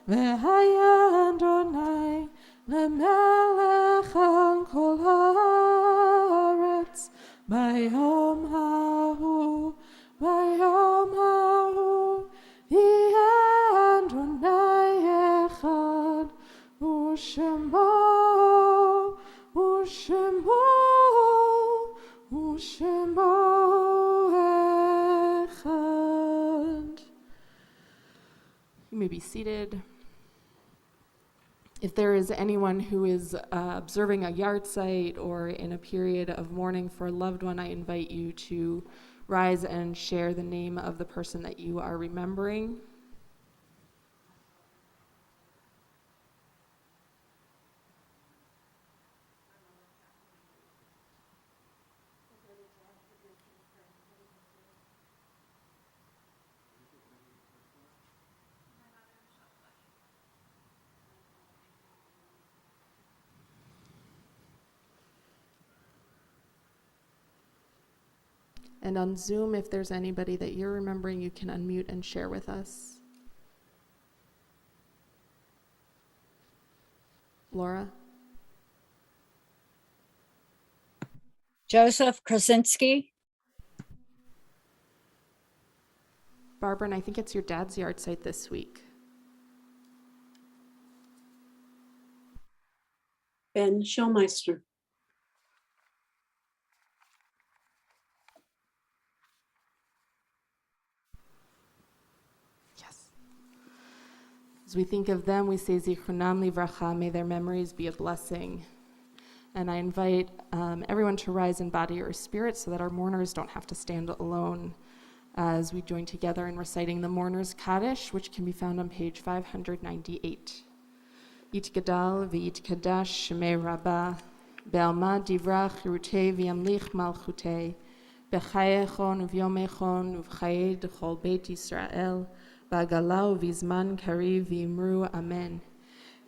S16: והיה אדוני למלך על כל הארץ, ביום ההוא, ביום ההוא, יהיה אדוני אחד, ושמו, ושמו, ושמו אחד.
S10: You may be seated. If there is anyone who is observing a yard site or in a period of mourning for a loved one, I invite you to rise and share the name of the person that you are remembering. And on Zoom, if there's anybody that you're remembering, you can unmute and share with us. Laura?
S17: Joseph Krasinski.
S10: Barbara, and I think it's your dad's yard site this week.
S18: Ben Schulmeister.
S10: As we think of them, we say Zichronam Livracha, may their memories be a blessing. And I invite everyone to rise in body or spirit so that our mourners don't have to stand alone as we join together in reciting the Mourner's Kaddish, which can be found on page 598. Yitgadal v'yitkadash shemei rabbah, be'alma divrach yirutei v'yamlich malchutei, b'chayechon uv'yomechon uv'chayei d'chol beit Yisrael, ba'galau v'zman kariv v'imru amen.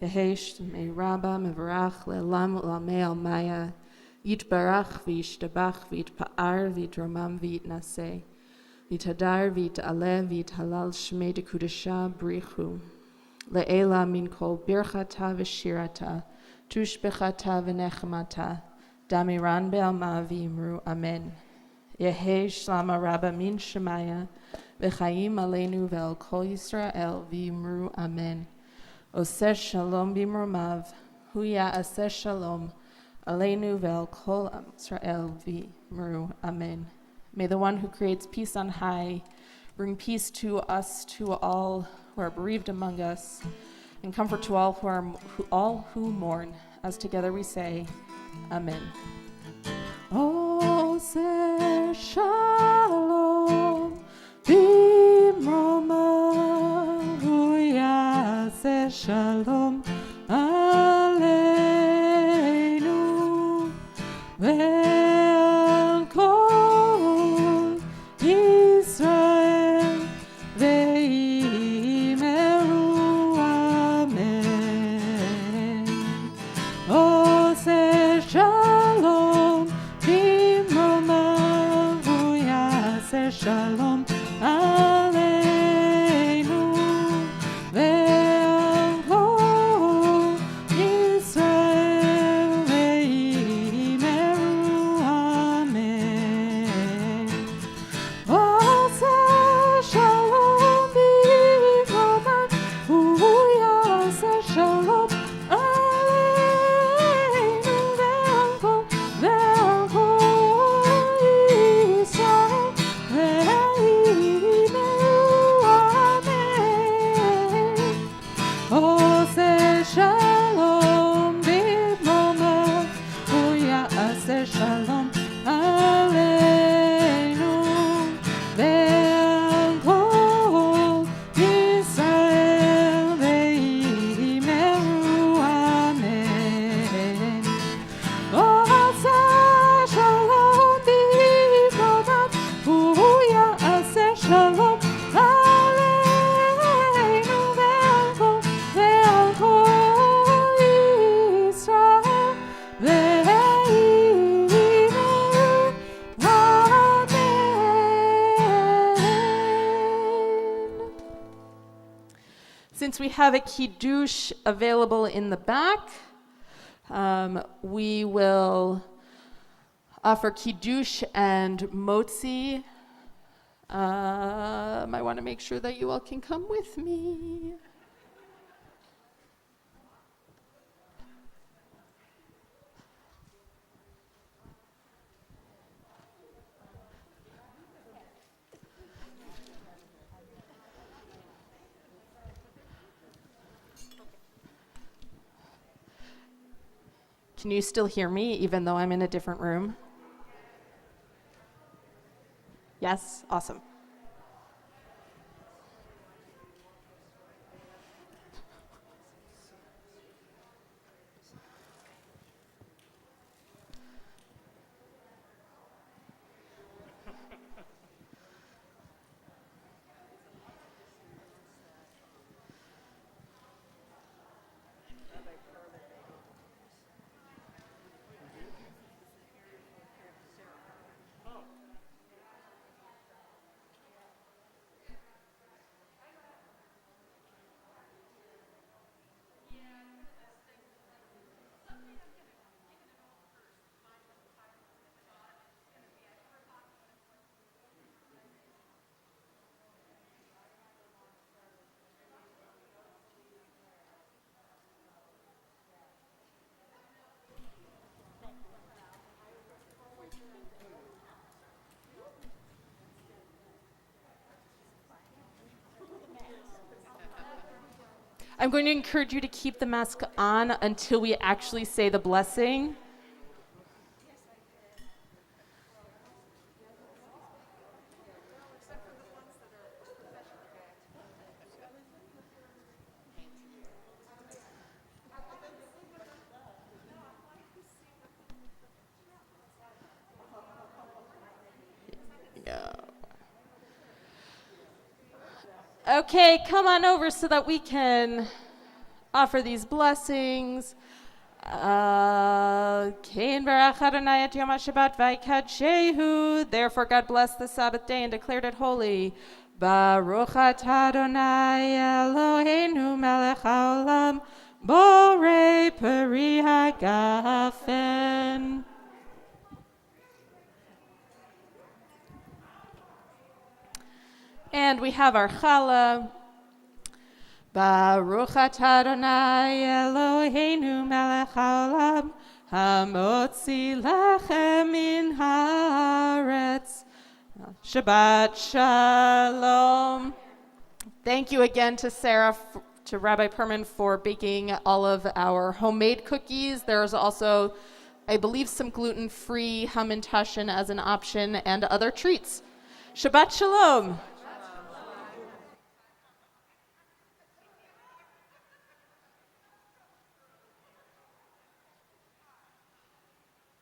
S10: Yehesh me rabba mevarach le'lam u'lamei almaya, yitbarach v'yishtabach v'yitpa'ar v'yitromam v'yitnaseh, v'yitadar v'yit'aleh v'yithalal shmei dekudesha brichu. Le'ela min kol birchata v'shirata, tushbechata v'nechemata, damiran be'alma v'imru amen. Yehesh lama rabba min shemaya, v'chaim aleinu ve'al kol Yisrael v'imru amen. Oseh shalom b'imromav, hu ya'aseh shalom, aleinu ve'al kol Yisrael v'imru amen. May the one who creates peace on high bring peace to us, to all who are bereaved among us. and comfort to all who mourn, as together we say, Amen.
S16: Ose shalom bimroma huyase shalom aleinu ve'al kol Yisrael ve'imeru amen. Ose shalom bimroma huyase shalom aleinu ve'al kol Yisrael ve'imeru amen. Ose shalom bimroma huyase shalom aleinu ve'al kol Yisrael ve'imeru amen. Ose shalom bimroma huyase shalom aleinu ve'al kol Yisrael ve'imeru amen. Ose shalom bimroma huyase shalom aleinu ve'al kol Yisrael ve'imeru amen.
S10: Since we have a kiddush available in the back, we will offer kiddush and motzi. I want to make sure that you all can come with me. Can you still hear me even though I'm in a different room? Yes? Awesome. I'm going to encourage you to keep the mask on until we actually say the blessing. Okay, come on over so that we can offer these blessings. Kain barach Adonai et Yom HaShabbat v'ikadshehu. Therefore God blessed the Sabbath day and declared it holy. Baruch atah Adonai Eloheinu melech haolam borei peri hagafen. And we have our challah. Baruch atah Adonai Eloheinu melech haolam hamotzi lechem min haaretz. Shabbat shalom. Thank you again to Sarah to Rabbi Perman for baking all of our homemade cookies. There's also, I believe, some gluten-free Hamantashen as an option and other treats. Shabbat Shalom.